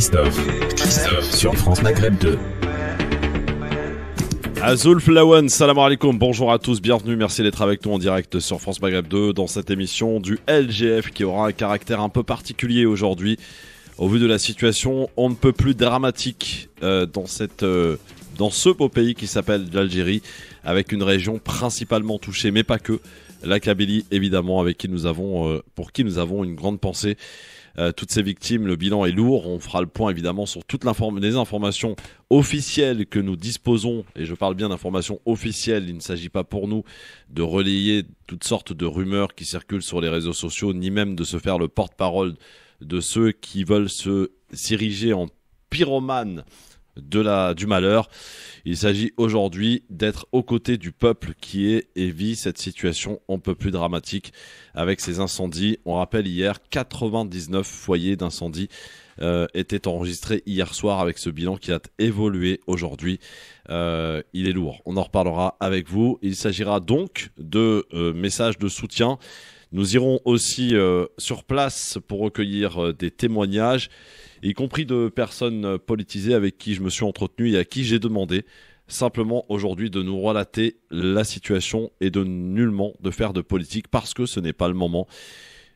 Christophe sur France Maghreb 2. Azul Flawan, salam alaikum, bonjour à tous, bienvenue, merci d'être avec nous en direct sur France Maghreb 2 dans cette émission du LGF qui aura un caractère un peu particulier aujourd'hui. Au vu de la situation, on ne peut plus dramatique dans ce beau pays qui s'appelle l'Algérie, avec une région principalement touchée, mais pas que, la Kabylie évidemment, pour qui nous avons une grande pensée. Toutes ces victimes, le bilan est lourd. On fera le point évidemment sur toutes les informations officielles que nous disposons. Et je parle bien d'informations officielles. Il ne s'agit pas pour nous de relayer toutes sortes de rumeurs qui circulent sur les réseaux sociaux, ni même de se faire le porte-parole de ceux qui veulent s'ériger en pyromanes du malheur. Il s'agit aujourd'hui d'être aux côtés du peuple qui vit cette situation un peu plus dramatique avec ces incendies. On rappelle hier, 99 foyers d'incendie étaient enregistrés hier soir avec ce bilan qui a évolué aujourd'hui. Il est lourd. On en reparlera avec vous. Il s'agira donc de messages de soutien. Nous irons aussi sur place pour recueillir des témoignages, y compris de personnes politisées avec qui je me suis entretenu et à qui j'ai demandé simplement aujourd'hui de nous relater la situation et de nullement de faire de politique parce que ce n'est pas le moment.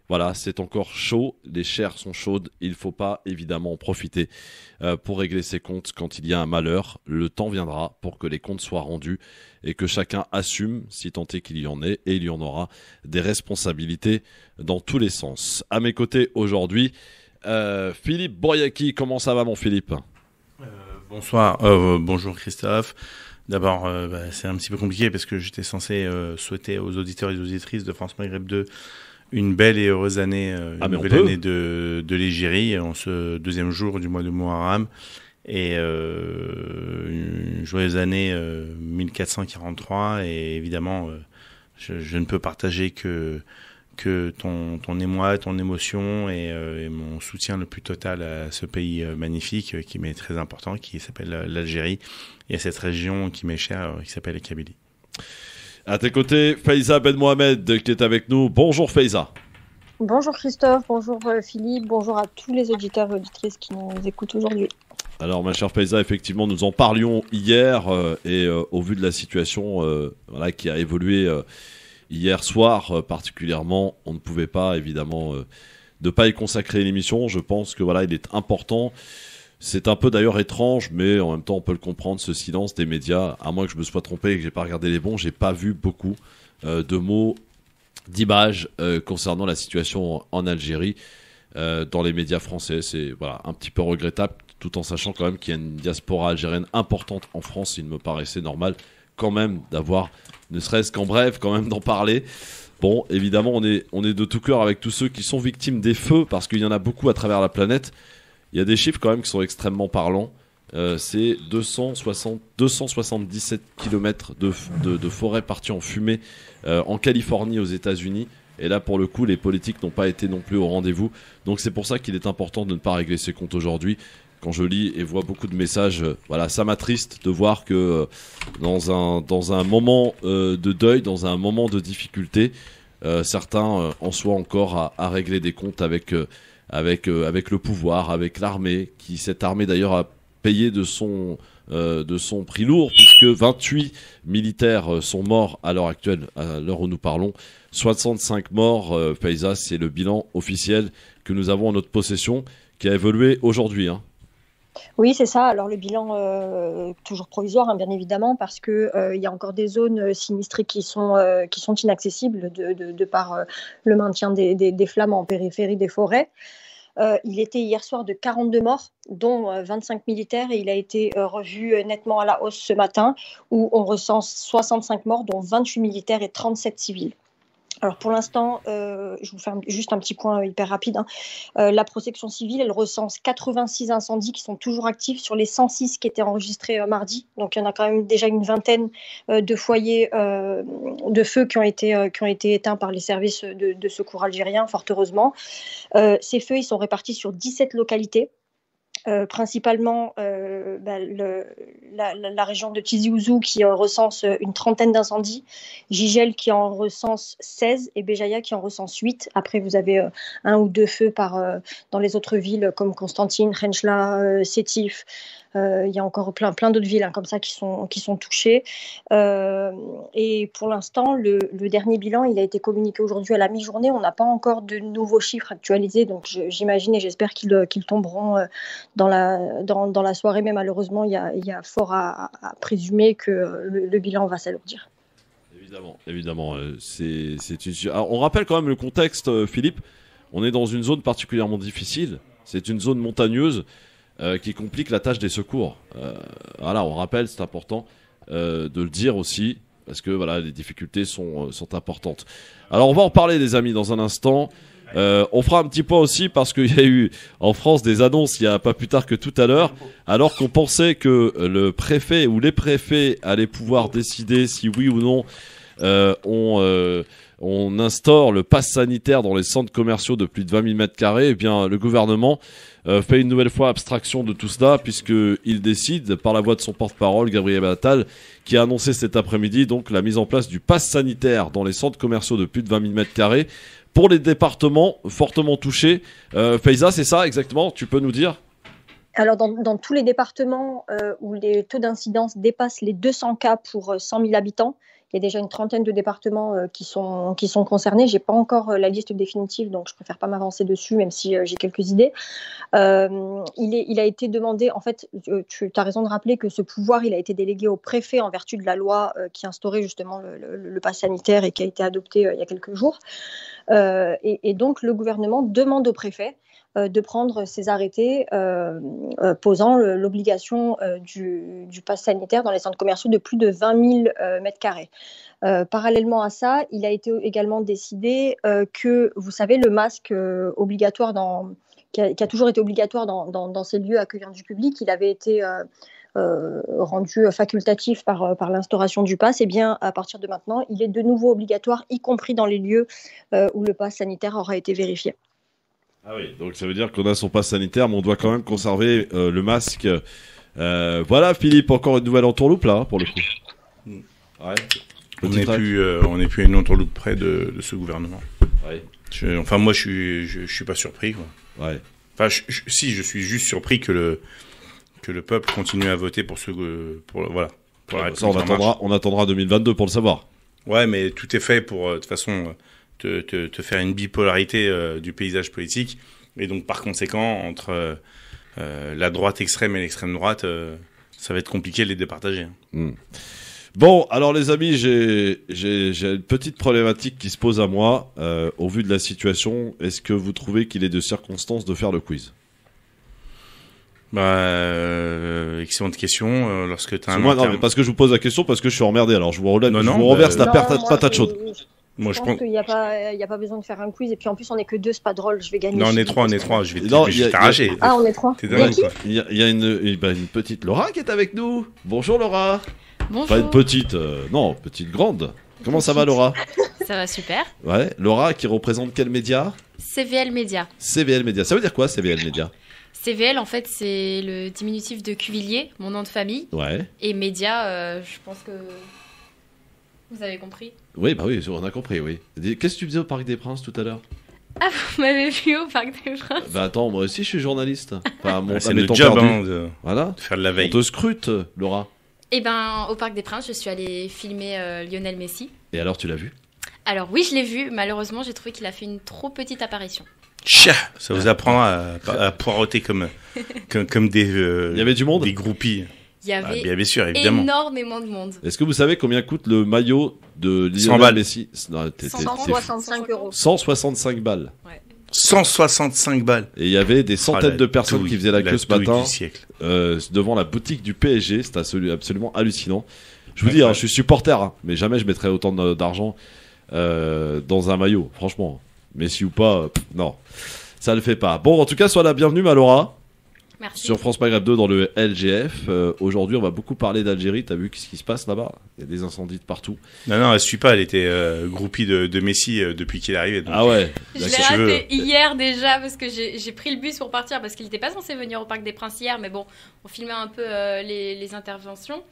Voilà, c'est encore chaud, les chairs sont chaudes, il ne faut pas évidemment en profiter pour régler ses comptes quand il y a un malheur. Le temps viendra pour que les comptes soient rendus et que chacun assume, si tant est qu'il y en ait, et il y en aura, des responsabilités dans tous les sens. À mes côtés aujourd'hui, Philippe Bouriaki, comment ça va mon Philippe ? Bonsoir, bonjour Christophe. D'abord, c'est un petit peu compliqué parce que j'étais censé souhaiter aux auditeurs et aux auditrices de France Maghreb 2 une belle et heureuse année, nouvelle année de l'Égérie en ce deuxième jour du mois de Muharram et une joyeuse année 1443 et évidemment je ne peux partager que ton émoi, ton émotion et mon soutien le plus total à ce pays magnifique qui m'est très important, qui s'appelle l'Algérie, et à cette région qui m'est chère, qui s'appelle la Kabylie. À tes côtés, Faiza Ben Mohamed qui est avec nous. Bonjour Faiza. Bonjour Christophe, bonjour Philippe, bonjour à tous les auditeurs et auditrices qui nous écoutent aujourd'hui. Alors ma chère Faiza, effectivement nous en parlions hier et au vu de la situation qui a évolué hier soir particulièrement, on ne pouvait pas évidemment ne pas y consacrer l'émission. Je pense que il est important. C'est un peu d'ailleurs étrange, mais en même temps on peut le comprendre, ce silence des médias. À moins que je me sois trompé et que j'ai pas regardé les bons, j'ai pas vu beaucoup de mots, d'images concernant la situation en Algérie dans les médias français. C'est un petit peu regrettable, tout en sachant quand même qu'il y a une diaspora algérienne importante en France. Il me paraissait normal quand même d'avoir, ne serait-ce qu'en bref, quand même d'en parler. Bon, évidemment, on est de tout cœur avec tous ceux qui sont victimes des feux, parce qu'il y en a beaucoup à travers la planète. Il y a des chiffres quand même qui sont extrêmement parlants. C'est 277 km de forêt partie en fumée en Californie, aux États-Unis. Et là, pour le coup, les politiques n'ont pas été non plus au rendez-vous. Donc c'est pour ça qu'il est important de ne pas régler ses comptes aujourd'hui. Quand je lis et vois beaucoup de messages, ça m'attriste de voir que dans un moment de deuil, dans un moment de difficulté, certains en soient encore à régler des comptes avec le pouvoir, avec l'armée, cette armée d'ailleurs a payé de son prix lourd, puisque 28 militaires sont morts à l'heure actuelle, à l'heure où nous parlons. 65 morts, Faiza, c'est le bilan officiel que nous avons en notre possession, qui a évolué aujourd'hui. Oui, c'est ça. Alors le bilan, toujours provisoire, bien évidemment, parce qu'il y a encore des zones sinistrées qui sont inaccessibles de par le maintien des flammes en périphérie des forêts. Il était hier soir de 42 morts, dont 25 militaires, et il a été revu nettement à la hausse ce matin, où on recense 65 morts, dont 28 militaires et 37 civils. Alors pour l'instant, je vous fais juste un petit point hyper rapide. La protection civile, elle recense 86 incendies qui sont toujours actifs sur les 106 qui étaient enregistrés mardi. Donc il y en a quand même déjà une vingtaine de foyers de feu qui ont été éteints par les services de secours algériens, fort heureusement. Ces feux, ils sont répartis sur 17 localités. principalement la région de Tizi Ouzou qui recense une 30aine d'incendies, Gigel qui en recense 16 et Béjaïa qui en recense 8. Après, vous avez 1 ou 2 feux dans les autres villes comme Constantine, Khenchela, Sétif. Il y a encore plein d'autres villes comme ça qui sont touchées. Et pour l'instant, le dernier bilan, il a été communiqué aujourd'hui à la mi-journée. On n'a pas encore de nouveaux chiffres actualisés, donc j'imagine et j'espère qu'ils tomberont dans la soirée. Mais malheureusement, il y a fort à présumer que le bilan va s'alourdir. Évidemment. Alors, on rappelle quand même le contexte, Philippe. On est dans une zone particulièrement difficile. C'est une zone montagneuse qui complique la tâche des secours. Voilà, on rappelle, c'est important de le dire aussi, parce que voilà, les difficultés sont importantes. Alors on va en parler, les amis, dans un instant. On fera un petit point aussi parce qu'il y a eu en France des annonces il n'y a pas plus tard que tout à l'heure, alors qu'on pensait que le préfet ou les préfets allaient pouvoir décider si oui ou non on instaure le pass sanitaire dans les centres commerciaux de plus de 20 000 m². Eh bien, le gouvernement fait une nouvelle fois abstraction de tout cela, puisqu'il décide, par la voix de son porte-parole, Gabriel Attal, qui a annoncé cet après-midi donc la mise en place du pass sanitaire dans les centres commerciaux de plus de 20 000 m² pour les départements fortement touchés. Faiza, c'est ça exactement? Tu peux nous dire? Alors, dans tous les départements où les taux d'incidence dépassent les 200 cas pour 100 000 habitants, il y a déjà une 30aine de départements qui sont concernés. Je n'ai pas encore la liste définitive, donc je ne préfère pas m'avancer dessus, même si j'ai quelques idées. Il a été demandé, en fait, tu as raison de rappeler que ce pouvoir, il a été délégué au préfet en vertu de la loi qui instaurait justement le pass sanitaire et qui a été adopté il y a quelques jours. Et donc, le gouvernement demande au préfet de prendre ces arrêtés posant l'obligation du pass sanitaire dans les centres commerciaux de plus de 20 000 m². Parallèlement à ça, il a été également décidé que, vous savez, le masque obligatoire qui a toujours été obligatoire dans ces lieux accueillant du public, il avait été rendu facultatif par l'instauration du pass. Et bien, à partir de maintenant, il est de nouveau obligatoire, y compris dans les lieux où le pass sanitaire aura été vérifié. Ah oui, donc ça veut dire qu'on a son pass sanitaire, mais on doit quand même conserver le masque. Voilà, Philippe, encore une nouvelle entourloupe là, pour le coup. Ouais. On n'est plus à une entourloupe près de ce gouvernement. Ouais. Moi, je suis pas surpris, quoi. Ouais. Enfin, si, je suis juste surpris que le peuple continue à voter pour la République. Ça, on attendra 2022 pour le savoir. Ouais, mais tout est fait pour, de toute façon, te faire une bipolarité du paysage politique. Et donc, par conséquent, entre la droite extrême et l'extrême droite, ça va être compliqué de les départager. Bon, alors les amis, j'ai une petite problématique qui se pose à moi. Au vu de la situation, est-ce que vous trouvez qu'il est de circonstance de faire le quiz? Excellente question. Lorsque tu as non, parce que je vous pose la question parce que je suis emmerdé. Alors je vous renverse la patate chaude. Je pense qu'il n'y a pas besoin de faire un quiz. Et puis en plus, on n'est que 2, c'est pas drôle. Je vais gagner. Non, on est 3. Je vais t'arracher. Ah, on est 3. T'es dingue, quoi. Il y a une petite Laura qui est avec nous. Bonjour Laura. Bonjour. Pas une petite, non, petite grande. Comment ça va Laura? Ça va super. Ouais, Laura qui représente quel média? CVL Média. CVL Média, ça veut dire quoi CVL Média? CVL, en fait, c'est le diminutif de Cuvillier, mon nom de famille. Ouais. Et Média, je pense que vous avez compris. Oui, bah oui, on a compris, oui. Qu'est-ce que tu faisais au Parc des Princes tout à l'heure? Ah, vous m'avez vu au Parc des Princes? Bah attends, moi aussi je suis journaliste. Enfin, c'est le job voilà. De faire de la veille. On te scrute, Laura. Eh ben, au Parc des Princes, je suis allée filmer Lionel Messi. Et alors, tu l'as vu? Alors oui, je l'ai vu. Malheureusement, j'ai trouvé qu'il a fait une trop petite apparition. Ça vous apprend à poireauter comme des. Il y avait du monde. Des groupies. Il y avait bien sûr, évidemment. énormément de monde. Est-ce que vous savez combien coûte le maillot de Lionel Messi? 165 euros. 165 balles. Ouais. 165 balles. Et il y avait des centaines de personnes qui faisaient la queue ce matin devant la boutique du PSG. C'était absolument hallucinant. Je vous dis, je suis supporter, mais jamais je mettrais autant d'argent dans un maillot, franchement. Messi ou pas, non, ça le fait pas. Bon, en tout cas, sois la bienvenue, Laura. Merci. Sur France Maghreb 2 dans le LGF. Aujourd'hui, on va beaucoup parler d'Algérie. T'as vu ce qui se passe là-bas? Il y a des incendies de partout. Non, elle suit pas. Elle était groupie de Messi depuis qu'il est arrivé. Donc, ah ouais. Je l'ai raté hier déjà parce que j'ai pris le bus pour partir parce qu'il n'était pas censé venir au Parc des Princes hier, mais bon, on filmait un peu les interventions.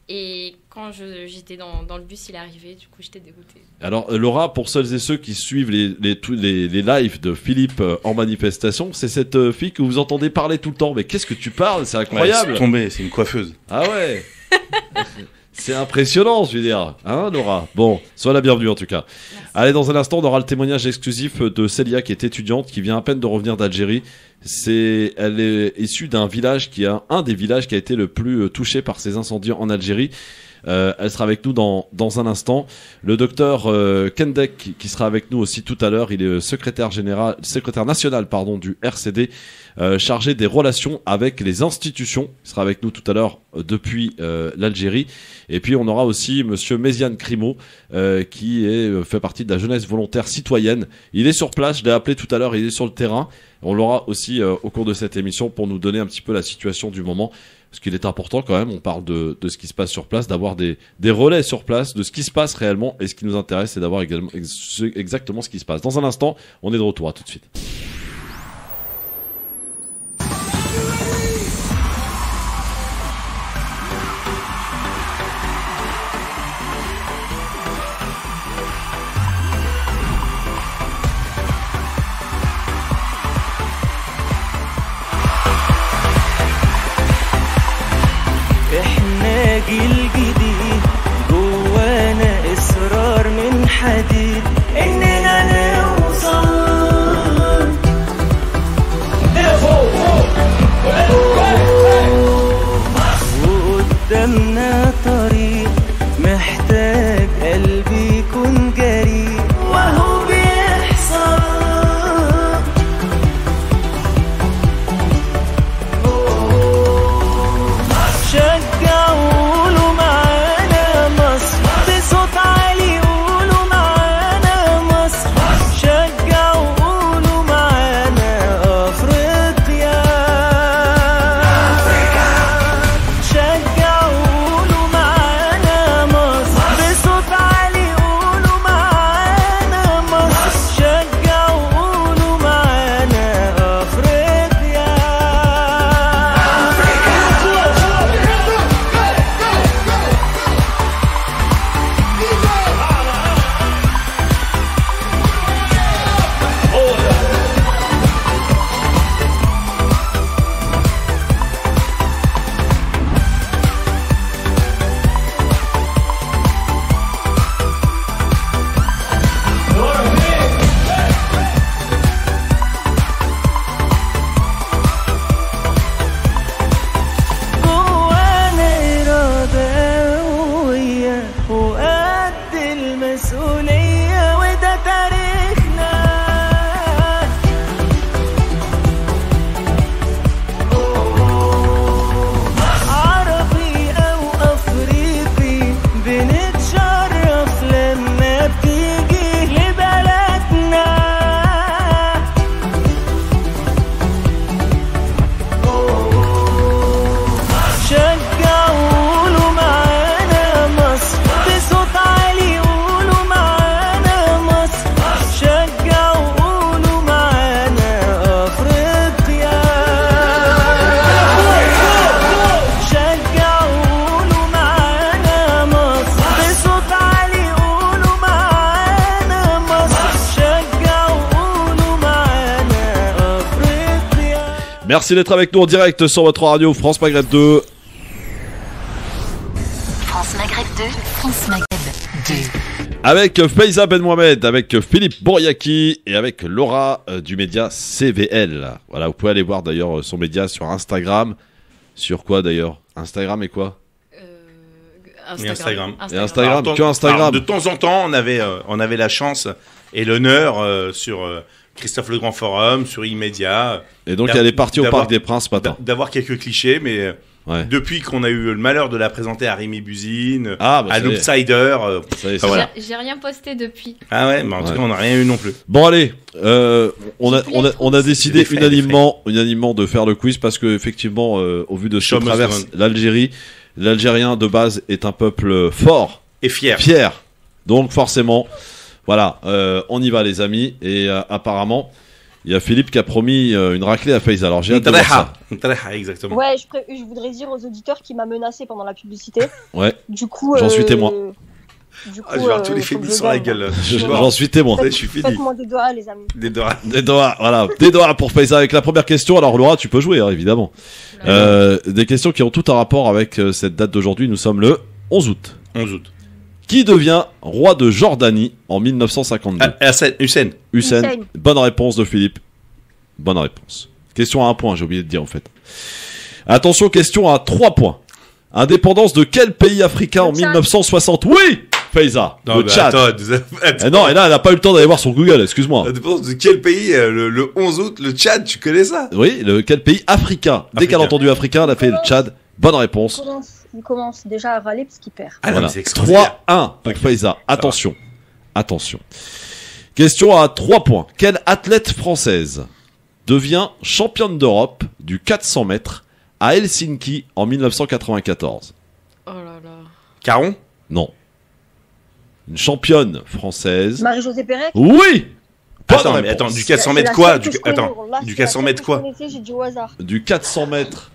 Et quand j'étais dans le bus, il est arrivé, du coup j'étais dégoûtée. Alors Laura, pour celles et ceux qui suivent les lives de Philippe en manifestation, c'est cette fille que vous entendez parler tout le temps. Mais qu'est-ce que tu parles? C'est incroyable. C'est tombé, c'est une coiffeuse. Ah ouais. C'est impressionnant, je veux dire. Hein, Laura? Bon, sois la bienvenue en tout cas. Merci. Allez, dans un instant, on aura le témoignage exclusif de Célia, qui est étudiante, qui vient à peine de revenir d'Algérie. Elle est issue d'un village un des villages qui a été le plus touché par ces incendies en Algérie. Elle sera avec nous dans un instant. Le docteur Kendek, qui sera avec nous aussi tout à l'heure, il est secrétaire national du RCD, chargé des relations avec les institutions. Il sera avec nous tout à l'heure depuis l'Algérie. Et puis on aura aussi monsieur Méziane Crimo, qui fait partie de la jeunesse volontaire citoyenne. Il est sur place, je l'ai appelé tout à l'heure, il est sur le terrain. On l'aura aussi au cours de cette émission pour nous donner un petit peu la situation du moment. Parce qu'il est important quand même, on parle de ce qui se passe sur place, d'avoir des relais sur place, de ce qui se passe réellement. Et ce qui nous intéresse, c'est d'avoir exactement ce qui se passe. Dans un instant, on est de retour, à tout de suite. جيل جديد جوانا إصرار من حديد إننا نوصل وقدامنا طريق محتاج قلبي يكون جريء وهو بيحصل Merci d'être avec nous en direct sur votre radio France Maghreb 2. France Maghreb 2, France Maghreb 2. Avec Faiza Ben Mohamed, avec Philippe Bouriaki et avec Laura du média CVL. Voilà, vous pouvez aller voir d'ailleurs son média sur Instagram. Sur quoi d'ailleurs? Instagram et quoi? Instagram. Et Instagram, que Instagram. Alors, de temps en temps, on avait la chance et l'honneur sur Christophe Le Grand Forum, sur Immédiat. Et donc elle est partie au Parc des Princes ce matin. D'avoir quelques clichés, mais Ouais. Depuis qu'on a eu le malheur de la présenter à Rémi Buzine, Ah, bah, à ça y est. l'Outsider. Ça y est, Ah, voilà. J'ai rien posté depuis. Ah ouais, mais en tout cas, on n'a rien eu non plus. Bon allez, on a décidé Les frais, unanimement de faire le quiz parce que effectivement, au vu de ce que Show must traverse go l'Algérie, l'Algérien de base est un peuple fort, Et fier. fier. Donc forcément, voilà, on y va les amis. Et apparemment, il y a Philippe qui a promis une raclée à Faiza. Alors j'ai hâte de voir ça. Ntareha, exactement. Ouais, je voudrais dire aux auditeurs qui m'a menacé pendant la publicité. Ouais, Du coup, J'en suis témoin. Du coup, Ah, je vais avoir tous les faut que fémis je sur la gagne. gueule. là. j'en suis témoin. Je suis fini. Faites-moi des doigts, les amis. Des doigts. Des doigts, voilà, des doigts pour Faiza avec la première question. Alors Laura, tu peux jouer hein, évidemment. Des questions qui ont tout un rapport avec cette date d'aujourd'hui. Nous sommes le 11 août. 11 août. Qui devient roi de Jordanie en 1952? Hussein. Hussein. Hussein. Bonne réponse de Philippe. Bonne réponse. Question à 1 point, j'ai oublié de dire en fait. Attention, question à 3 points. Indépendance de quel pays africain en Le Tchad. 1960? Oui, Faiza. Non, Le mais Tchad. attends, Eh non, et là, elle n'a pas eu le temps d'aller voir sur Google, excuse-moi. La dépense de quel pays le 11 août, le Tchad, tu connais ça? Oui, quel pays africain? Dès qu'elle a entendu africain, elle a fait le Tchad. Bonne réponse. Il commence déjà à râler parce qu'il perd. Ah non, Voilà. mais c'est extraordinaire. 3-1 pour Faiza. Attention. Attention. Question à 3 points. Quelle athlète française devient championne d'Europe du 400 mètres à Helsinki en 1994? Oh là là. Caron? Non. Une championne française. Marie-Josée Pérec. Oui! Bonne Attends, mais réponse. attends, du 400 C'est mètres la quoi? seule que je connais. Là, Du c'est la 400 seule mètres que quoi? je connaissais, j'ai dit au hasard. Du 400 mètres.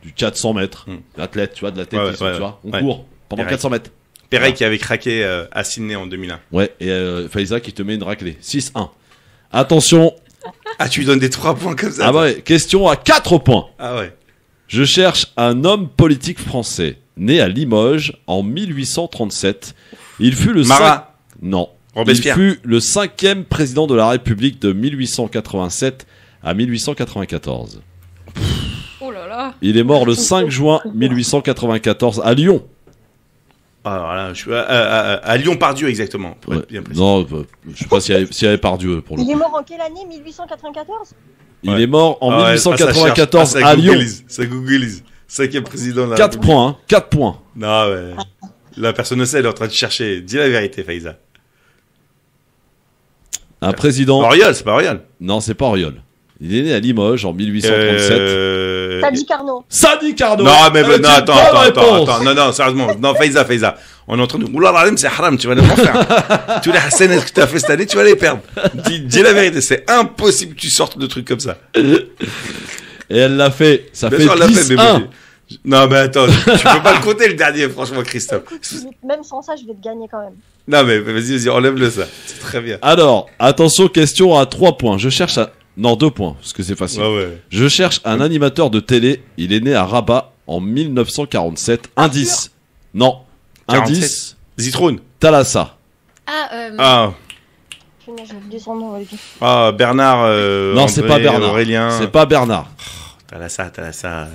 Du 400 mètres. L'athlète, tu vois, de l'athlétisme, Ouais, tu vois. On ouais. court pendant Pérec. 400 mètres. Perret qui avait craqué à Sydney en 2001. Ouais, et Faiza qui te met une raclée. 6-1. Attention. Ah, tu lui donnes des 3 points comme ça? Ah bah ouais, question à 4 points. Ah ouais. Je cherche un homme politique français, né à Limoges en 1837. Il fut le Marat. Non. Robespierre. Il fut le 5e président de la République de 1887 à 1894. Oh là là. Il est mort le 5 juin 1894 à Lyon. Alors là, je suis à Lyon-Pardieu exactement. Pour Ouais. être bien précis. Non, je sais pas s'il y avait Pardieu pour le Il coup. est mort en quelle année? 1894? Il Ouais. est mort en Ah ouais, 1894 ça à Lyon. googleise, ça googleise. 5e président de la 4 République. points, hein, 4 points. Non, ouais. La personne ne sait, elle est en train de chercher. Dis la vérité, Faiza. Un président. Auriol, c'est pas Auriol. Non, c'est pas Auriol. Il est né à Limoges en 1837. Sadi Carnot. Sadi Carnot. Non, mais Elle non, a dit bonne réponse. attends, non, sérieusement, non, Faiza, on est en train de, oula, c'est haram, tu vas les faire. Tous les Hassan que tu as fait cette année, tu vas les perdre. Dis la vérité, c'est impossible que tu sortes de trucs comme ça. Et elle l'a fait. Ça Bien fait sûr, elle l'a fait, 10-1. mais bon, non, mais attends, tu peux pas le compter le dernier, franchement, Christophe. Écoute, Philippe, même sans ça, je vais te gagner quand même. Non, mais vas-y, enlève-le ça. C'est très bien. Alors, attention, question à 3 points. Je cherche à... Non, 2 points, parce que c'est facile. Ouais. Je cherche un animateur de télé. Il est né à Rabat en 1947. Indice. Non. 47. Indice. Zitrone. Thalassa. Ah, J'ai oublié son nom, lui. Bernard, Non, c'est André, pas Bernard. Aurélien. C'est pas Bernard. T'as ça.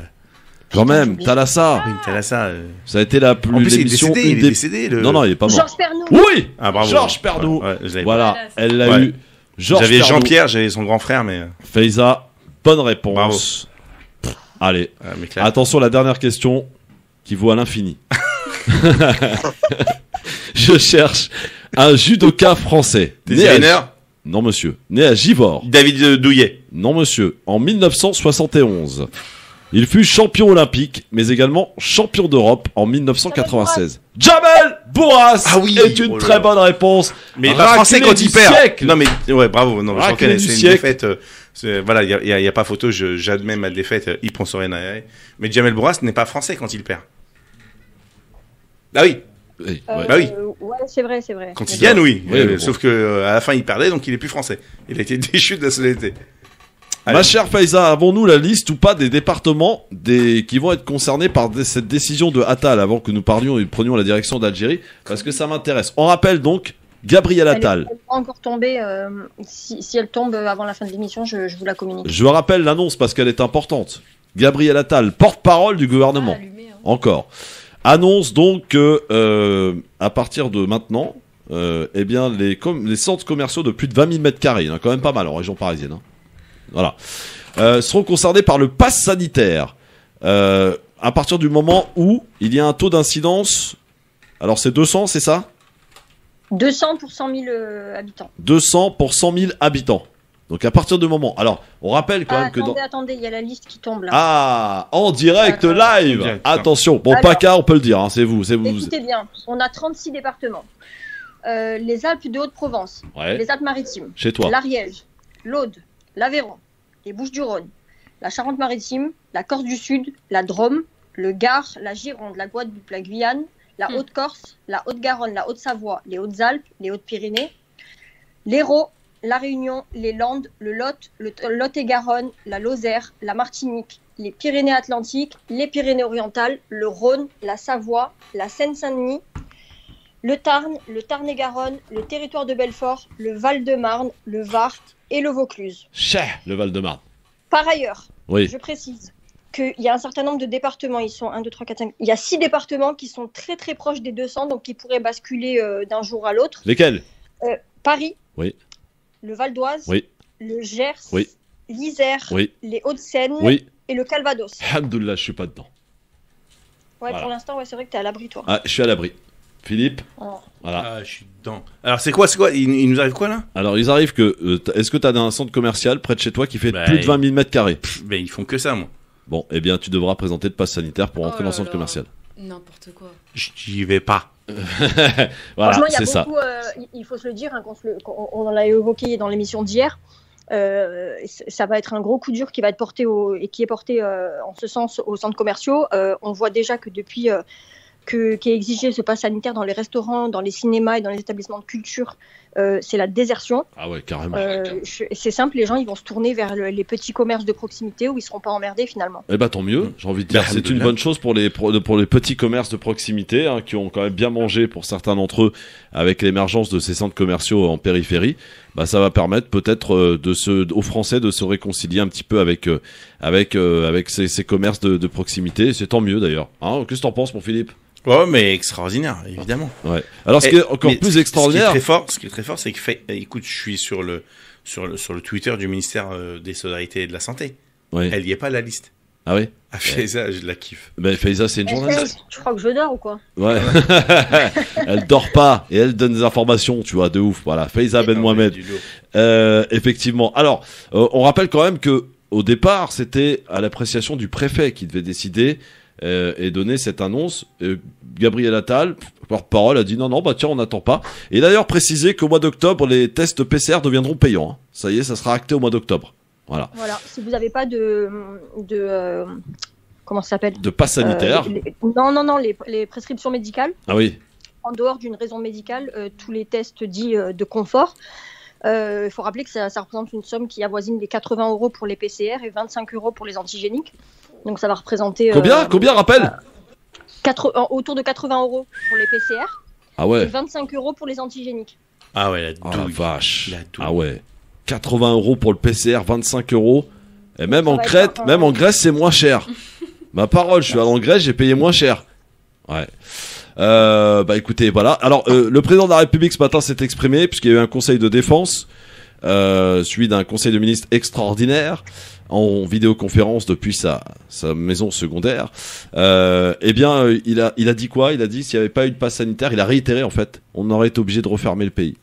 Quand même, Thalassa. Oui, t'as ça. Ça a été la plus... En plus, il est l'émission décédé, une il est des- décédé. Le... Non, il est pas mort. Georges Pernou. Oui. Ah, bravo. Georges Pernou. Ouais, je l'avais Voilà, Voilà, elle l'a Ouais. eu. Georges J'avais Pernou. Jean-Pierre, j'avais son grand frère, mais. Faiza, bonne réponse. Allez, Mais clair. attention, la dernière question qui vaut à l'infini. Je cherche un judoka français. Des à... Rainer, Non, monsieur. Né à Givors. David Douillet. Non, monsieur. En 1971. Il fut champion olympique, mais également champion d'Europe en 1996. Jamel Bourras Ah oui, est une oh là très là. bonne réponse. Mais pas français Raclée quand du il perd. siècle. Non, mais ouais, bravo. Non, je Raclée reconnais, du c'est une siècle. défaite. Voilà, il y a pas photo. J'admets ma défaite. Il prend son rien. Mais Jamel Bourras n'est pas français quand il perd. Ah oui, Oui, Euh, ouais. Bah oui. Ouais, c'est vrai. quand il C'est gagne, vrai. oui. Oui, mais bon. Sauf que à la fin, il perdait, donc il est plus français. Il a été déchu de la nationalité. Allez. Ma chère Faiza, avons-nous la liste ou pas des départements qui vont être concernés par cette décision de Attal avant que nous parlions et prenions la direction d'Algérie? Parce que ça m'intéresse. On rappelle donc Gabriel Attal. Elle n'est pas encore tombée. Si elle tombe avant la fin de l'émission, je vous la communique. Je rappelle l'annonce parce qu'elle est importante. Gabriel Attal, porte-parole du gouvernement. Encore. Annonce donc que à partir de maintenant, eh bien les centres commerciaux de plus de 20 000 mètres carrés, il y en a quand même pas mal en région parisienne. Hein. Voilà. Seront concernés par le pass sanitaire. à partir du moment où il y a un taux d'incidence, alors c'est 200, c'est ça? 200 pour 100 000 habitants. 200 pour 100 000 habitants. Donc à partir du moment... Alors, on rappelle quand même que... Attendez, il y a la liste qui tombe là. Ah, en direct, live. Direct. Attention, bon, Alors, PACA, on peut le dire, hein, c'est vous. Écoutez bien, on a 36 départements. Les Alpes de Haute-Provence, Ouais, les Alpes-Maritimes, chez toi. l'Ariège, l'Aude, l'Aveyron, les Bouches-du-Rhône, la Charente-Maritime, la Corse du Sud, la Drôme, le Gard, la Gironde, la Guadeloupe, la Guyane, la Haute-Corse, la Haute-Garonne, la Haute-Savoie, les Hautes-Alpes, les Hautes-Pyrénées, l'Hérault, la Réunion, les Landes, le Lot, le Lot-et-Garonne, la Lozère, la Martinique, les Pyrénées-Atlantiques, les Pyrénées-Orientales, le Rhône, la Savoie, la Seine-Saint-Denis, le Tarn, le Tarn-et-Garonne, le territoire de Belfort, le Val-de-Marne, le Var et le Vaucluse. Le Val-de-Marne. Par ailleurs, Oui. je précise qu'il y a un certain nombre de départements, ils sont 1, 2, 3, 4, 5, il y a 6 départements qui sont très très proches des 200, donc qui pourraient basculer d'un jour à l'autre. Lesquels? Paris, Oui. le Val d'Oise, Oui. le Gers, Oui. l'Isère, Oui. les Hauts-de-Seine Oui. et le Calvados. Alhamdoulilah, je suis pas dedans. Ouais, Voilà. pour l'instant, ouais, c'est vrai que tu es à l'abri, toi. Ah, je suis à l'abri. Philippe? Oh. Voilà. Ah, je suis dedans. Alors, c'est quoi? Il nous arrive quoi, là? Alors, il arrive que... est-ce que tu as un centre commercial près de chez toi qui fait Bah, plus de 20 000 mètres carrés? Ben, ils font que ça, moi. Bon, eh bien, tu devras présenter le pass sanitaire pour entrer Oh dans le là centre là. commercial. N'importe quoi. J'y vais pas. Voilà, Franchement, il y a c'est ça. beaucoup, il faut se le dire, hein, on en l'a évoqué dans l'émission d'hier, ça va être un gros coup dur qui va être porté qui est porté en ce sens aux centres commerciaux. On voit déjà que depuis qu'est exigé ce pass sanitaire dans les restaurants, dans les cinémas et dans les établissements de culture, c'est la désertion. Ah ouais, carrément. C'est simple, les gens ils vont se tourner vers les petits commerces de proximité où ils seront pas emmerdés finalement. Eh ben tant mieux, j'ai envie de dire, c'est une bonne chose pour les petits commerces de proximité hein, qui ont quand même bien mangé pour certains d'entre eux avec l'émergence de ces centres commerciaux en périphérie. Bah ça va permettre peut-être aux Français de se réconcilier un petit peu avec ces commerces de proximité. C'est tant mieux d'ailleurs. Hein, qu'est-ce que t'en penses, mon Philippe? Ouais, mais extraordinaire, évidemment. Ouais. Alors ce qui est encore plus extraordinaire, ce qui est très fort, c'est que écoute, je suis sur le Twitter du ministère des Solidarités et de la Santé. ouais. Elle y est pas la liste. Ah oui. Ah, Faiza, je la kiffe. Ben Faiza, c'est une journaliste. Tu crois que je dors ou quoi? Ouais. Elle dort pas et elle donne des informations, tu vois, de ouf. Voilà, Faiza Ben Mohamed. Du lourd. Effectivement. Alors, on rappelle quand même que au départ, c'était à l'appréciation du préfet qui devait décider et donner cette annonce. Gabriel Attal, porte-parole, a dit non, bah tiens, on n'attend pas. Et d'ailleurs précisé qu'au mois d'octobre, les tests PCR deviendront payants. Hein. Ça y est, ça sera acté au mois d'octobre. Voilà. Si vous n'avez pas de comment ça s'appelle? De passe sanitaire. Non, les prescriptions médicales. Ah oui. En dehors d'une raison médicale, tous les tests dits de confort. Il faut rappeler que ça représente une somme qui avoisine les 80 € pour les PCR et 25 € pour les antigéniques. Donc ça va représenter... Combien rappelle autour de 80 € pour les PCR Ah et ouais. 25 € pour les antigéniques. Ah ouais, la Oh la douille. vache. La douille. Ah ouais. 80 € pour le PCR, 25 €. Et même Ça en va Crète, être même en Grèce, c'est moins cher. Ma parole, je suis allé en Grèce, j'ai payé moins cher. Ouais. Bah écoutez, voilà. Alors, le président de la République ce matin s'est exprimé puisqu'il y a eu un conseil de défense, suivi d'un conseil de ministres extraordinaire en vidéoconférence depuis sa maison secondaire. Eh bien, il a dit quoi? Il a dit s'il n'y avait pas eu de passe sanitaire, il a réitéré en fait, on aurait été obligé de refermer le pays.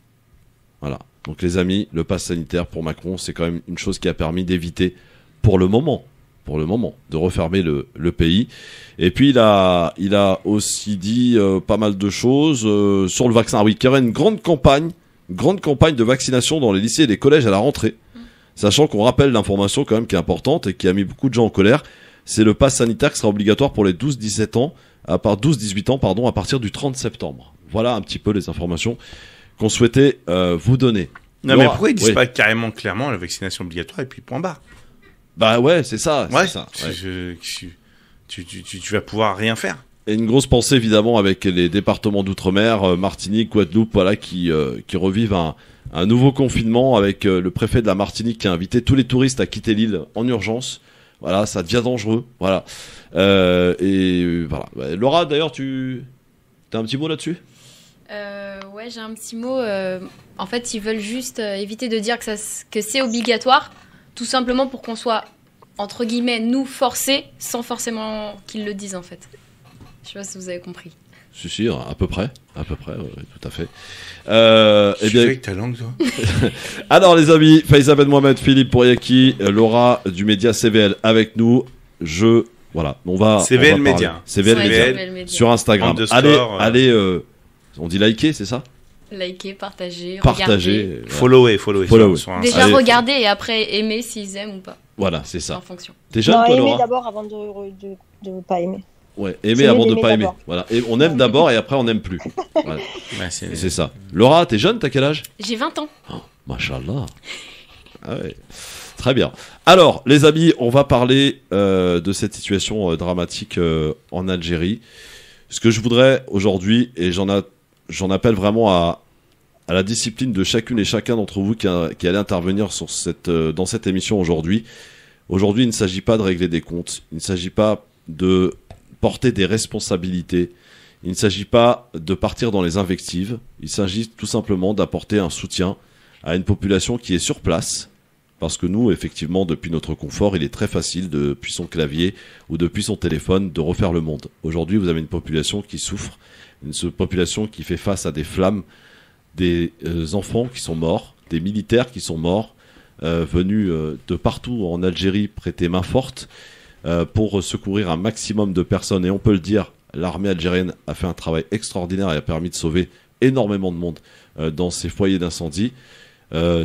Voilà. Donc les amis, le pass sanitaire pour Macron, c'est quand même une chose qui a permis d'éviter, pour le moment, de refermer le pays. Et puis il a aussi dit pas mal de choses sur le vaccin. Ah oui, qu'il y aurait une grande campagne de vaccination dans les lycées et les collèges à la rentrée. Sachant qu'on rappelle l'information quand même qui est importante et qui a mis beaucoup de gens en colère, c'est le pass sanitaire qui sera obligatoire pour les 12-18 ans, à partir du 30 septembre. Voilà un petit peu les informations qu'on souhaitait vous donner. Non, Laura, mais pourquoi ils disent oui. pas carrément clairement la vaccination obligatoire et puis point barre? Bah ouais, c'est ça. Ouais, c'est ça, ouais. Tu vas pouvoir rien faire. Et une grosse pensée évidemment avec les départements d'outre-mer, Martinique, Guadeloupe, voilà, qui revivent un nouveau confinement avec le préfet de la Martinique qui a invité tous les touristes à quitter l'île en urgence. Voilà, ça devient dangereux. Voilà. Et voilà. Laura, d'ailleurs, t'as un petit mot là-dessus? Ouais, j'ai un petit mot. En fait, ils veulent juste éviter de dire que c'est obligatoire, tout simplement pour qu'on soit entre guillemets, nous forcer sans forcément qu'ils le disent en fait. Je sais pas si vous avez compris. Si, à peu près, ouais, tout à fait. Tu fais avec ta langue, toi. Alors les amis, Faiza Ben Mohamed, Philippe Pouriaki, Laura du média CVL avec nous. Voilà, on va Média. CVL Média sur Instagram. Allez, on dit liker, c'est ça? Liker, partager, regarder. Follower. Déjà regarder et après aimer s'ils aiment ou pas. Voilà, c'est ça. En fonction. T'es jeune, toi, aimer Laura? d'abord avant de pas aimer. Ouais, aimer avant de pas aimer. Voilà. Et on aime d'abord et après on n'aime plus. Voilà. C'est ça. Laura, t'es jeune, t'as quel âge? J'ai 20 ans. Oh, machallah. Ah ouais. Très bien. Alors, les amis, on va parler de cette situation dramatique en Algérie. Ce que je voudrais aujourd'hui, et j'en appelle vraiment à la discipline de chacune et chacun d'entre vous qui allait intervenir dans cette émission aujourd'hui. Aujourd'hui, il ne s'agit pas de régler des comptes. Il ne s'agit pas de porter des responsabilités. Il ne s'agit pas de partir dans les invectives. Il s'agit tout simplement d'apporter un soutien à une population qui est sur place. Parce que nous, effectivement, depuis notre confort, il est très facile, depuis son clavier ou depuis son téléphone, de refaire le monde. Aujourd'hui, vous avez une population qui souffre, une population qui fait face à des flammes, des enfants qui sont morts, des militaires qui sont morts, venus de partout en Algérie prêter main forte pour secourir un maximum de personnes. Et on peut le dire, l'armée algérienne a fait un travail extraordinaire et a permis de sauver énormément de monde dans ces foyers d'incendie.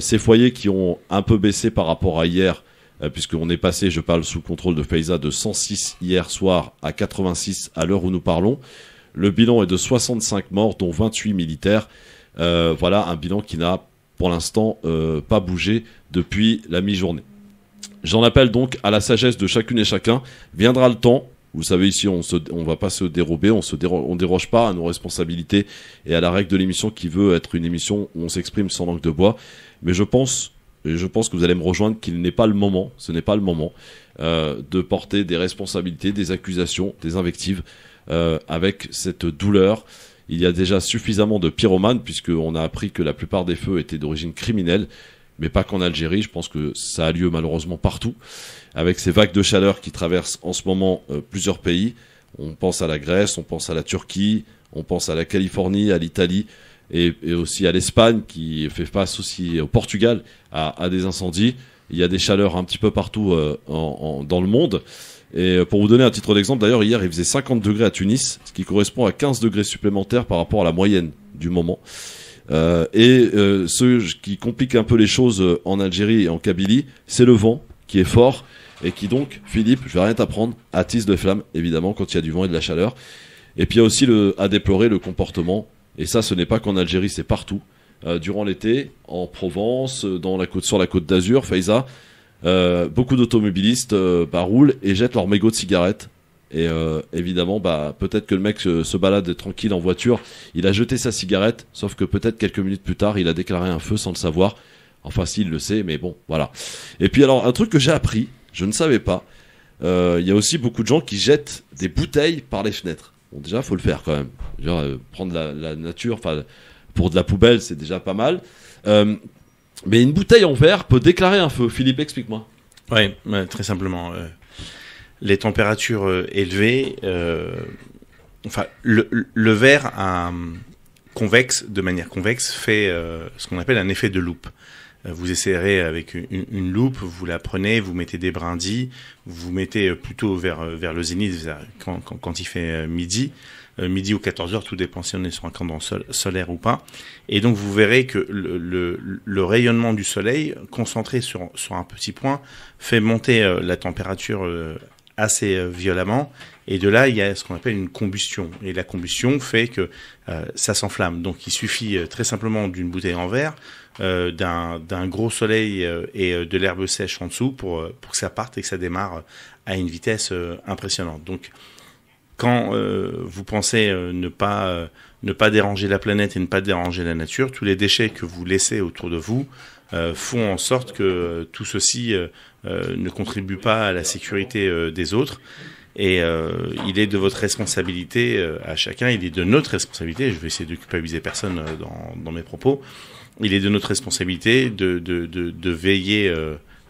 Ces foyers qui ont un peu baissé par rapport à hier, puisqu'on est passé, je parle sous contrôle de Faiza, de 106 hier soir à 86 à l'heure où nous parlons. Le bilan est de 65 morts, dont 28 militaires. Voilà un bilan qui n'a pour l'instant pas bougé depuis la mi-journée. J'en appelle donc à la sagesse de chacune et chacun. Viendra le temps. Vous savez, ici, on va pas se dérober, on déroge pas à nos responsabilités et à la règle de l'émission qui veut être une émission où on s'exprime sans langue de bois. Mais je pense que vous allez me rejoindre qu'il n'est pas le moment, ce n'est pas le moment de porter des responsabilités, des accusations, des invectives avec cette douleur. Il y a déjà suffisamment de pyromanes puisqu'on a appris que la plupart des feux étaient d'origine criminelle, mais pas qu'en Algérie. Je pense que ça a lieu malheureusement partout. Avec ces vagues de chaleur qui traversent en ce moment plusieurs pays. On pense à la Grèce, on pense à la Turquie, on pense à la Californie, à l'Italie et aussi à l'Espagne qui fait face aussi au Portugal à des incendies. Il y a des chaleurs un petit peu partout dans le monde. Et pour vous donner un titre d'exemple, d'ailleurs hier il faisait 50 degrés à Tunis, ce qui correspond à 15 degrés supplémentaires par rapport à la moyenne du moment. Ce qui complique un peu les choses en Algérie et en Kabylie, c'est le vent qui est fort et qui donc, Philippe, je vais rien t'apprendre, attise de flammes évidemment quand il y a du vent et de la chaleur. Et puis il y a aussi à déplorer le comportement, et ça ce n'est pas qu'en Algérie, c'est partout. Durant l'été, en Provence, sur la côte d'Azur, Faiza, beaucoup d'automobilistes roulent et jettent leur mégot de cigarette. Et évidemment, peut-être que le mec se balade tranquille en voiture, il a jeté sa cigarette, sauf que peut-être quelques minutes plus tard, il a déclaré un feu sans le savoir. Enfin, si, il le sait, mais bon, voilà. Et puis alors, un truc que j'ai appris, je ne savais pas, il y a aussi beaucoup de gens qui jettent des bouteilles par les fenêtres. Bon, déjà, faut le faire quand même. Genre, prendre la nature, pour de la poubelle, c'est déjà pas mal. Mais une bouteille en verre peut déclarer un feu. Philippe, explique-moi. Oui, très simplement. Les températures élevées, le verre de manière convexe, fait ce qu'on appelle un effet de loupe. Vous essayerez avec une loupe, vous la prenez, vous mettez des brindilles, vous mettez plutôt vers le zénith quand il fait midi ou 14h, tout dépend si on est sur un cadran solaire ou pas. Et donc vous verrez que le rayonnement du soleil, concentré sur un petit point, fait monter la température assez violemment. Et de là, il y a ce qu'on appelle une combustion. Et la combustion fait que ça s'enflamme. Donc il suffit très simplement d'une bouteille en verre, d'un gros soleil et de l'herbe sèche en dessous pour que ça parte et que ça démarre à une vitesse impressionnante. Donc quand vous pensez ne pas déranger la planète et ne pas déranger la nature, tous les déchets que vous laissez autour de vous font en sorte que tout ceci ne contribue pas à la sécurité des autres. Et il est de votre responsabilité à chacun, il est de notre responsabilité, je vais essayer de culpabiliser personne dans mes propos, il est de notre responsabilité de veiller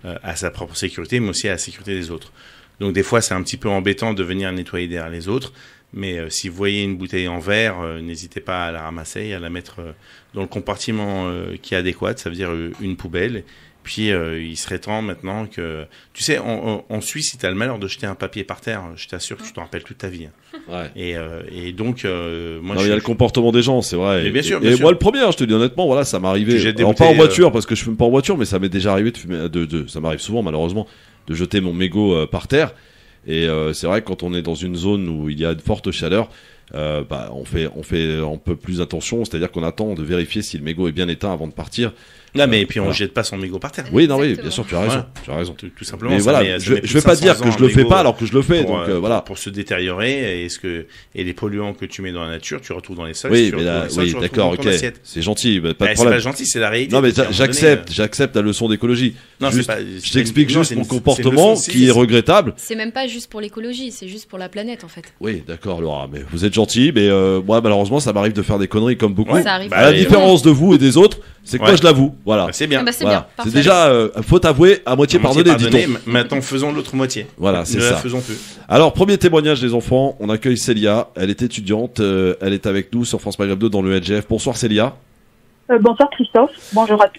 à sa propre sécurité, mais aussi à la sécurité des autres. Donc des fois, c'est un petit peu embêtant de venir nettoyer derrière les autres. Mais si vous voyez une bouteille en verre, n'hésitez pas à la ramasser et à la mettre dans le compartiment qui est adéquat, ça veut dire une poubelle. Puis il serait temps maintenant que... Tu sais, en Suisse, si tu as le malheur de jeter un papier par terre, je t'assure que tu t'en rappelles toute ta vie. Ouais. Et donc, moi... il y a le comportement des gens, c'est vrai. Mais bien sûr, moi, le premier, je te dis honnêtement, voilà, ça m'est arrivé. Alors, pas en voiture, parce que je fume pas en voiture, mais ça m'est déjà arrivé de fumer, ça m'arrive souvent, malheureusement, de jeter mon mégot par terre. Et c'est vrai que quand on est dans une zone où il y a de fortes chaleurs, on fait un peu plus attention, c'est-à-dire qu'on attend de vérifier si le mégot est bien éteint avant de partir. Non, mais puis on jette pas son mégot par terre. Oui, non, oui, bien sûr, tu as raison. Ouais. Tu as raison. Tout simplement. Mais voilà, je vais pas dire que je le fais pas alors que je le fais. Donc voilà. Pour se détériorer, et les polluants que tu mets dans la nature, tu retrouves dans les sols. Oui, mais là, oui, d'accord, ok. C'est gentil, pas de problème. C'est pas gentil, c'est la réalité. Non, mais j'accepte la leçon d'écologie. Non, je t'explique juste mon comportement qui est regrettable. C'est même pas juste pour l'écologie, c'est juste pour la planète en fait. Oui, d'accord, Laura, mais vous êtes gentil, mais moi malheureusement ça m'arrive de faire des conneries comme beaucoup. Ça arrive. La différence de vous et des autres, c'est que moi je l'avoue. Voilà. C'est bien. Voilà. C'est déjà faute avouée, à moitié pardonnée, dit-on. Maintenant, faisons l'autre moitié. Voilà, c'est ça. Ne la faisons plus. Alors, premier témoignage des enfants, on accueille Célia. Elle est étudiante, elle est avec nous sur France Maghreb 2 dans le LGF. Bonsoir Célia. Bonsoir Christophe,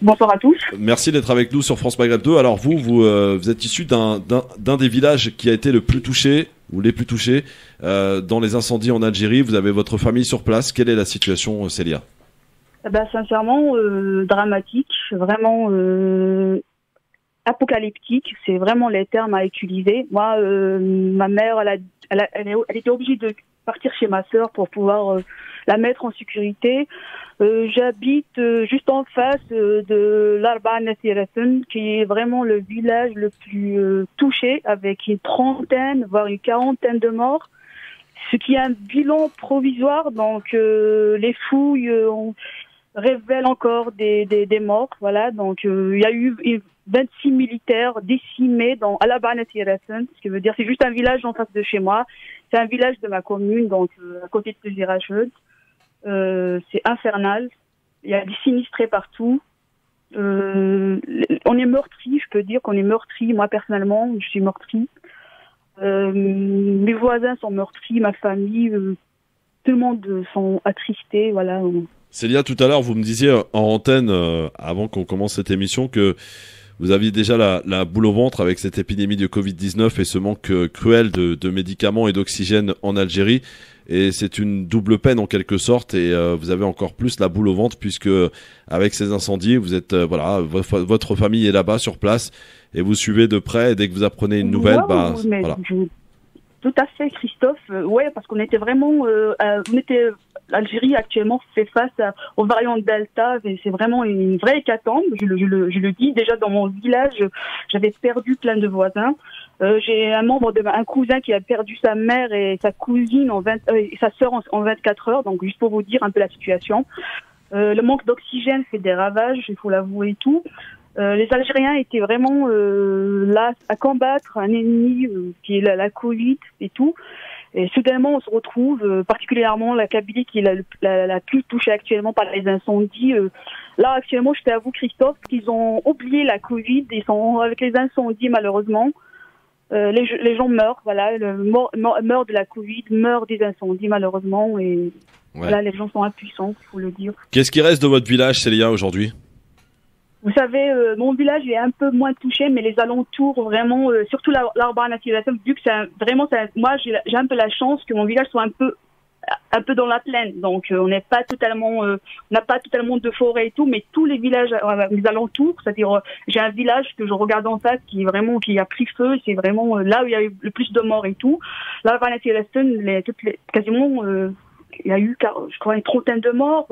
bonsoir à tous. Merci d'être avec nous sur France Maghreb 2. Alors vous êtes issu d'un des villages qui a été le plus touché, ou les plus touchés, dans les incendies en Algérie. Vous avez votre famille sur place. Quelle est la situation, Célia ? Sincèrement, dramatique, vraiment apocalyptique, c'est vraiment les termes à utiliser. Moi, ma mère, elle était obligée de partir chez ma sœur pour pouvoir la mettre en sécurité. J'habite juste en face de l'Arba Nassiraten, qui est vraiment le village le plus touché, avec une trentaine, voire une quarantaine de morts. Ce qui est un bilan provisoire, donc les fouilles révèlent encore des morts. Voilà, donc il y a eu 26 militaires décimés dans Al-Arba Nassiraten, ce qui veut dire c'est juste un village en face de chez moi. C'est un village de ma commune, donc à côté de Zirachud. C'est infernal. Il y a des sinistrés partout. On est meurtris, je peux dire qu'on est meurtris. Moi, personnellement, je suis meurtrie. Mes voisins sont meurtris, ma famille, tout le monde sont attristés. Voilà. Célia, tout à l'heure, vous me disiez en antenne, avant qu'on commence cette émission, que vous aviez déjà la boule au ventre avec cette épidémie de Covid-19 et ce manque cruel de médicaments et d'oxygène en Algérie. Et c'est une double peine en quelque sorte, et vous avez encore plus la boule au ventre puisque avec ces incendies, vous êtes votre famille est là-bas sur place et vous suivez de près. Et dès que vous apprenez une nouvelle, voilà. Tout à fait, Christophe. Ouais, parce qu'on était vraiment, l'Algérie actuellement fait face aux variantes Delta. C'est vraiment une vraie hécatombe. Je le dis déjà dans mon village, j'avais perdu plein de voisins. J'ai un cousin qui a perdu sa mère et sa cousine et sa sœur en 24 heures. Donc juste pour vous dire un peu la situation. Le manque d'oxygène fait des ravages, il faut l'avouer et tout. Les Algériens étaient vraiment là à combattre un ennemi qui est la Covid et tout. Et soudainement, on se retrouve, particulièrement la Kabylie qui est la plus touchée actuellement par les incendies. Là, actuellement, je t'avoue, Christophe, qu'ils ont oublié la Covid. Ils sont avec les incendies, malheureusement. Les gens meurent, voilà, meurent de la Covid, meurent des incendies, malheureusement. Et voilà, les gens sont impuissants, il faut le dire. Qu'est-ce qui reste de votre village, Célia, aujourd'hui ? Vous savez, mon village est un peu moins touché, mais les alentours, vraiment, surtout l'Arba Nassiraten, vu que moi, j'ai un peu la chance que mon village soit un peu dans la plaine. Donc, on n'a pas totalement de forêt et tout, mais tous les villages, les alentours, c'est-à-dire, j'ai un village que je regarde en face qui a pris feu, c'est vraiment là où il y a eu le plus de morts et tout. L'Arba Nassiraten, quasiment, il y a eu, je crois, une trentaine de morts.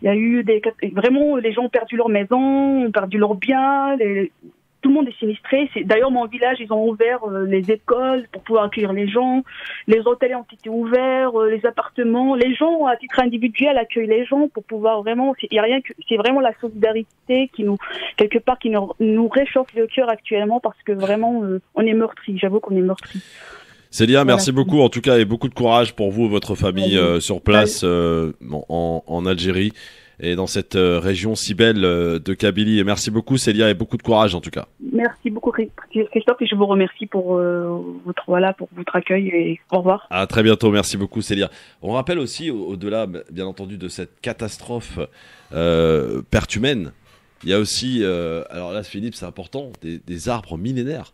Il y a eu vraiment, les gens ont perdu leur maison, ont perdu leurs biens. Tout le monde est sinistré. D'ailleurs, mon village, ils ont ouvert les écoles pour pouvoir accueillir les gens. Les hôtels ont été ouverts, les appartements. Les gens, à titre individuel, accueillent les gens pour pouvoir vraiment. C'est vraiment la solidarité qui nous réchauffe le cœur actuellement parce que vraiment, on est meurtris. J'avoue qu'on est meurtris. Célia, merci beaucoup en tout cas et beaucoup de courage pour vous et votre famille sur place en Algérie. et dans cette région si belle de Kabylie. Et merci beaucoup Célia et beaucoup de courage en tout cas. Merci beaucoup Christophe et je vous remercie pour votre accueil et au revoir. À très bientôt, merci beaucoup Célia. On rappelle aussi au-delà bien entendu de cette catastrophe perte humaine, il y a aussi, alors là Philippe c'est important, des arbres millénaires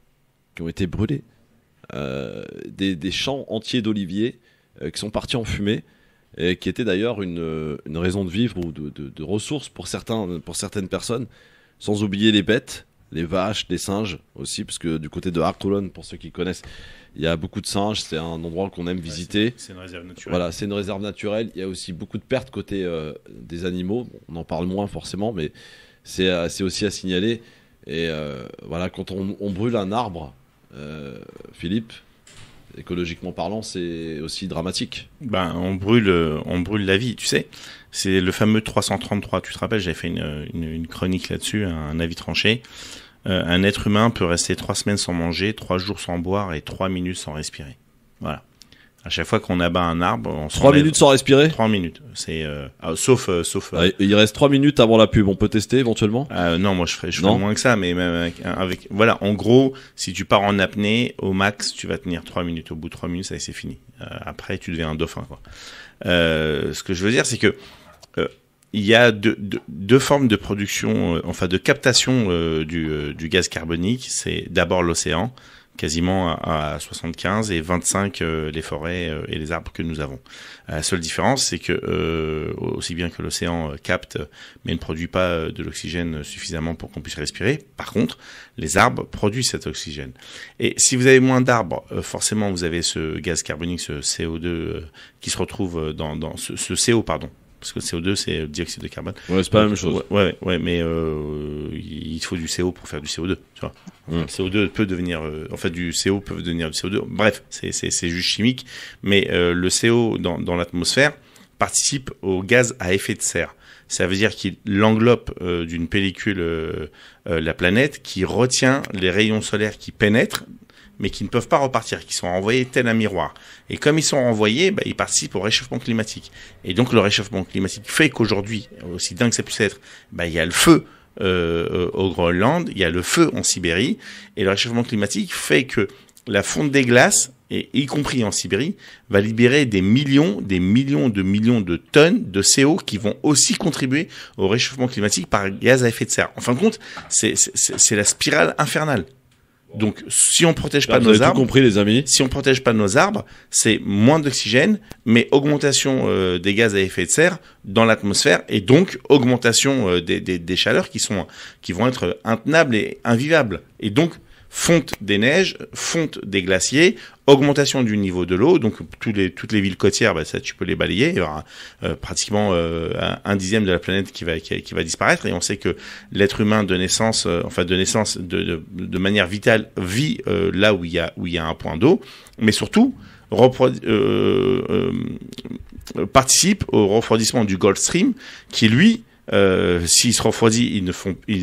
qui ont été brûlés, des champs entiers d'oliviers qui sont partis en fumée, et qui était d'ailleurs une raison de vivre ou de ressources pour certaines personnes, sans oublier les bêtes, les vaches, les singes aussi, parce que du côté de Artoulon, pour ceux qui connaissent, il y a beaucoup de singes, c'est un endroit qu'on aime visiter. C'est une réserve naturelle. Voilà, c'est une réserve naturelle. Il y a aussi beaucoup de pertes côté des animaux, on en parle moins forcément, mais c'est aussi à signaler. Et voilà, quand on brûle un arbre, Philippe, écologiquement parlant, c'est aussi dramatique. On brûle la vie, tu sais. C'est le fameux 333. Tu te rappelles, j'avais fait une chronique là-dessus, un avis tranché. Un être humain peut rester 3 semaines sans manger, 3 jours sans boire et 3 minutes sans respirer. Voilà. À chaque fois qu'on abat un arbre, on 3 minutes sans respirer. 3 minutes. C'est sauf. Il reste 3 minutes avant la pub. On peut tester éventuellement. Non, moi je ferais moins que ça, mais même avec voilà. En gros, si tu pars en apnée, au max, tu vas tenir 3 minutes. Au bout de 3 minutes, ça c'est fini. Après, tu deviens un dauphin, quoi. Ce que je veux dire, c'est que il y a deux formes de production, de captation du gaz carbonique. C'est d'abord l'océan, quasiment à 75, et 25 les forêts et les arbres que nous avons. La seule différence, c'est que aussi bien que l'océan capte, mais ne produit pas de l'oxygène suffisamment pour qu'on puisse respirer. Par contre, les arbres produisent cet oxygène. Et si vous avez moins d'arbres, forcément vous avez ce gaz carbonique, ce CO2 qui se retrouve dans ce CO, pardon. Parce que le CO2, c'est le dioxyde de carbone. Ouais, c'est pas la même chose. Ouais, mais il faut du CO pour faire du CO2, tu vois. Le CO2 peut devenir, du CO peut devenir du CO2. Bref, c'est juste chimique. Mais le CO dans l'atmosphère participe au gaz à effet de serre. Ça veut dire qu'il enveloppe d'une pellicule la planète, qui retient les rayons solaires qui pénètrent, mais qui ne peuvent pas repartir, qui sont renvoyés tel un miroir. Et comme ils sont renvoyés, ils participent au réchauffement climatique. Et donc le réchauffement climatique fait qu'aujourd'hui, aussi dingue que ça puisse être, il y a le feu au Groenland, il y a le feu en Sibérie, et le réchauffement climatique fait que la fonte des glaces, et y compris en Sibérie, va libérer des millions de tonnes de CO qui vont aussi contribuer au réchauffement climatique par gaz à effet de serre. En fin de compte, c'est la spirale infernale. Donc, si on protège pas nos arbres, tout compris, les amis. Si on protège pas nos arbres, c'est moins d'oxygène, mais augmentation des gaz à effet de serre dans l'atmosphère, et donc augmentation des chaleurs qui vont être intenables et invivables. Et donc fonte des neiges, fonte des glaciers, augmentation du niveau de l'eau. Donc toutes les villes côtières, ça tu peux les balayer. Il y aura pratiquement 1/10 de la planète qui va disparaître. Et on sait que l'être humain de naissance de manière vitale vit là où il y a un point d'eau, mais surtout participe au refroidissement du Gulf Stream, qui lui, s'il se refroidit, il ne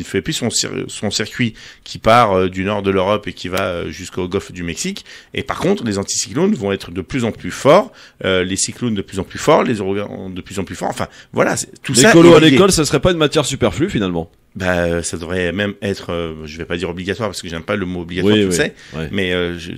fait plus son circuit qui part du nord de l'Europe et qui va jusqu'au golfe du Mexique. Et par contre, les anticyclones vont être de plus en plus forts, les cyclones de plus en plus forts, les ouragans de plus en plus forts. Enfin, voilà, tout ça. L'écolo à l'école, ça serait pas une matière superflue finalement? Ça devrait même être, je vais pas dire obligatoire parce que j'aime pas le mot obligatoire, tu le sais, mais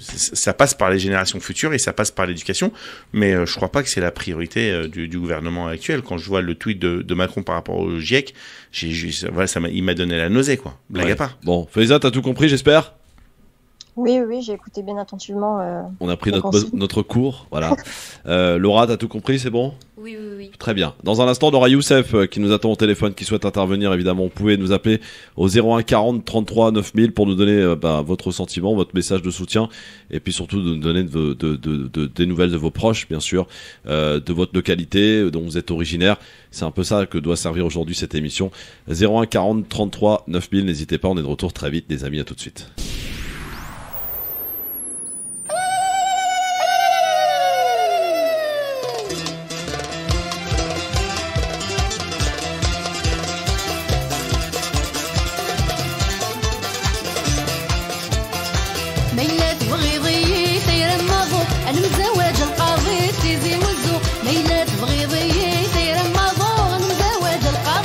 ça passe par les générations futures et ça passe par l'éducation, mais je crois pas que c'est la priorité du gouvernement actuel. Quand je vois le tweet de Macron par rapport au GIEC, il m'a donné la nausée, quoi. Blague à part. Bon, Faiza, t'as tout compris, j'espère? Oui, j'ai écouté bien attentivement. On a pris notre cours, voilà. Laura, t'as tout compris, c'est bon? Oui. Très bien. Dans un instant, on aura Youssef qui nous attend au téléphone, qui souhaite intervenir. Évidemment, vous pouvez nous appeler au 01 40 33 9000 pour nous donner votre sentiment, votre message de soutien, et puis surtout de nous donner des nouvelles de vos proches, bien sûr, de votre localité dont vous êtes originaire. C'est un peu ça que doit servir aujourd'hui cette émission. 01 40 33 9000. N'hésitez pas, on est de retour très vite, les amis. À tout de suite. ميلاد بغيضي سير الماضو نزواج القاضي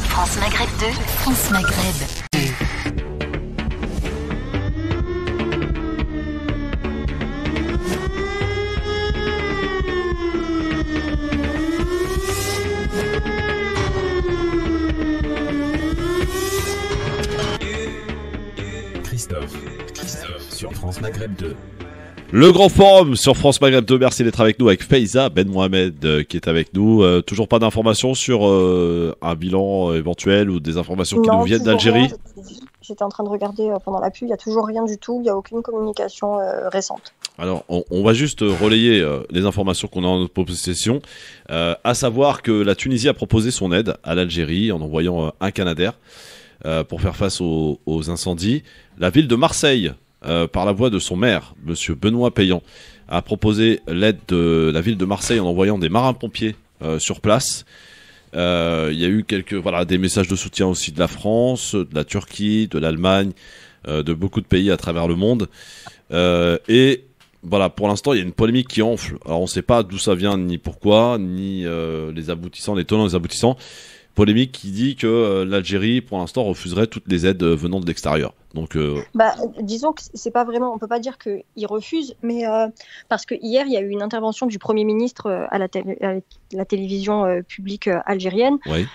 France Maghreb 2, France Maghreb 2. Christophe sur France Maghreb 2. Le grand forum sur France Maghreb 2, merci d'être avec nous avec Faiza Ben Mohamed qui est avec nous. Toujours pas d'informations sur un bilan éventuel ou des informations qui nous viennent d'Algérie? J'étais en train de regarder pendant la pluie, il n'y a toujours rien du tout, il n'y a aucune communication récente. Alors, on va juste relayer les informations qu'on a en notre possession, à savoir que la Tunisie a proposé son aide à l'Algérie en envoyant un Canadair pour faire face aux incendies. La ville de Marseille, par la voix de son maire, monsieur Benoît Payan, a proposé l'aide de la ville de Marseille en envoyant des marins-pompiers sur place. Il y a eu des messages de soutien aussi de la France, de la Turquie, de l'Allemagne, de beaucoup de pays à travers le monde. Et voilà, pour l'instant, il y a une polémique qui enfle. Alors, on ne sait pas d'où ça vient, ni pourquoi, ni les aboutissants, les tenants et les aboutissants. Polémique qui dit que l'Algérie, pour l'instant, refuserait toutes les aides venant de l'extérieur. Donc, disons que c'est pas vraiment, on peut pas dire qu'ils refusent, mais parce que hier il y a eu une intervention du Premier ministre à la télévision publique algérienne. Oui.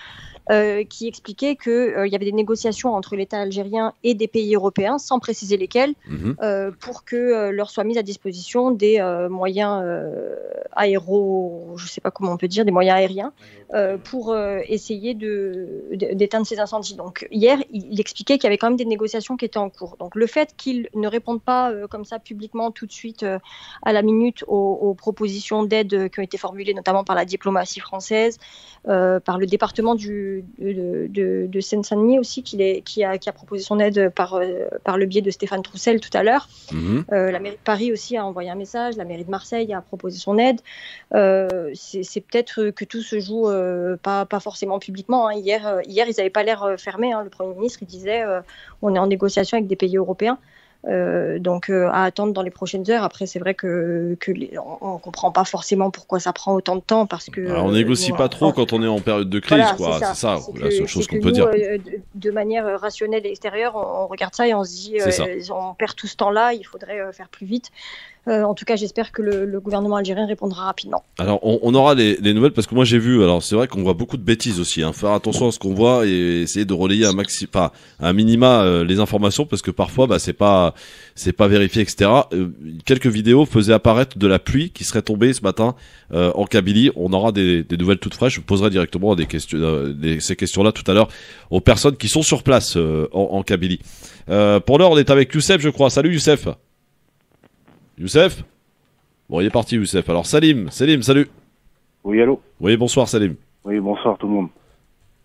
Qui expliquait qu'il y avait des négociations entre l'État algérien et des pays européens, sans préciser lesquels, pour que leur soient mis à disposition des moyens je ne sais pas comment on peut dire, des moyens aériens, pour essayer d'éteindre ces incendies. Donc hier, il expliquait qu'il y avait quand même des négociations qui étaient en cours. Donc le fait qu'ils ne répondent pas comme ça publiquement tout de suite à la minute aux propositions d'aide qui ont été formulées notamment par la diplomatie française, par le département de Seine-Saint-Denis aussi qui a proposé son aide par le biais de Stéphane Troussel tout à l'heure. La mairie de Paris aussi a envoyé un message, la mairie de Marseille a proposé son aide. C'est peut-être que tout se joue pas forcément publiquement. Hein. Hier, ils n'avaient pas l'air fermés. Hein. Le Premier ministre il disait on est en négociation avec des pays européens. Donc à attendre dans les prochaines heures. Après, c'est vrai que on comprend pas forcément pourquoi ça prend autant de temps parce que. Alors, on négocie pas trop quand on est en période de crise, voilà, quoi. C'est ça, la seule chose qu'on peut nous, dire. De manière rationnelle et extérieure, on regarde ça et on se dit, on perd tout ce temps-là, il faudrait faire plus vite. En tout cas, j'espère que le gouvernement algérien répondra rapidement. Alors, on aura les nouvelles parce que moi j'ai vu. Alors, c'est vrai qu'on voit beaucoup de bêtises aussi. Hein. Faire attention à ce qu'on voit et essayer de relayer un minima les informations parce que parfois, c'est pas vérifié, etc. Quelques vidéos faisaient apparaître de la pluie qui serait tombée ce matin en Kabylie. On aura des nouvelles toutes fraîches. Je poserai directement ces questions-là tout à l'heure aux personnes qui sont sur place en Kabylie. Pour l'heure, on est avec Youssef, je crois. Salut Youssef. Youssef? Bon, il est parti Youssef. Alors Salim, salut. Oui, allô? Oui, bonsoir Salim. Oui, bonsoir tout le monde.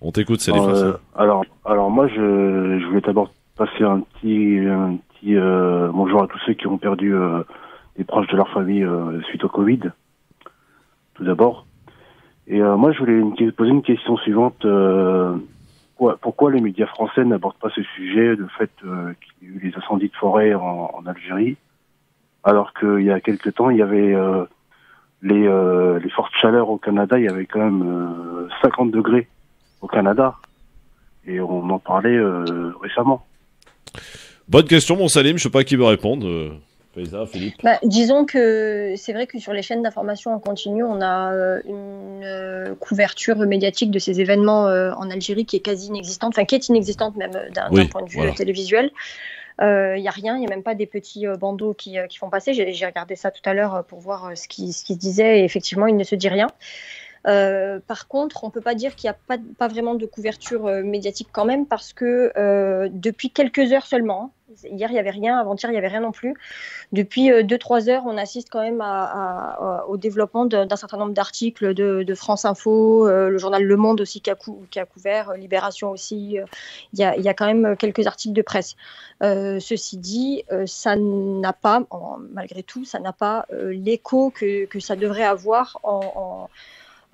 On t'écoute, Salim. Alors moi, je voulais d'abord passer un petit bonjour à tous ceux qui ont perdu des proches de leur famille suite au Covid, tout d'abord. Et moi, je voulais poser une question suivante. Pourquoi les médias français n'abordent pas ce sujet, le fait qu'il y a eu les incendies de forêt en Algérie? alors qu'il y a quelques temps, il y avait les fortes chaleurs au Canada, il y avait quand même 50 degrés au Canada. Et on en parlait récemment. Bonne question, mon Salim. Je sais pas qui veut répondre. Faiza, Philippe. Disons que c'est vrai que sur les chaînes d'information en continu, on a une couverture médiatique de ces événements en Algérie qui est quasi inexistante, enfin qui est inexistante même d'un point de vue télévisuel. Il n'y a rien, il n'y a même pas des petits bandeaux qui font passer. J'ai regardé ça tout à l'heure pour voir ce qui se disait et effectivement, il ne se dit rien. Par contre, on ne peut pas dire qu'il n'y a pas vraiment de couverture médiatique quand même parce que depuis quelques heures seulement, hier il n'y avait rien, avant-hier il n'y avait rien non plus, depuis 2-3 heures on assiste quand même au développement d'un certain nombre d'articles de France Info, le journal Le Monde aussi qui a couvert, Libération aussi, il y a quand même quelques articles de presse. Ceci dit, ça n'a pas, malgré tout, ça n'a pas l'écho que ça devrait avoir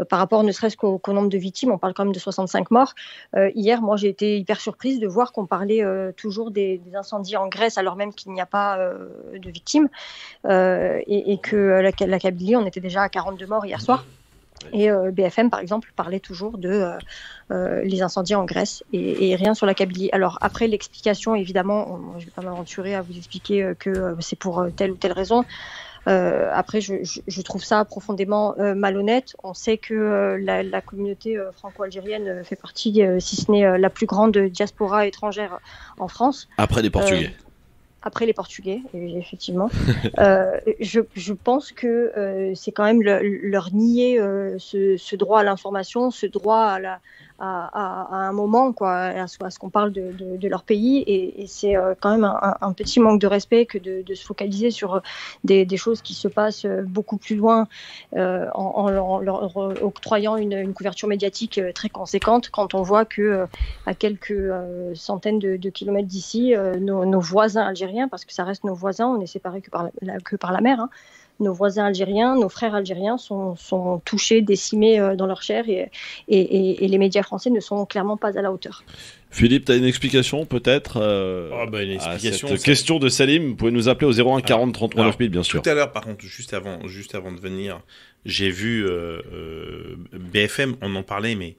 par rapport ne serait-ce qu'au nombre de victimes. On parle quand même de 65 morts. Hier, moi, j'ai été hyper surprise de voir qu'on parlait toujours des incendies en Grèce, alors même qu'il n'y a pas de victimes, et que la Kabylie, on était déjà à 42 morts hier soir. Et BFM, par exemple, parlait toujours de les incendies en Grèce et rien sur la Kabylie. Alors après, l'explication, évidemment, je ne vais pas m'aventurer à vous expliquer que c'est pour telle ou telle raison. Après, je trouve ça profondément malhonnête. On sait que la communauté franco-algérienne fait partie, si ce n'est la plus grande diaspora étrangère en France. Après les Portugais. Après les Portugais, effectivement. Je pense que c'est quand même leur nier ce droit à l'information, ce droit à un moment, quoi, à ce qu'on parle de leur pays. Et c'est quand même un petit manque de respect que de se focaliser sur des choses qui se passent beaucoup plus loin en leur octroyant une couverture médiatique très conséquente quand on voit que à quelques centaines de kilomètres d'ici, nos voisins algériens, parce que ça reste nos voisins, on est séparés que par la mer, hein. Nos voisins algériens, nos frères algériens sont touchés, décimés dans leur chair et les médias français ne sont clairement pas à la hauteur. Philippe, tu as une explication peut-être une explication, à cette question de Salim? Vous pouvez nous appeler au 01 40 33 9000, bien sûr. Tout à l'heure, par contre, juste avant de venir, j'ai vu BFM, on en parlait, mais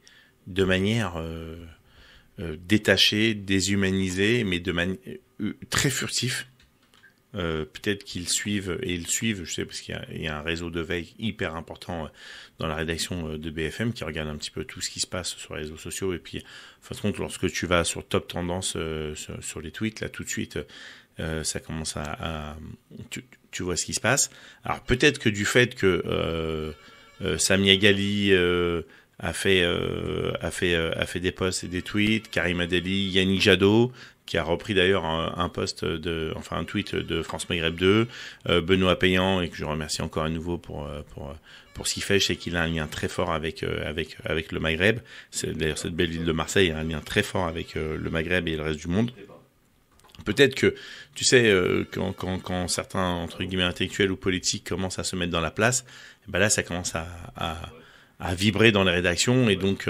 de manière détachée, déshumanisée, mais de manière très furtif. Peut-être qu'ils suivent, et ils suivent, je sais, parce qu'il y a un réseau de veille hyper important dans la rédaction de BFM qui regarde un petit peu tout ce qui se passe sur les réseaux sociaux. Et puis, de toute façon, lorsque tu vas sur Top Tendance sur les tweets, là, tout de suite, ça commence tu vois ce qui se passe. Alors, peut-être que du fait que Samia Ghali a fait des posts et des tweets, Karim Adeli, Yannick Jadot, qui a repris d'ailleurs un tweet de France Maghreb 2, Benoît Payan, et que je remercie encore à nouveau pour ce qu'il fait. Je sais qu'il a un lien très fort avec le Maghreb. D'ailleurs, cette belle ville de Marseille a un lien très fort avec le Maghreb et le reste du monde. Peut-être que, tu sais, quand certains, entre guillemets, intellectuels ou politiques commencent à se mettre dans la place, ben là, ça commence à vibrer dans les rédactions, et donc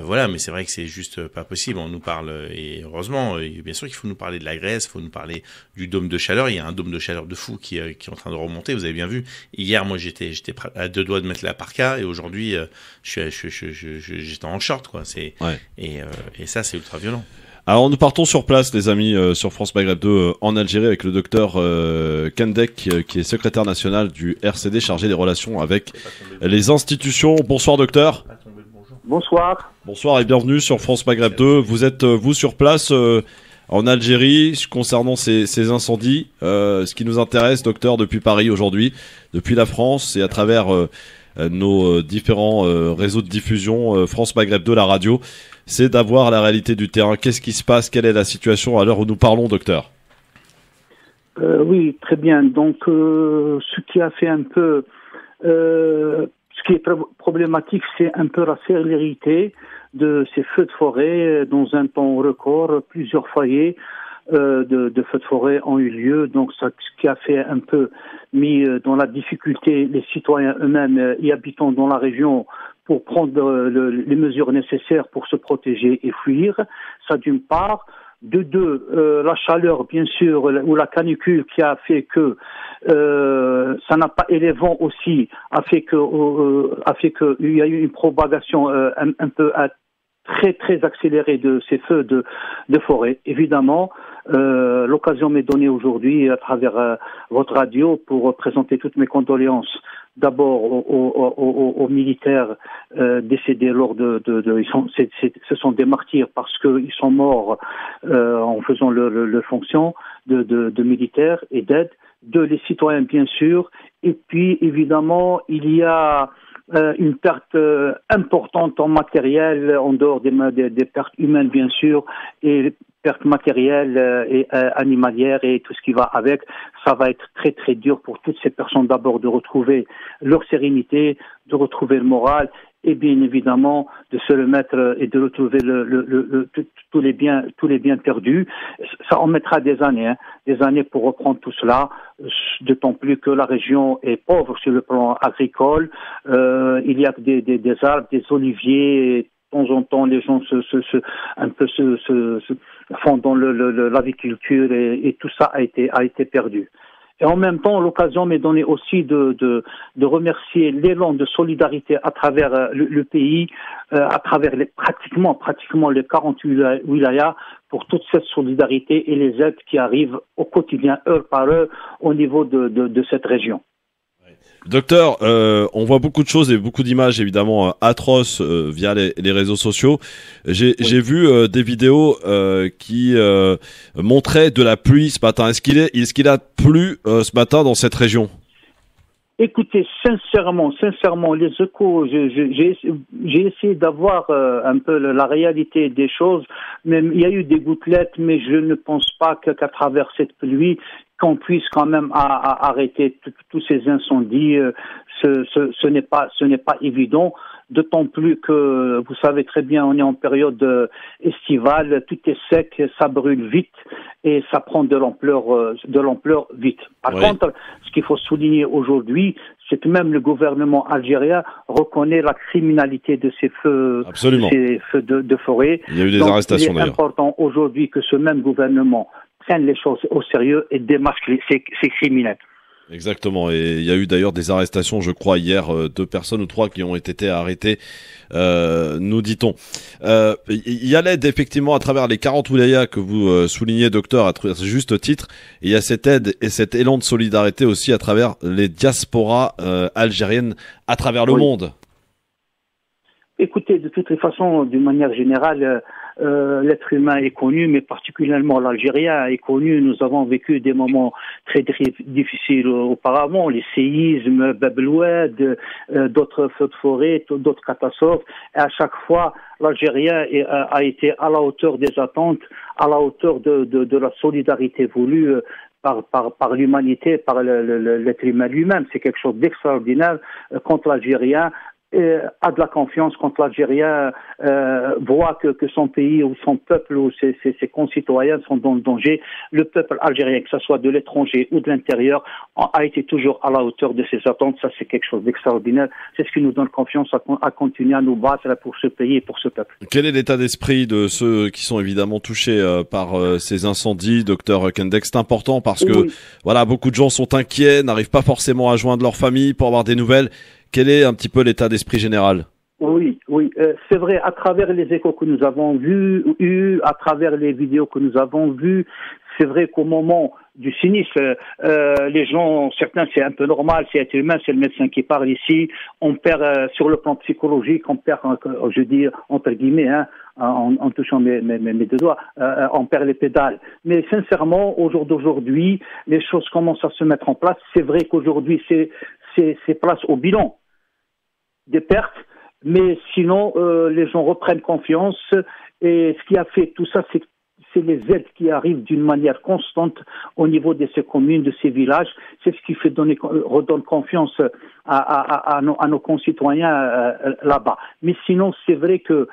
voilà, mais c'est vrai que c'est juste pas possible. On nous parle, et heureusement, et bien sûr qu'il faut nous parler de la Grèce, il faut nous parler du dôme de chaleur. Il y a un dôme de chaleur de fou qui est en train de remonter. Vous avez bien vu. Hier, moi, j'étais à 2 doigts de mettre la parka, et aujourd'hui, j'étais en short, quoi. Et ça, c'est ultra violent. Alors nous partons sur place, les amis, sur France Maghreb 2 en Algérie, avec le docteur Kendek, qui est secrétaire national du RCD, chargé des relations avec les institutions. Bonsoir docteur. Bonsoir. Bonsoir et bienvenue sur France Maghreb 2. Vous êtes vous sur place en Algérie concernant ces incendies. Ce qui nous intéresse, docteur, depuis Paris aujourd'hui, depuis la France et à travers nos différents réseaux de diffusion, France Maghreb 2, la radio, c'est d'avoir la réalité du terrain. Qu'est-ce qui se passe? Quelle est la situation à l'heure où nous parlons, docteur? Oui, très bien. Donc, ce qui a fait un peu... ce qui est problématique, c'est un peu la célérité de ces feux de forêt. Dans un temps record, plusieurs foyers de feux de forêt ont eu lieu. Donc, ce qui a fait un peu mis dans la difficulté les citoyens eux-mêmes y habitant dans la région pour prendre les mesures nécessaires pour se protéger et fuir. Ça, d'une part. De deux, la chaleur, bien sûr, ou la canicule qui a fait que ça n'a pas, et les vents aussi a fait que il y a eu une propagation un peu très très accélérée de ces feux de forêt. Évidemment, l'occasion m'est donnée aujourd'hui à travers votre radio pour présenter toutes mes condoléances. D'abord aux militaires décédés lors ce sont des martyrs parce qu'ils sont morts en faisant leur fonction de militaires et d'aide. De les citoyens bien sûr. Et puis évidemment il y a une perte importante en matériel en dehors des pertes humaines bien sûr et pertes matérielles et animalières et tout ce qui va avec. Ça va être très très dur pour toutes ces personnes d'abord de retrouver leur sérénité, de retrouver le moral et bien évidemment de se remettre et de retrouver tous les biens perdus. Ça en mettra des années pour reprendre tout cela, d'autant plus que la région est pauvre sur le plan agricole. Il y a des arbres, des oliviers. De temps en temps, les gens se font dans l'aviculture et tout ça a été perdu. Et en même temps, l'occasion m'est donnée aussi de remercier l'élan de solidarité à travers le pays, à travers pratiquement les 48 wilayas pour toute cette solidarité et les aides qui arrivent au quotidien, heure par heure, au niveau de cette région. Docteur, on voit beaucoup de choses et beaucoup d'images évidemment atroces via les réseaux sociaux. J'ai vu des vidéos qui montraient de la pluie ce matin. Est-ce qu'il a plu ce matin dans cette région? Écoutez, sincèrement, les échos, j'ai essayé d'avoir un peu la réalité des choses. Même il y a eu des gouttelettes, mais je ne pense pas qu'à travers cette pluie, qu'on puisse quand même arrêter tous ces incendies. Ce n'est pas évident. D'autant plus que, vous savez très bien, on est en période estivale, tout est sec, ça brûle vite et ça prend de l'ampleur vite. Par contre, ce qu'il faut souligner aujourd'hui, c'est que même le gouvernement algérien reconnaît la criminalité de ces feux, de forêt. Il y a eu des arrestations d'ailleurs. Il est important aujourd'hui que ce même gouvernement prenne les choses au sérieux et démasque ces criminels. Exactement, et il y a eu d'ailleurs des arrestations, je crois, hier, 2 personnes ou 3 qui ont été arrêtées, nous dit-on. Il y a l'aide, effectivement, à travers les 40 wilayas que vous soulignez, docteur, à juste titre, et il y a cette aide et cet élan de solidarité aussi à travers les diasporas algériennes à travers le monde. Écoutez, de toutes les façons, d'une manière générale, l'être humain est connu, mais particulièrement l'Algérien est connu. Nous avons vécu des moments très difficiles auparavant, les séismes, Bab el Oued, d'autres feux de forêt, d'autres catastrophes. Et à chaque fois, l'Algérien a été à la hauteur des attentes, à la hauteur de la solidarité voulue par l'humanité, par l'être humain lui-même. C'est quelque chose d'extraordinaire quand l'Algérien a de la confiance quand l'Algérien voit que son pays ou son peuple ou ses concitoyens sont dans le danger. Le peuple algérien, que ce soit de l'étranger ou de l'intérieur, a été toujours à la hauteur de ses attentes. Ça, c'est quelque chose d'extraordinaire. C'est ce qui nous donne confiance à continuer à nous battre pour ce pays et pour ce peuple. Quel est l'état d'esprit de ceux qui sont évidemment touchés par ces incendies, docteur Kendek? C'est important parce que voilà, beaucoup de gens sont inquiets, n'arrivent pas forcément à joindre leur famille pour avoir des nouvelles. Quel est un petit peu l'état d'esprit général? Oui, c'est vrai, à travers les échos que nous avons vus, à travers les vidéos que nous avons vues, c'est vrai qu'au moment du sinistre, les gens, certains, c'est un peu normal, c'est être humain, c'est le médecin qui parle ici, on perd sur le plan psychologique, on perd, je dis entre guillemets, en touchant mes 2 doigts, on perd les pédales. Mais sincèrement, au jour d'aujourd'hui, les choses commencent à se mettre en place. C'est vrai qu'aujourd'hui, c'est place au bilan des pertes, mais sinon les gens reprennent confiance et ce qui a fait tout ça, c'est les aides qui arrivent d'une manière constante au niveau de ces communes, de ces villages. C'est ce qui fait redonne confiance à nos concitoyens là-bas. Mais sinon, c'est vrai que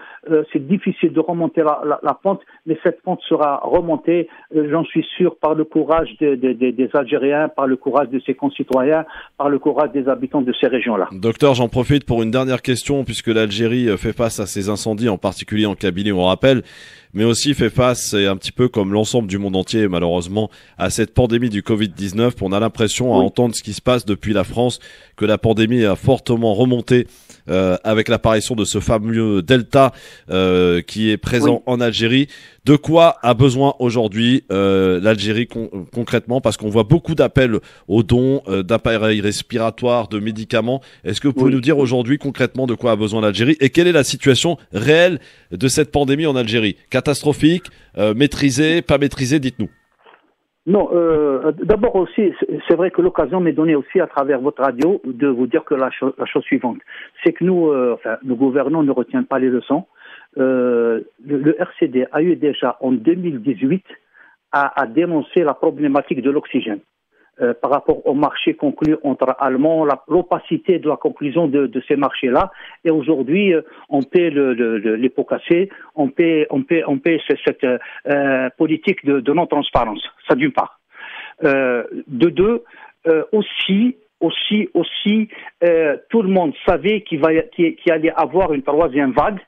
c'est difficile de remonter la pente, mais cette pente sera remontée, j'en suis sûr, par le courage des Algériens, par le courage de ses concitoyens, par le courage des habitants de ces régions-là. Docteur, j'en profite pour une dernière question, puisque l'Algérie fait face à ces incendies, en particulier en Kabylie, on rappelle. mais aussi fait face, et un petit peu comme l'ensemble du monde entier malheureusement, à cette pandémie du Covid-19. On a l'impression, à entendre ce qui se passe depuis la France, que la pandémie a fortement remonté avec l'apparition de ce fameux Delta qui est présent en Algérie. De quoi a besoin aujourd'hui l'Algérie concrètement? Parce qu'on voit beaucoup d'appels aux dons d'appareils respiratoires, de médicaments. Est-ce que vous pouvez nous dire aujourd'hui concrètement de quoi a besoin l'Algérie et quelle est la situation réelle de cette pandémie en Algérie? Catastrophique, maîtrisée, pas maîtrisée? Dites-nous. Non, d'abord aussi, c'est vrai que l'occasion m'est donnée aussi à travers votre radio de vous dire que la chose suivante, c'est que nous, nos gouvernants ne retiennent pas les leçons. Le RCD a eu déjà en 2018 à dénoncer la problématique de l'oxygène par rapport au marché conclu entre Allemands, l'opacité de la conclusion de ces marchés-là. Et aujourd'hui, on paie les pots cassés, on paie cette politique de non-transparence. Ça d'une part. De deux, aussi, tout le monde savait qu'il allait avoir une troisième vague.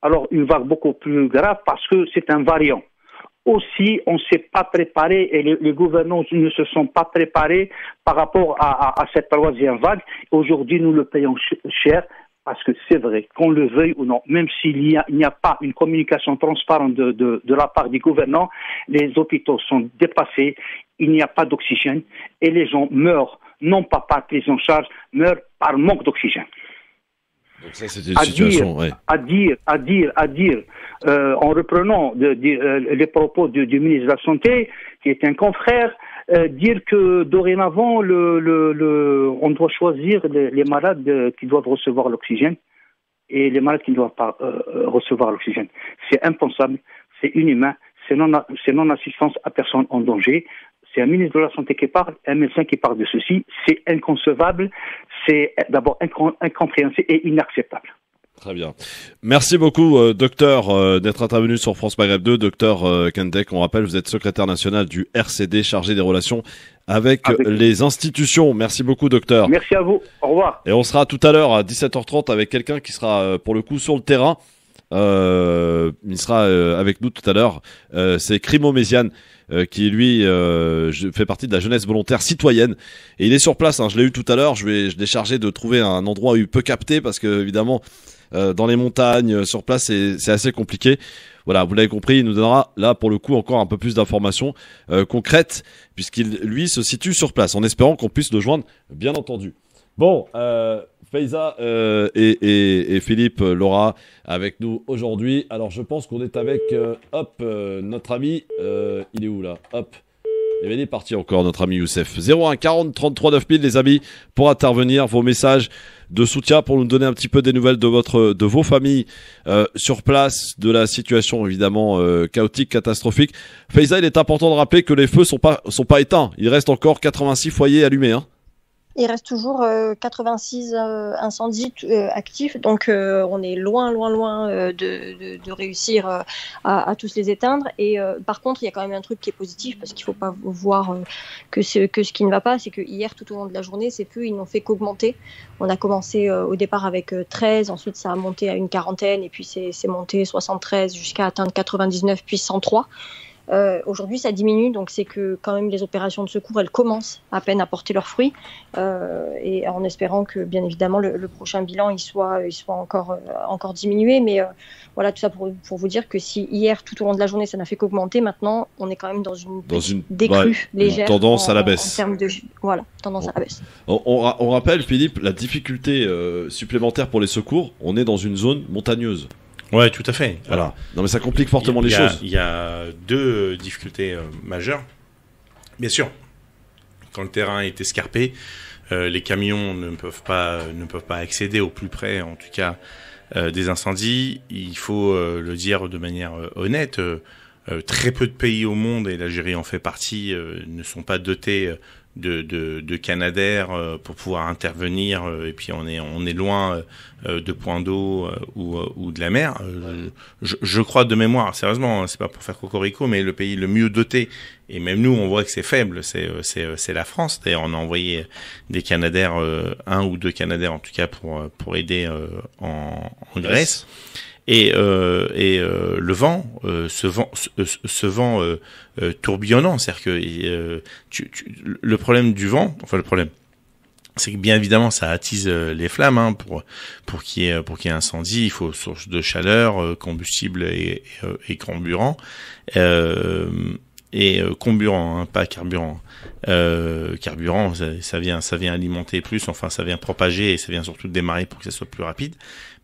Alors une vague beaucoup plus grave parce que c'est un variant. Aussi, on ne s'est pas préparé et les gouvernants ne se sont pas préparés par rapport à cette troisième vague. Aujourd'hui, nous le payons cher parce que c'est vrai, qu'on le veuille ou non, même s'il n'y a pas une communication transparente de la part des gouvernants, les hôpitaux sont dépassés, il n'y a pas d'oxygène et les gens meurent, non pas par prise en charge, meurent par manque d'oxygène. Donc ça, c'était une situation, à dire, en reprenant les propos du ministre de la Santé, qui est un confrère, dire que dorénavant, on doit choisir les malades qui doivent recevoir l'oxygène et les malades qui ne doivent pas recevoir l'oxygène. C'est impensable, c'est inhumain, c'est non-assistance à personne en danger. C'est un ministre de la Santé qui parle, un médecin qui parle de ceci. C'est inconcevable, c'est d'abord incompréhensible et inacceptable. Très bien. Merci beaucoup, docteur, d'être intervenu sur France Maghreb 2. Docteur Kendek, on rappelle, vous êtes secrétaire national du RCD, chargé des relations avec les institutions. Merci beaucoup, docteur. Merci à vous. Au revoir. Et on sera tout à l'heure à 17h30 avec quelqu'un qui sera, pour le coup, sur le terrain. Il sera avec nous tout à l'heure. C'est Crimo Méziane. Qui lui fait partie de la jeunesse volontaire citoyenne et il est sur place, je l'ai eu tout à l'heure, je l'ai chargé de trouver un endroit où il peut capter parce que évidemment dans les montagnes sur place c'est assez compliqué. Voilà, vous l'avez compris, il nous donnera là pour le coup encore un peu plus d'informations concrètes puisqu'il lui se situe sur place en espérant qu'on puisse le joindre bien entendu. Bon, Faiza et Philippe, Laura avec nous aujourd'hui. Alors je pense qu'on est avec notre ami, il est où là? Hop, il est parti encore notre ami Youssef. 01 40 33 9000 les amis pour intervenir, vos messages de soutien pour nous donner un petit peu des nouvelles de vos familles sur place, de la situation évidemment chaotique, catastrophique. Faiza, il est important de rappeler que les feux sont pas éteints. Il reste encore 86 foyers allumés. Il reste toujours 86 incendies actifs, donc on est loin de réussir à tous les éteindre. Et par contre, il y a quand même un truc qui est positif, parce qu'il ne faut pas voir que ce qui ne va pas, c'est que hier, tout au long de la journée, ces feux, ils n'ont fait qu'augmenter. On a commencé au départ avec 13, ensuite ça a monté à une quarantaine, et puis c'est monté 73 jusqu'à atteindre 99, puis 103. Aujourd'hui, ça diminue, donc c'est que quand même les opérations de secours, elles commencent à peine à porter leurs fruits, et en espérant que, bien évidemment, le prochain bilan il soit encore diminué. Mais voilà, tout ça pour vous dire que si hier, tout au long de la journée, ça n'a fait qu'augmenter, maintenant, on est quand même dans une décrue légère, tendance à la baisse. En termes de tendance à la baisse. On rappelle, Philippe, la difficulté supplémentaire pour les secours. On est dans une zone montagneuse. Ouais, tout à fait. Voilà. Non, mais ça complique fortement les choses. Il y a deux difficultés majeures. Bien sûr, quand le terrain est escarpé, les camions ne peuvent pas accéder au plus près, en tout cas, des incendies. Il faut le dire de manière honnête. Très peu de pays au monde, et l'Algérie en fait partie, ne sont pas dotés de Canadair pour pouvoir intervenir, et puis on est loin de points d'eau ou de la mer. Je crois de mémoire, sérieusement, c'est pas pour faire cocorico, mais le pays le mieux doté, et même nous on voit que c'est faible, c'est la France. D'ailleurs on a envoyé des Canadair, 1 ou 2 Canadair en tout cas pour aider en Grèce. Et le vent, ce vent tourbillonnant, c'est-à-dire que le problème du vent, c'est que bien évidemment ça attise les flammes, hein, pour qu'il y ait incendie, il faut source de chaleur, combustible et carburant, comburant, hein, pas carburant. Carburant, ça vient alimenter plus, enfin ça vient propager et ça vient surtout démarrer pour que ça soit plus rapide.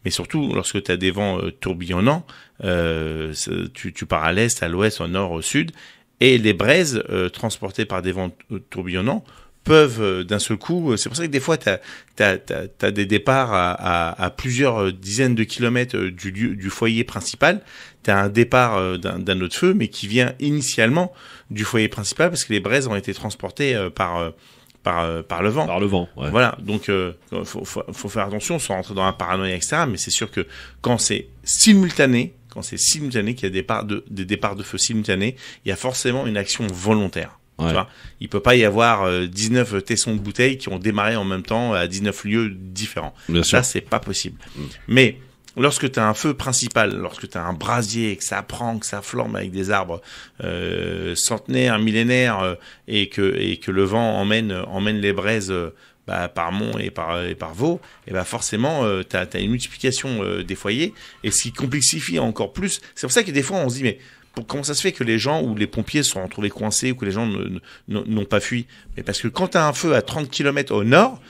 Mais surtout, lorsque tu as des vents tourbillonnants, tu pars à l'est, à l'ouest, au nord, au sud, et les braises transportées par des vents tourbillonnants peuvent d'un seul coup, c'est pour ça que des fois t'as des départs à plusieurs dizaines de kilomètres du foyer principal. T'as un départ d'un autre feu, mais qui vient initialement du foyer principal parce que les braises ont été transportées par le vent. Par le vent, ouais. Voilà, donc faut faire attention sans rentrer dans la paranoïa, etc. Mais c'est sûr que quand c'est simultané, qu'il y a des départs de feu simultanés, il y a forcément une action volontaire. Ouais. Tu vois, il peut pas y avoir 19 tessons de bouteilles qui ont démarré en même temps à 19 lieux différents. Bien sûr. Ça, c'est pas possible. Mais lorsque tu as un feu principal, lorsque tu as un brasier, que ça prend, que ça flambe avec des arbres centenaires, millénaires, et que le vent emmène les braises par Mont et par Vaux, et forcément t'as une multiplication des foyers, et ce qui complexifie encore plus. C'est pour ça que des fois on se dit mais comment ça se fait que les gens ou les pompiers se sont retrouvés coincés ou que les gens n'ont pas fui? Mais parce que quand tu as un feu à 30 km au nord,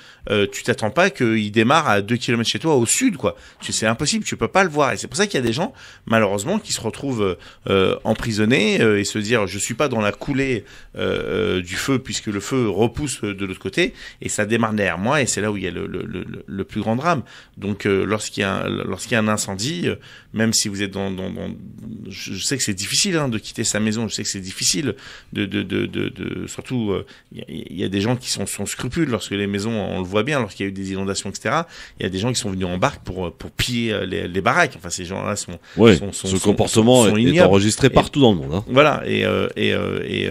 tu t'attends pas qu'il démarre à 2 km chez toi au sud, quoi. C'est impossible, tu peux pas le voir. Et c'est pour ça qu'il y a des gens, malheureusement, qui se retrouvent emprisonnés et se dire je suis pas dans la coulée du feu puisque le feu repousse de l'autre côté et ça démarre derrière moi et c'est là où il y a le plus grand drame. Donc lorsqu'il y a un incendie, même si vous êtes je sais que c'est difficile hein, de quitter sa maison, je sais que c'est difficile surtout il y a des gens qui sont scrupules lorsque les maisons, on le voit bien, lorsqu'il y a eu des inondations, etc. Il y a des gens qui sont venus en barque pour piller les baraques. Enfin, ces gens-là ce comportement est enregistré partout dans le monde. Hein. Voilà, et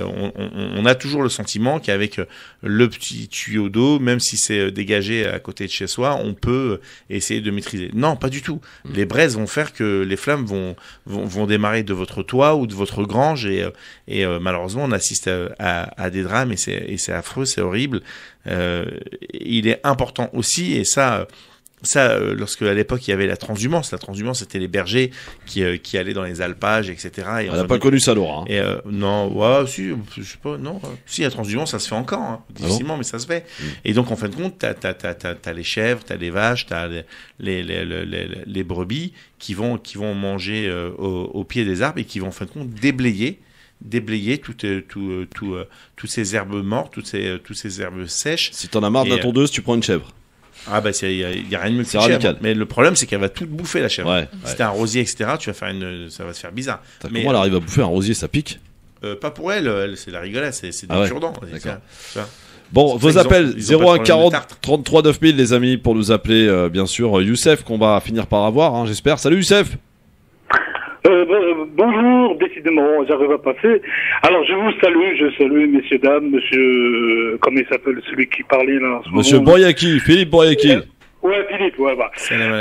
on a toujours le sentiment qu'avec le petit tuyau d'eau, même si c'est dégagé à côté de chez soi, on peut essayer de maîtriser. Non, pas du tout. Les braises vont faire que les flammes vont démarrer de votre toit ou de votre grange et malheureusement on assiste à des drames et c'est affreux, c'est horrible. Il est important aussi, et ça lorsque à l'époque il y avait la transhumance c'était les bergers qui allaient dans les alpages, etc. Et on n'a pas connu ça, Laura. Et non, ouais, si, je sais pas, non, si la transhumance ça se fait encore, hein, difficilement, mais ça se fait. Et donc en fin de compte, t'as les chèvres, t'as les vaches, t'as les brebis qui vont manger au pied des arbres et qui vont en fin de compte déblayer toutes ces herbes mortes, toutes ces herbes sèches. Si t'en as marre de la tondeuse, tu prends une chèvre. Ah bah il y a rien de mieux que cette chèvre. Mais le problème c'est qu'elle va tout bouffer, la chèvre. Ouais, si t'as un rosier, etc., ça va te faire bizarre. Comment elle arrive à bouffer un rosier, ça pique? Pas pour elle, c'est la rigolade, c'est du cure-dent. Bon, vos appels 01 40 33 9000 les amis, pour nous appeler bien sûr Youssef, qu'on va finir par avoir, hein, j'espère. Salut Youssef. Bonjour, décidément, j'arrive à passer. Alors, je salue, messieurs, dames, monsieur, comment il s'appelle, celui qui parlait là. Monsieur Boyaki, Philippe Boyaki. Ouais, Philippe, ouais, bah.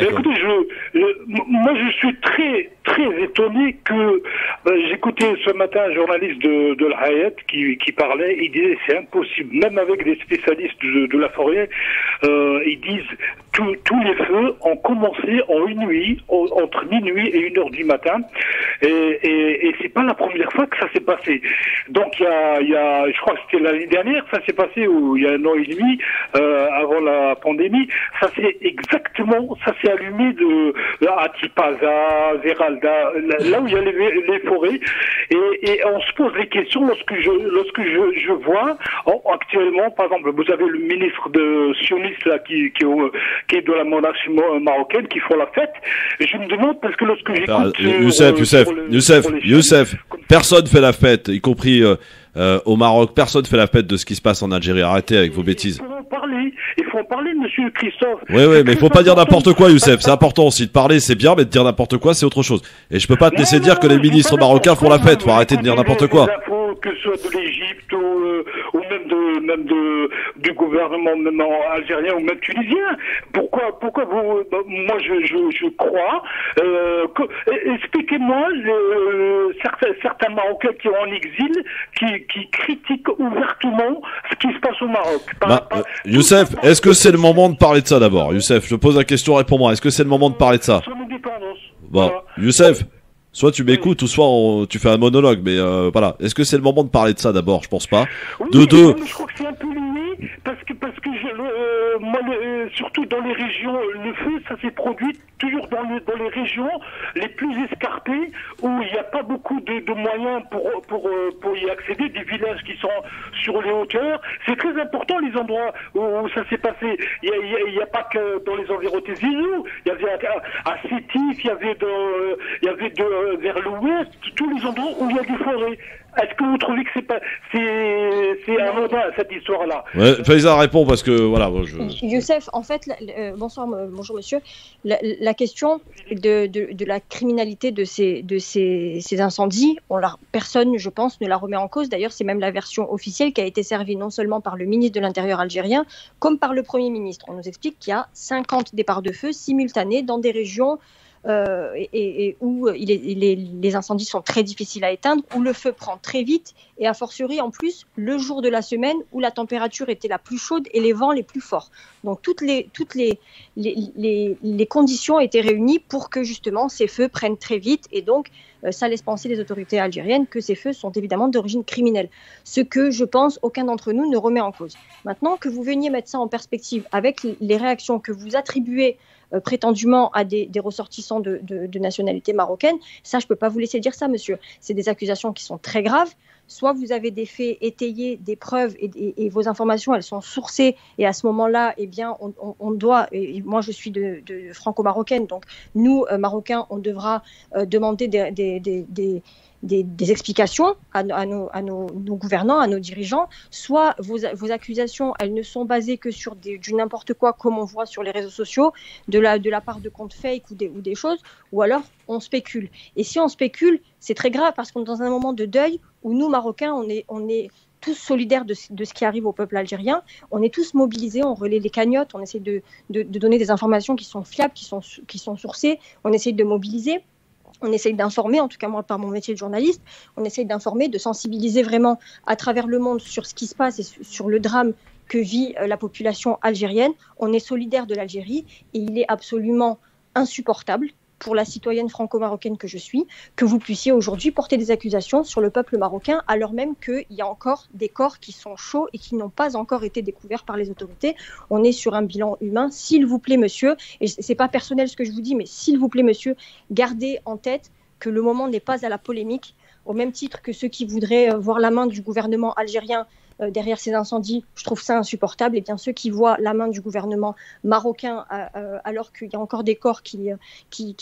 Écoutez, moi, je suis très, très étonné que, j'écoutais ce matin un journaliste de la Hayat qui parlait, il disait c'est impossible, même avec des spécialistes de la forêt, ils disent tous les feux ont commencé en une nuit, entre minuit et 1h du matin, et c'est pas la première fois que ça s'est passé. Donc il y a, je crois que c'était l'année dernière, ça s'est passé, ou il y a 1 an et demi, avant la pandémie, ça s'est allumé à Tipaza, Zeralda, là où il y a les forêts, et on se pose des questions lorsque je vois, actuellement, par exemple, vous avez le ministre sioniste là, qui est de la monarchie marocaine, qui font la fête, et je me demande, parce que lorsque j'écoute... Youssef, personne fait la fête, y compris au Maroc, personne fait la fête de ce qui se passe en Algérie. Arrêtez avec vos bêtises. Il faut en parler, monsieur Christophe. Oui, mais il faut pas dire n'importe quoi, Youssef. C'est important aussi de parler, c'est bien, mais de dire n'importe quoi, c'est autre chose. Et je peux pas te laisser dire que les ministres marocains font la fête. Faut arrêter de dire n'importe quoi. Que ce soit de l'Égypte ou même du gouvernement même algérien ou même tunisien. Pourquoi vous, moi je crois, expliquez-moi certains Marocains qui sont en exil, qui critiquent ouvertement ce qui se passe au Maroc. Youssef, est-ce que c'est le moment de parler de ça d'abord? Youssef, je te pose la question, réponds-moi. Est-ce que c'est le moment de parler de ça? Son indépendance. Bon, voilà. Youssef, soit tu m'écoutes ou soit tu fais un monologue, mais voilà. Est-ce que c'est le moment de parler de ça d'abord? Je pense pas. Oui, de deux. Je crois que c'est un peu lié parce que moi, surtout dans les régions, le feu, ça s'est produit toujours dans les régions les plus escarpées où il n'y a pas beaucoup de moyens pour y accéder, des villages qui sont sur les hauteurs. C'est très important les endroits où ça s'est passé. Il n'y a pas que dans les environs de Zizou. Il y avait à Sétif, il y avait vers l'ouest, tous les endroits où il y a des forêts. Est-ce que vous trouvez que c'est anodin cette histoire-là? Ouais, Faiza répond parce que voilà. Youssef, en fait, bonjour monsieur. La question de la criminalité de ces incendies, personne, je pense, ne la remet en cause. D'ailleurs, c'est même la version officielle qui a été servie non seulement par le ministre de l'Intérieur algérien, comme par le Premier ministre. On nous explique qu'il y a 50 départs de feu simultanés dans des régions et où les incendies sont très difficiles à éteindre, où le feu prend très vite, et a fortiori en plus le jour de la semaine où la température était la plus chaude et les vents les plus forts. Donc toutes les conditions étaient réunies pour que justement ces feux prennent très vite, et donc ça laisse penser les autorités algériennes que ces feux sont évidemment d'origine criminelle. Ce que je pense aucun d'entre nous ne remet en cause. Maintenant que vous veniez mettre ça en perspective avec les réactions que vous attribuez prétendument à des ressortissants de nationalité marocaine, ça je ne peux pas vous laisser dire ça, monsieur. C'est des accusations qui sont très graves. Soit vous avez des faits étayés, des preuves, et vos informations, elles sont sourcées, et à ce moment-là, eh bien, on doit, et moi je suis de franco-marocaine, donc nous, Marocains, on devra demander des explications à nos gouvernants, à nos dirigeants. Soit vos accusations, elles ne sont basées que sur du n'importe quoi, comme on voit sur les réseaux sociaux, de la part de comptes fake ou des choses, ou alors on spécule. Et si on spécule, c'est très grave, parce qu'on est dans un moment de deuil où nous, Marocains, on est tous solidaires de ce qui arrive au peuple algérien. On est tous mobilisés, on relaie les cagnottes, on essaie de donner des informations qui sont fiables, qui sont sourcées, on essaie de mobiliser. On essaye d'informer, en tout cas moi par mon métier de journaliste, on essaye d'informer, de sensibiliser vraiment à travers le monde sur ce qui se passe et sur le drame que vit la population algérienne. On est solidaire de l'Algérie, et il est absolument insupportable pour la citoyenne franco-marocaine que je suis, que vous puissiez aujourd'hui porter des accusations sur le peuple marocain, alors même qu'il y a encore des corps qui sont chauds et qui n'ont pas encore été découverts par les autorités. On est sur un bilan humain. S'il vous plaît, monsieur, et c'est pas personnel ce que je vous dis, mais s'il vous plaît, monsieur, gardez en tête que le moment n'est pas à la polémique, au même titre que ceux qui voudraient voir la main du gouvernement algérien derrière ces incendies, je trouve ça insupportable. Et bien ceux qui voient la main du gouvernement marocain alors qu'il y a encore des corps qui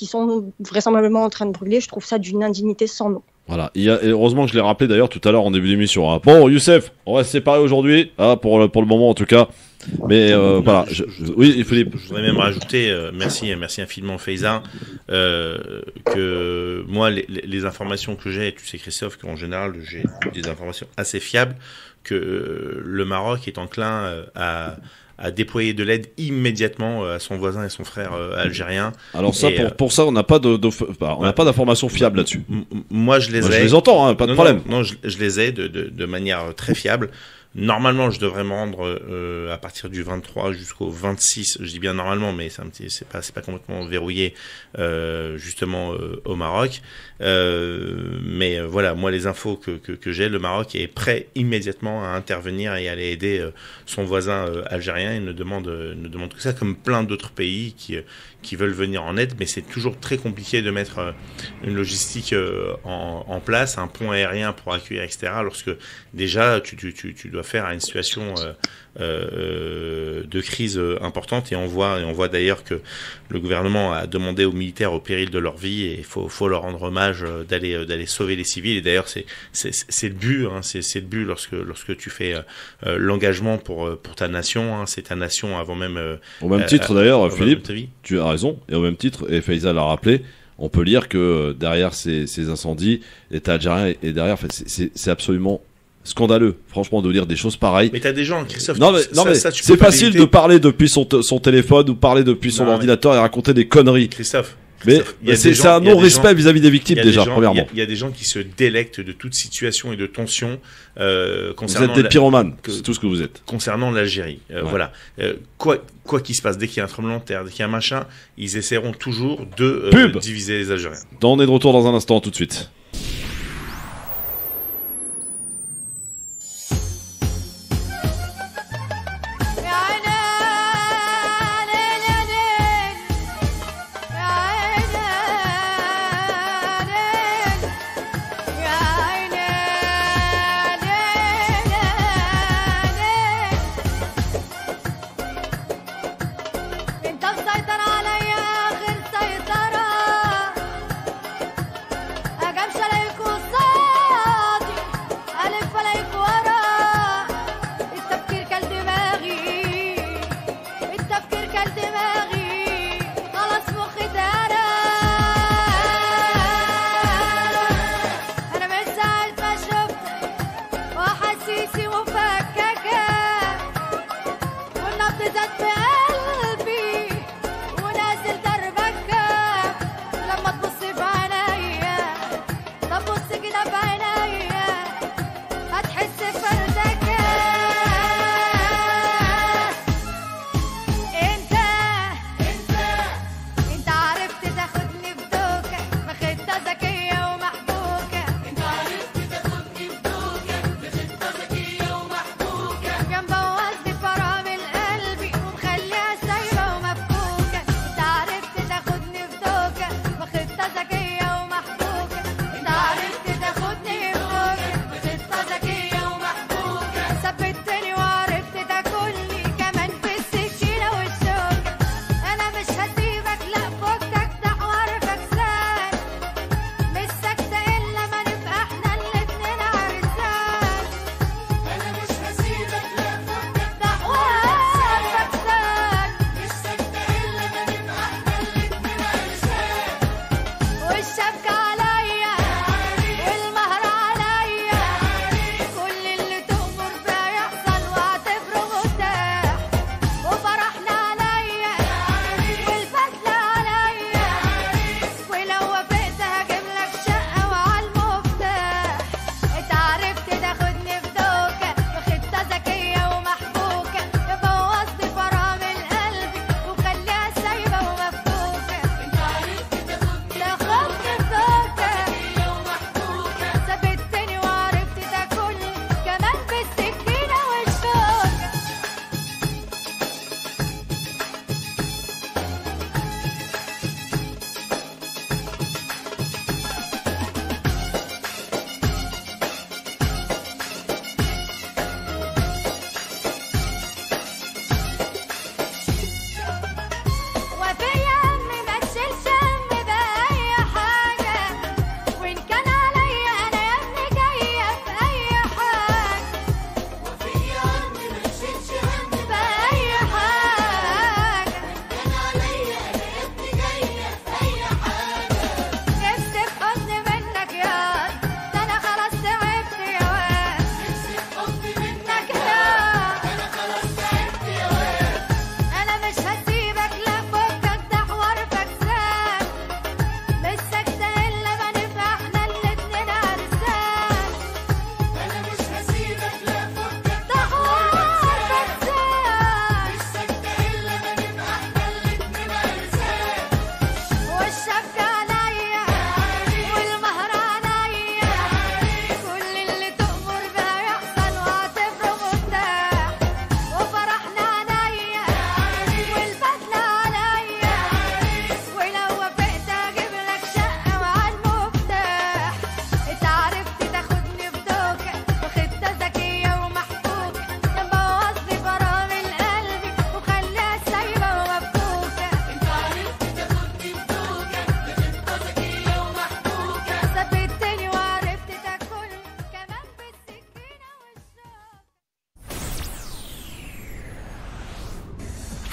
sont vraisemblablement en train de brûler, je trouve ça d'une indignité sans nom. Voilà, et heureusement que je l'ai rappelé d'ailleurs tout à l'heure en début d'émission. Hein. Bon, Youssef, on va se séparer aujourd'hui, pour le moment en tout cas. Mais voilà, oui, Philippe. Je voudrais même rajouter, merci infiniment Faiza, que moi les informations que j'ai, tu sais Christophe, qu'en général j'ai des informations assez fiables, que le Maroc est enclin à déployer de l'aide immédiatement à son voisin et son frère algérien. Alors ça, pour ça, on n'a pas d'informations fiables là-dessus. Moi, je les ai. Je les entends, hein, pas de problème. Non, je les ai de manière très fiable. Normalement, je devrais me rendre à partir du 23 jusqu'au 26. Je dis bien normalement, mais c'est pas complètement verrouillé justement au Maroc. Mais voilà, moi les infos que j'ai, le Maroc est prêt immédiatement à intervenir et à aller aider son voisin algérien. Il ne demande que ça, comme plein d'autres pays qui veulent venir en aide, mais c'est toujours très compliqué de mettre une logistique en place, un pont aérien pour accueillir, etc. Lorsque déjà tu dois faire à une situation de crise importante, et on voit d'ailleurs que le gouvernement a demandé aux militaires au péril de leur vie, et il faut leur rendre hommage d'aller sauver les civils. Et d'ailleurs c'est le but, hein, c'est le but lorsque tu fais l'engagement pour ta nation, hein, c'est ta nation avant même. Au même titre d'ailleurs, Philippe, tu as raison, et au même titre, et Faiza l'a rappelé, on peut lire que derrière ces incendies, l'État algérien est derrière. En fait, c'est absolument scandaleux, franchement, de lire des choses pareilles. Mais t'as des gens, Christophe. Non mais c'est facile de parler depuis son téléphone ou parler depuis son ordinateur et raconter des conneries. Christophe. Mais c'est un non-respect vis-à-vis des victimes déjà, premièrement. Il y a des gens qui se délectent de toute situation et de tension Vous concernant. êtes des pyromanes, c'est tout ce que vous êtes. Concernant l'Algérie, voilà. Quoi qu'il se passe, dès qu'il y a un tremblement de terre, dès qu'il y a un machin, ils essaieront toujours de diviser les Algériens. On est de retour dans un instant, tout de suite.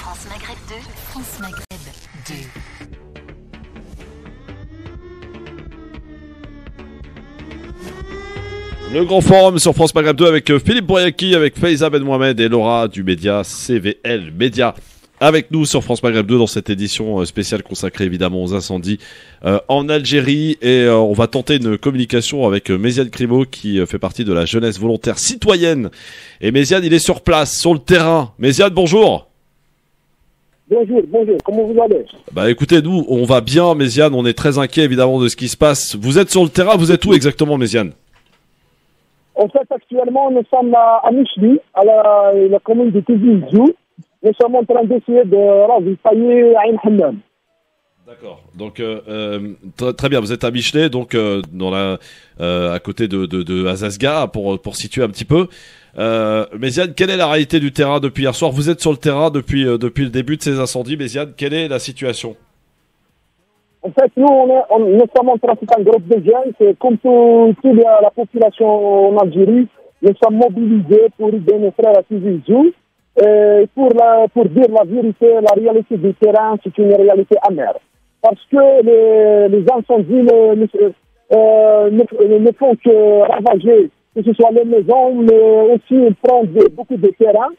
France Maghreb 2, France Maghreb 2. Le grand forum sur France Maghreb 2 avec Philippe Bouriaki, avec Faiza Ben Mohamed et Laura du média CVL Média. Avec nous sur France Maghreb 2 dans cette édition spéciale consacrée évidemment aux incendies en Algérie. Et on va tenter une communication avec Méziane Grimaud qui fait partie de la jeunesse volontaire citoyenne. Et Méziane, il est sur place, sur le terrain. Méziane, bonjour. Bonjour, comment vous allez? Bah écoutez, nous, on va bien, Méziane, on est très inquiets évidemment de ce qui se passe. Vous êtes sur le terrain, vous êtes où exactement, Méziane? En fait, actuellement, nous sommes à Michli, à la commune de Tizi-Ouzou. Nous sommes en train d'essayer de ravitailler Ain Hammam. D'accord, donc très bien, vous êtes à Michelet, donc à côté de Azazga, pour situer un petit peu. Méziane, quelle est la réalité du terrain depuis hier soir? Vous êtes sur le terrain depuis le début de ces incendies, Méziane, quelle est la situation? En fait, nous sommes en trafic un groupe de jeunes, c'est comme toute la population en Algérie, nous sommes mobilisés pour aider nos frères à Tizi-Ouzou, pour dire la vérité, la réalité du terrain, c'est une réalité amère. Parce que les incendies ne font que ravager, que ce soit les maisons, mais aussi prendre beaucoup de terrain.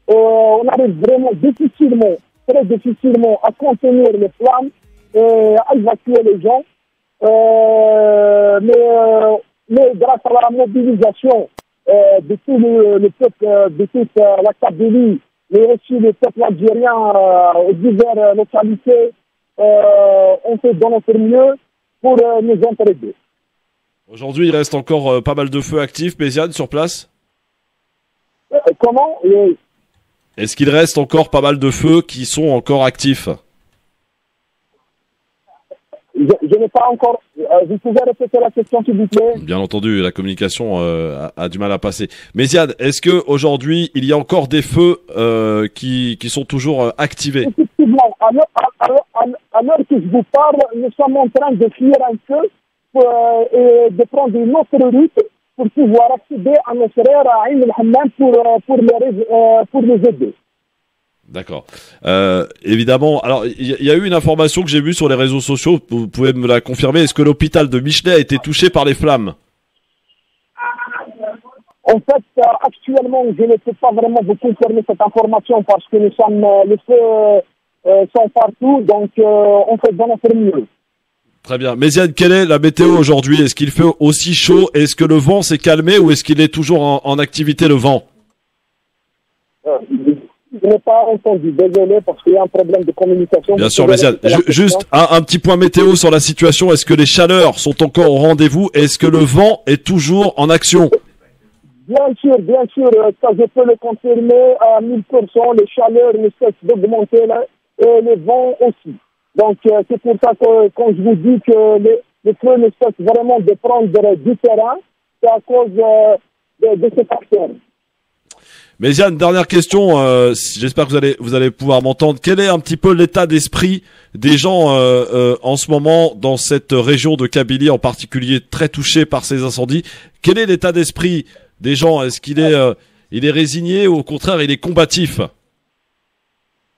On arrive vraiment difficilement, très difficilement à contenir les flammes, à évacuer les gens. Mais grâce à la mobilisation de tout le peuple, de toute la Kabylie, mais aussi le peuple algérien aux diverses localités, on fait de notre mieux pour nous entraider. Aujourd'hui, il reste encore pas mal de feux actifs, Méziane, sur place? Comment? Est-ce qu'il reste encore pas mal de feux qui sont encore actifs? Je n'ai pas encore... vous pouvez répéter la question, s'il vous plaît? Bien entendu, la communication a du mal à passer. Méziane, est-ce qu'aujourd'hui, il y a encore des feux qui sont toujours activés? Effectivement, à l'heure que je vous parle, nous sommes en train de fuir un feu et de prendre une autre route pour pouvoir accéder à nos frères à Ain Hammam pour les aider. D'accord. Évidemment, alors il y a eu une information que j'ai vue sur les réseaux sociaux, vous pouvez me la confirmer, est-ce que l'hôpital de Michelet a été touché par les flammes? En fait, actuellement, je ne peux pas vraiment vous confirmer cette information parce que les feux sont partout, donc on fait de notre mieux. Très bien. Méziane, quelle est la météo aujourd'hui? Est-ce qu'il fait aussi chaud? Est-ce que le vent s'est calmé ou est-ce qu'il est toujours en activité, le vent? Je n'ai pas entendu, désolé, parce qu'il y a un problème de communication. Bien sûr, Méziane. Juste un petit point météo sur la situation. Est-ce que les chaleurs sont encore au rendez-vous? Est-ce que le vent est toujours en action? Bien sûr, ça je peux le confirmer à 1000%. Les chaleurs ne cessent d'augmenter là, et le vent aussi. Donc c'est pour ça que quand je vous dis que les feux ne cessent vraiment de prendre du terrain, c'est à cause de ces facteurs. Méziane, dernière question, j'espère que vous allez pouvoir m'entendre. Quel est un petit peu l'état d'esprit des gens en ce moment dans cette région de Kabylie, en particulier très touchée par ces incendies? Quel est l'état d'esprit des gens? Est-ce qu'il est résigné ou au contraire il est combatif?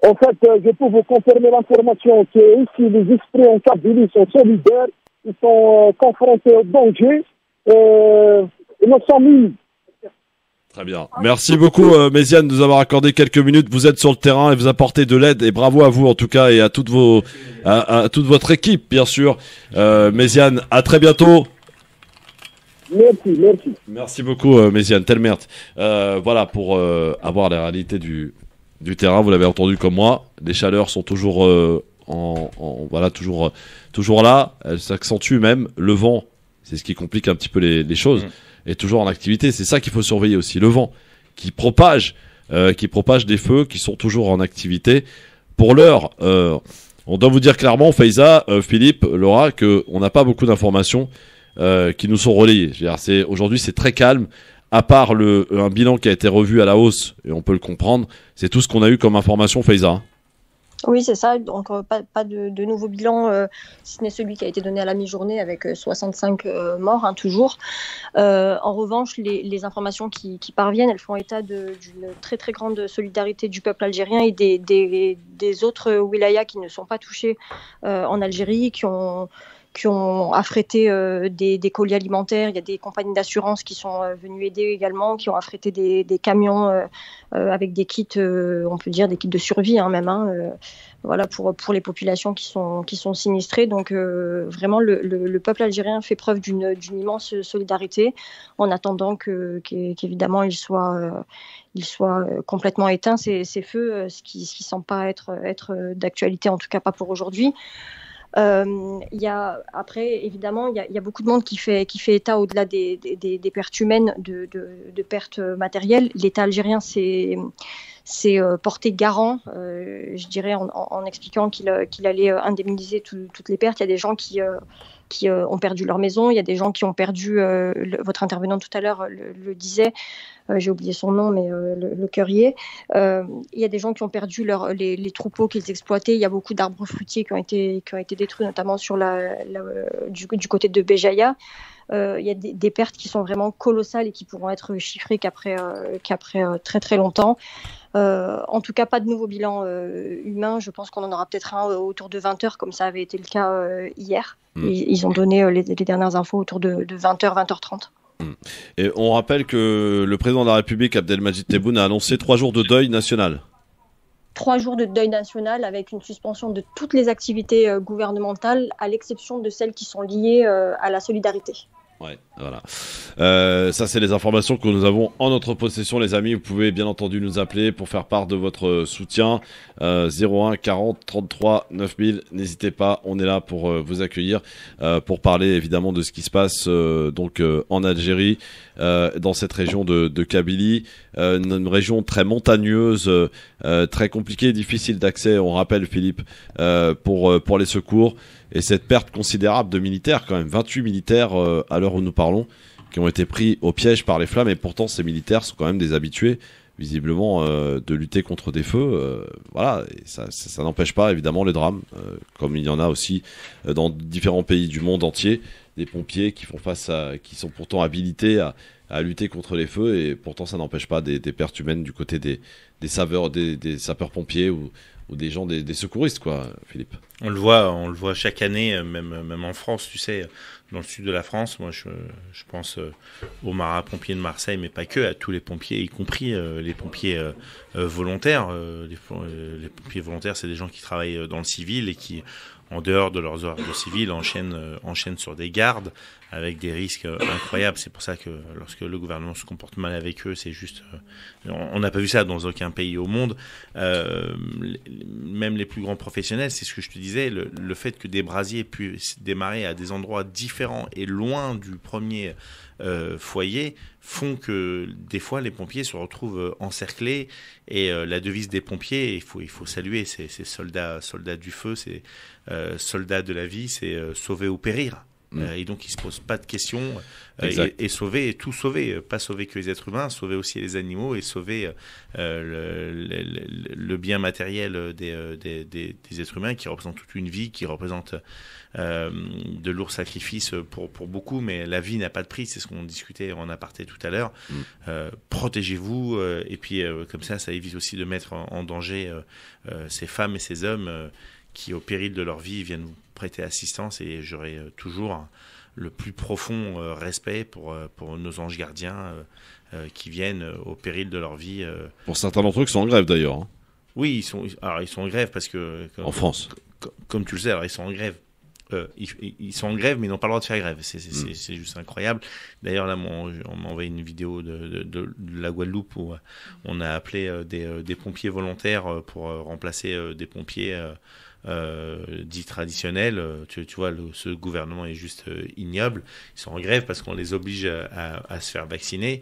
En fait, je peux vous confirmer l'information que ici les esprits en Kabylie sont solidaires, ils sont confrontés au danger, ils nous sont mis. Très bien. Merci beaucoup, Méziane, de nous avoir accordé quelques minutes. Vous êtes sur le terrain et vous apportez de l'aide. Et bravo à vous, en tout cas, et à toute votre équipe, bien sûr. Méziane, à très bientôt. Merci. Merci beaucoup, Méziane. Telle merde. Voilà, pour avoir la réalité du terrain, vous l'avez entendu comme moi. Les chaleurs sont toujours, toujours là. Elles s'accentuent même. Le vent, c'est ce qui complique un petit peu les choses. Est toujours en activité. C'est ça qu'il faut surveiller aussi. Le vent qui propage des feux qui sont toujours en activité. Pour l'heure, on doit vous dire clairement, Faiza, Philippe, Laura, qu'on n'a pas beaucoup d'informations qui nous sont relayées. Aujourd'hui, c'est très calme. À part un bilan qui a été revu à la hausse, et on peut le comprendre, c'est tout ce qu'on a eu comme information, Faiza. Oui, c'est ça. Donc, pas de nouveau bilan, si ce n'est celui qui a été donné à la mi-journée avec 65 morts, toujours. En revanche, les informations qui parviennent, elles font état d'une très, très grande solidarité du peuple algérien et des autres wilayas qui ne sont pas touchés en Algérie, qui ont qui ont affrété des colis alimentaires. Il y a des compagnies d'assurance qui sont venues aider également, qui ont affrété des camions avec des kits, on peut dire des kits de survie même, voilà, pour les populations qui sont sinistrées. Donc vraiment, le peuple algérien fait preuve d'une immense solidarité en attendant qu'évidemment il soit complètement éteint, ces feux, ce qui ne semble pas être d'actualité, en tout cas pas pour aujourd'hui. Après, évidemment, il y a beaucoup de monde qui fait état, au-delà des pertes humaines, de pertes matérielles. L'État algérien s'est porté garant, je dirais, en expliquant qu'il allait indemniser toutes les pertes. Il y a des gens qui ont perdu leur maison, il y a des gens qui ont perdu, votre intervenant tout à l'heure le disait, j'ai oublié son nom, mais le cœurier. Il y a des gens qui ont perdu les troupeaux qu'ils exploitaient. Il y a beaucoup d'arbres fruitiers qui ont été détruits, notamment du côté de Béjaïa. Il y a des pertes qui sont vraiment colossales et qui pourront être chiffrées qu'après très très longtemps. En tout cas, pas de nouveau bilan humain. Je pense qu'on en aura peut-être un autour de 20h, comme ça avait été le cas hier. Ils ont donné les dernières infos autour de 20h, 20h30. Et on rappelle que le président de la République, Abdelmadjid Tebboune, a annoncé 3 jours de deuil national. 3 jours de deuil national avec une suspension de toutes les activités gouvernementales, à l'exception de celles qui sont liées à la solidarité. Ouais, voilà. Ça, c'est les informations que nous avons en notre possession, les amis. Vous pouvez bien entendu nous appeler pour faire part de votre soutien. 01 40 33 9000. N'hésitez pas, on est là pour vous accueillir, pour parler évidemment de ce qui se passe en Algérie, dans cette région de Kabylie, une région très montagneuse, très compliquée, difficile d'accès. On rappelle, Philippe, pour les secours. Et cette perte considérable de militaires, quand même 28 militaires à l'heure où nous parlons, qui ont été pris au piège par les flammes. Et pourtant, ces militaires sont quand même des habitués, visiblement, de lutter contre des feux. Voilà, et ça n'empêche pas, évidemment, les drames, comme il y en a aussi dans différents pays du monde entier, des pompiers qui qui sont pourtant habilités à lutter contre les feux. Et pourtant, ça n'empêche pas des pertes humaines du côté des sapeurs-pompiers ou des gens, des secouristes, quoi, Philippe. On le voit chaque année, même en France, tu sais, dans le sud de la France. Moi, je pense aux marins-pompiers de Marseille, mais pas que, à tous les pompiers, y compris les pompiers volontaires. Les pompiers volontaires, c'est des gens qui travaillent dans le civil et qui, en dehors de leurs heures de civil, enchaînent sur des gardes avec des risques incroyables. C'est pour ça que lorsque le gouvernement se comporte mal avec eux, c'est juste... on n'a pas vu ça dans aucun pays au monde. Même les plus grands professionnels, c'est ce que je te disais, le fait que des brasiers puissent démarrer à des endroits différents et loin du premier foyer font que des fois les pompiers se retrouvent encerclés. Et la devise des pompiers, il faut saluer, c'est soldats du feu, c'est soldats de la vie, c'est sauver ou périr. Et donc, ils se posent pas de questions et sauver, et tout sauver, pas sauver que les êtres humains, sauver aussi les animaux et sauver le bien matériel des êtres humains qui représentent toute une vie, qui représentent de lourds sacrifices pour beaucoup, mais la vie n'a pas de prix, c'est ce qu'on discutait en aparté tout à l'heure. Protégez-vous et puis comme ça évite aussi de mettre en danger ces femmes et ces hommes qui, au péril de leur vie, viennent vous prêter assistance, et j'aurai toujours le plus profond respect pour nos anges gardiens qui viennent au péril de leur vie. Pour certains d'entre eux qui sont en grève d'ailleurs. Hein. Oui, ils sont en grève parce que... En France. Comme tu le sais, alors ils sont en grève. Ils sont en grève, mais ils n'ont pas le droit de faire grève. C'est juste incroyable. D'ailleurs, là, on m'a envoyé une vidéo de la Guadeloupe où on a appelé des pompiers volontaires pour remplacer des pompiers dits traditionnels. Tu vois, ce gouvernement est juste ignoble. Ils sont en grève parce qu'on les oblige à se faire vacciner,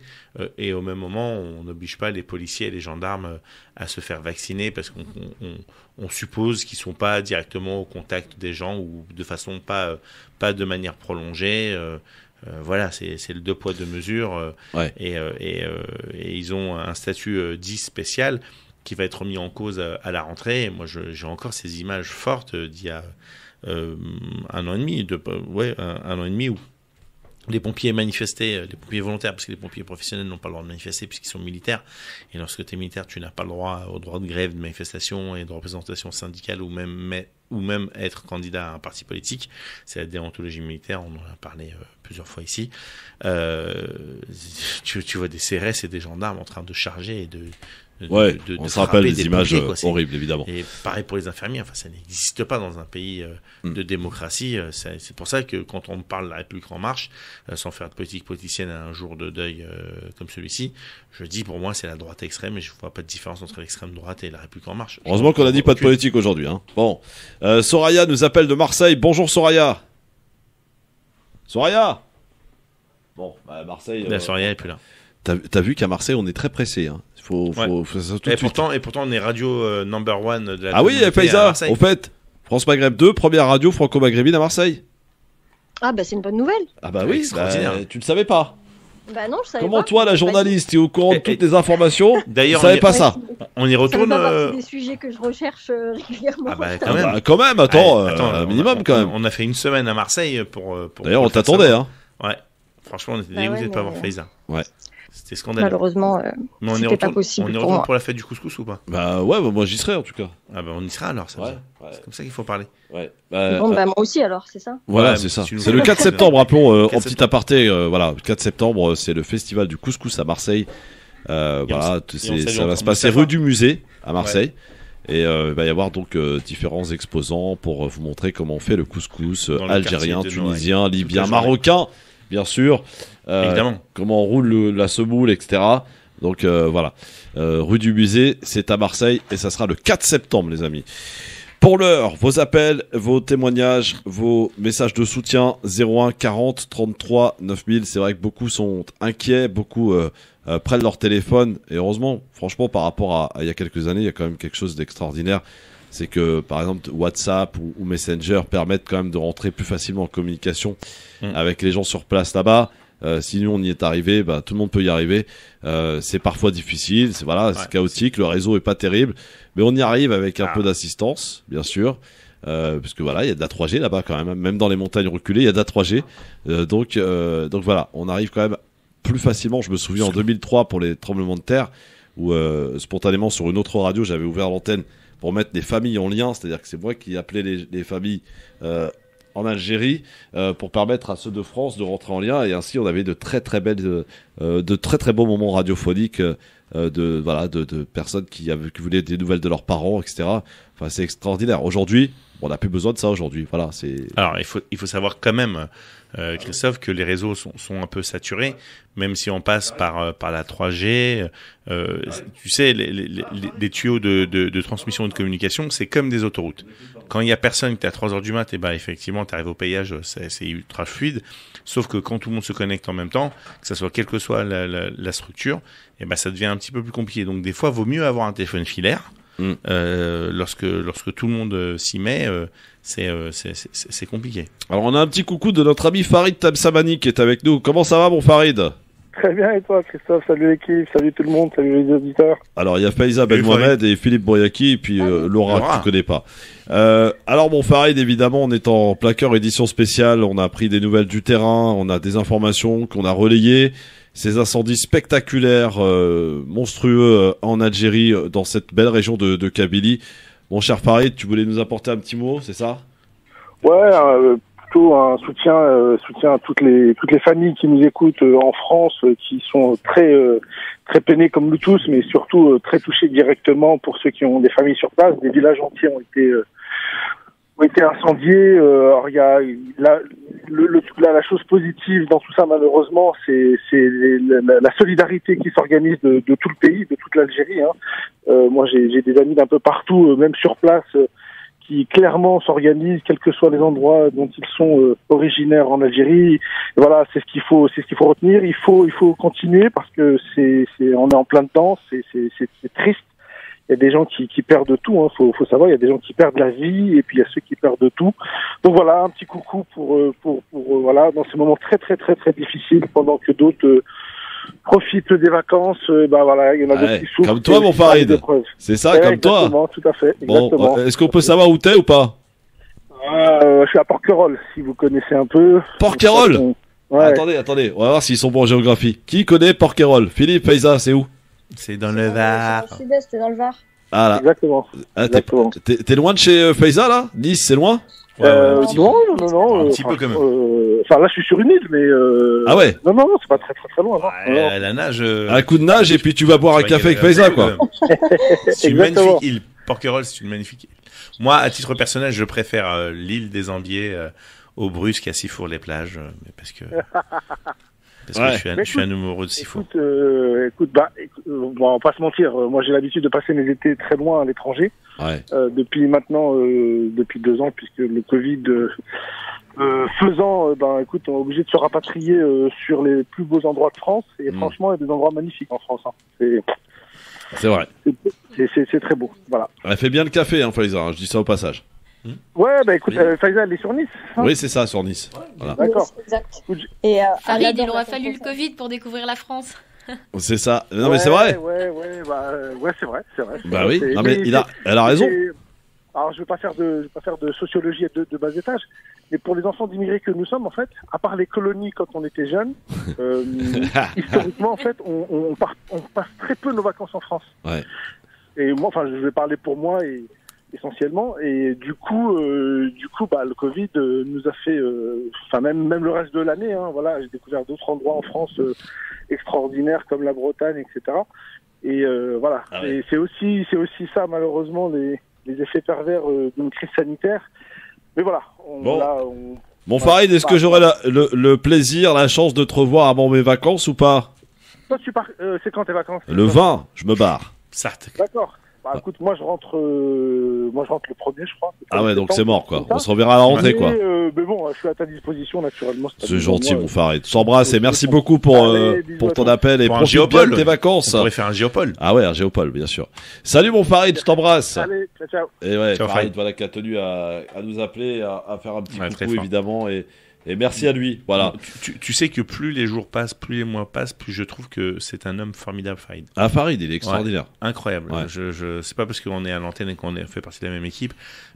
et au même moment, on n'oblige pas les policiers et les gendarmes à se faire vacciner parce qu'on suppose qu'ils sont pas directement au contact des gens ou de façon pas de manière prolongée. Voilà, c'est le 2 poids 2 mesures. Ouais. Et ils ont un statut dit spécial qui va être remis en cause à la rentrée. Moi, j'ai encore ces images fortes d'il y a un an et demi, un an et demi où les pompiers manifestaient, les pompiers volontaires, parce que les pompiers professionnels n'ont pas le droit de manifester puisqu'ils sont militaires. Et lorsque tu es militaire, tu n'as pas le droit au droit de grève, de manifestation et de représentation syndicale ou même être candidat à un parti politique. C'est la déontologie militaire, on en a parlé plusieurs fois ici. Tu vois des CRS et des gendarmes en train de charger et on se rappelle des images horribles, évidemment. Et pareil pour les infirmiers, enfin, ça n'existe pas dans un pays de démocratie. C'est pour ça que quand on parle de la République en marche, sans faire de politique politicienne à un jour de deuil comme celui-ci, je dis pour moi c'est la droite extrême et je ne vois pas de différence entre l'extrême droite et la République en marche. Heureusement qu'on a dit pas de politique aujourd'hui. Hein. Bon, Soraya nous appelle de Marseille. Bonjour Soraya. Soraya. Bon, Marseille. Soraya est plus là. T'as vu qu'à Marseille on est très pressé. Hein. Faut ça tout de suite. Et pourtant on est radio number one de la. Ah oui, Faiza. Au fait, France Maghreb 2, première radio franco-maghrébine à Marseille. Ah bah c'est une bonne nouvelle. Ah bah oui, tu le savais pas. Bah non, je savais Comment pas. toi, la journaliste, tu es au courant de toutes les informations? D'ailleurs, tu savais pas ça. On y retourne. Ça fait partie des sujets que je recherche régulièrement. Ah bah quand même, attends, un minimum quand même. On a fait une semaine à Marseille pour D'ailleurs, on t'attendait, hein. Ouais. Franchement, on était dégoûtés de pas avoir Faiza. Ouais. C'était scandaleux. Malheureusement, c'était pas possible. On est retourné pour la fête du couscous ou pas? Bah ouais, moi j'y serai en tout cas. Ah bah on y sera alors, ça. Ouais. C'est comme ça qu'il faut parler. Ouais. Bon, bah moi aussi alors, c'est ça. Voilà, c'est ça. C'est le 4 septembre, rappelons, en petit aparté, voilà, 4 septembre, c'est le festival du couscous à Marseille. Voilà, ça va se passer rue du Musée à Marseille. Et il va y avoir donc différents exposants pour vous montrer comment on fait le couscous algérien, tunisien, libyen, marocain, bien sûr. Évidemment. Comment on roule la semoule, etc. Donc voilà. Rue du Musée, c'est à Marseille et ça sera le 4 septembre, les amis. Pour l'heure, vos appels, vos témoignages, vos messages de soutien 01 40 33 9000. C'est vrai que beaucoup sont inquiets, beaucoup prennent leur téléphone. Et heureusement, franchement, par rapport à il y a quelques années, il y a quand même quelque chose d'extraordinaire. C'est que, par exemple, WhatsApp ou Messenger permettent quand même de rentrer plus facilement en communication avec les gens sur place là-bas. Si nous on y est arrivé, bah, tout le monde peut y arriver. C'est parfois difficile, c'est chaotique, le réseau est pas terrible, mais on y arrive avec un peu d'assistance, bien sûr, parce que voilà, il y a de la 3G là-bas quand même dans les montagnes reculées, il y a de la 3G, donc voilà, on arrive quand même plus facilement. Je me souviens en 2003 pour les tremblements de terre, où spontanément sur une autre radio, j'avais ouvert l'antenne pour mettre les familles en lien, c'est-à-dire que c'est moi qui appelais les familles en Algérie pour permettre à ceux de France de rentrer en lien, et ainsi on avait de très très beaux moments radiophoniques de personnes qui voulaient des nouvelles de leurs parents, etc. Enfin, c'est extraordinaire. Aujourd'hui, on n'a plus besoin de ça aujourd'hui. Voilà, c'est. Alors il faut savoir quand même, Christophe, que les réseaux sont un peu saturés, même si on passe par la 3G. Tu sais, les tuyaux de transmission et de communication, c'est comme des autoroutes. Quand il y a personne, que t'es à 3h du mat, et ben effectivement, t'arrives au péage, c'est ultra fluide. Sauf que quand tout le monde se connecte en même temps, que ça soit quelle que soit la structure, et ben ça devient un petit peu plus compliqué. Donc des fois, vaut mieux avoir un téléphone filaire. Lorsque tout le monde s'y met, c'est compliqué. Alors on a un petit coucou de notre ami Farid Tabsamani qui est avec nous. Comment ça va, mon Farid? Très bien, et toi, Christophe? Salut l'équipe, salut tout le monde, salut les auditeurs. Alors il y a Faiza Ben Mohamed et Philippe Boyaki, et puis Laura que tu connais pas. Alors mon Farid, évidemment, on est en plein cœur édition spéciale. On a pris des nouvelles du terrain, on a des informations qu'on a relayées. Ces incendies spectaculaires, monstrueux en Algérie, dans cette belle région de Kabylie. Mon cher Farid, tu voulais nous apporter un petit mot, c'est ça? Ouais, plutôt un soutien à toutes les familles qui nous écoutent en France, qui sont très peinés comme nous tous, mais surtout très touchés directement pour ceux qui ont des familles sur place. Des villages entiers ont été incendiés. Alors il y a la chose positive dans tout ça, malheureusement, c'est la solidarité qui s'organise de tout le pays, de toute l'Algérie. Moi, j'ai des amis d'un peu partout, même sur place, qui clairement s'organisent, quels que soient les endroits dont ils sont originaires en Algérie. Et voilà, c'est ce qu'il faut retenir. Il faut continuer parce que on est en plein dedans. C'est triste. Il y a des gens qui perdent tout, hein. Faut savoir, il y a des gens qui perdent la vie, et puis il y a ceux qui perdent tout. Donc voilà, un petit coucou pour voilà, dans ces moments très très très très difficiles, pendant que d'autres profitent des vacances. Voilà, il y en a d'autres qui souffrent. Comme toi, mon Farid. C'est ça, comme toi. Tout à fait. Exactement. Bon, est-ce qu'on peut savoir où t'es ou pas? Je suis à Porquerolles, si vous connaissez un peu. Porquerolles. Ouais. Attendez, on va voir s'ils sont bons en géographie. Qui connaît Porquerolles? Philippe, Faiza, c'est où? C'est dans le Var. C'est dans le sud-est, c'est dans le Var. Ah là. Exactement. Ah, t'es loin de chez Faiza là? Nice, c'est loin? Non. Un petit peu quand même. Enfin, là, je suis sur une île, mais. Ah ouais? Non, c'est pas très loin. Non. La nage. Un coup de nage et puis tu vas boire un café avec Faiza, quoi. C'est une magnifique île. Porquerolles, c'est une magnifique île. Moi, à titre personnel, je préfère l'île des Ambiers au Brusque à Sifour-les-Plages, parce que je suis un amoureux de Sifour. Écoute, on va pas se mentir. Moi, j'ai l'habitude de passer mes étés très loin à l'étranger. Ouais. Depuis 2 ans, puisque le Covid faisant, écoute, on est obligé de se rapatrier sur les plus beaux endroits de France. Et franchement, il y a des endroits magnifiques en France. Hein. C'est vrai. C'est très beau. Voilà. Elle fait bien le café, hein, Faiza. Hein, je dis ça au passage. Ouais, écoute, Faiza, elle est sur Nice. Hein, oui, c'est ça, sur Nice. Voilà. D'accord. Exact. Et Farid, il aura fallu le Covid pour découvrir la France. C'est ça. Non, mais c'est vrai. Ouais, c'est vrai. Bah oui. Non, mais elle a raison. Alors, je vais pas faire de sociologie de bas étage, mais pour les enfants d'immigrés que nous sommes, en fait, à part les colonies quand on était jeunes, historiquement, en fait, on passe très peu nos vacances en France. Ouais. Et moi, enfin, je vais parler pour moi essentiellement, et du coup, le Covid nous a fait, même le reste de l'année, hein, voilà, j'ai découvert d'autres endroits en France extraordinaires comme la Bretagne, etc. Et voilà, c'est aussi ça, malheureusement, les effets pervers d'une crise sanitaire. Mais voilà. Bon, Farid, est-ce que j'aurai le plaisir, la chance de te revoir avant mes vacances ou pas? Toi, c'est quand tes vacances? Le 20, je me barre. D'accord. Écoute, moi je rentre le 1er, je crois. Ah ouais, donc c'est mort, quoi. On se reverra à la rentrée, quoi. Mais bon, je suis à ta disposition, naturellement. C'est gentil, mon Farid. T'embrasse et merci beaucoup pour ton appel et profite bien de tes vacances. On pourrait faire un géopole. Ah ouais, un géopole, bien sûr. Salut, mon Farid, je t'embrasse. Allez, ciao. Et ouais, ciao, Farid, voilà, qui a tenu à nous appeler, à faire un petit coucou, évidemment, et merci à lui. Voilà. Tu sais que plus les jours passent, plus les mois passent, plus je trouve que c'est un homme formidable, Farid. Ah, Farid, il est extraordinaire. Ouais, incroyable. Ouais. C'est pas parce qu'on est à l'antenne et qu'on fait partie de la même équipe,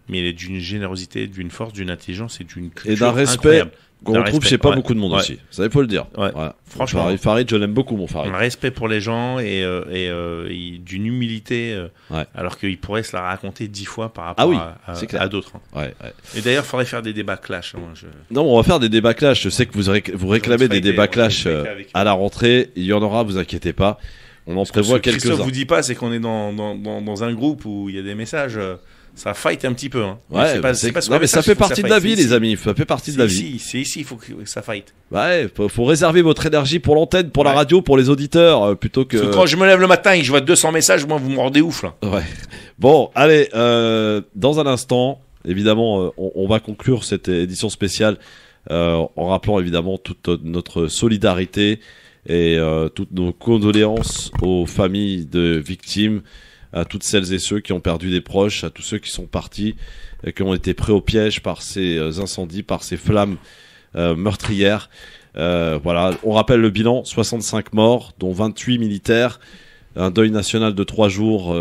mais il est d'une générosité, d'une force, d'une intelligence et d'une culture et d'un respect incroyable. qu'on retrouve chez pas beaucoup de monde aussi. Ça, il faut le dire. Ouais. Voilà. Franchement. Farid, je l'aime beaucoup, mon Farid. Un respect pour les gens et d'une humilité, alors qu'il pourrait se la raconter 10 fois par rapport à d'autres. Hein. Ouais. Et d'ailleurs, il faudrait faire des débats clash. Non, on va faire des débats clash. Je sais que vous réclamez des débats clash à la rentrée. Il y en aura, vous inquiétez pas. On en prévoit quelques-uns. Ce que Christophe vous dit pas, c'est qu'on est dans un groupe où il y a des messages. Ça fight un petit peu. Hein. Ouais, mais ça fait partie de la vie, les amis. Ça fait partie de la vie. C'est ici, il faut que ça fight. Ouais, faut réserver votre énergie pour l'antenne, pour la radio, pour les auditeurs, plutôt que... Parce que quand je me lève le matin et que je vois 200 messages, moi, vous me rendez ouf, là. Ouais. Bon, allez, dans un instant, évidemment, on va conclure cette édition spéciale en rappelant, évidemment, toute notre solidarité et toutes nos condoléances aux familles de victimes, à toutes celles et ceux qui ont perdu des proches, à tous ceux qui sont partis, qui ont été pris au piège par ces incendies, par ces flammes meurtrières. Voilà, on rappelle le bilan, 65 morts, dont 28 militaires, un deuil national de 3 jours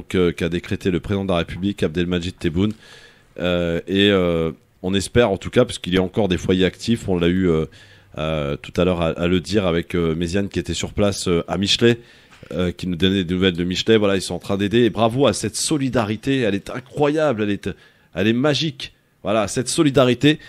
qu'a décrété le président de la République, Abdelmadjid Tebboune. On espère en tout cas, parce qu'il y a encore des foyers actifs, on l'a eu tout à l'heure à le dire avec Méziane qui était sur place à Michelet, qui nous donnait des nouvelles de Michelet. Voilà, ils sont en train d'aider. Et bravo à cette solidarité. Elle est incroyable. Elle est magique. Voilà, cette solidarité.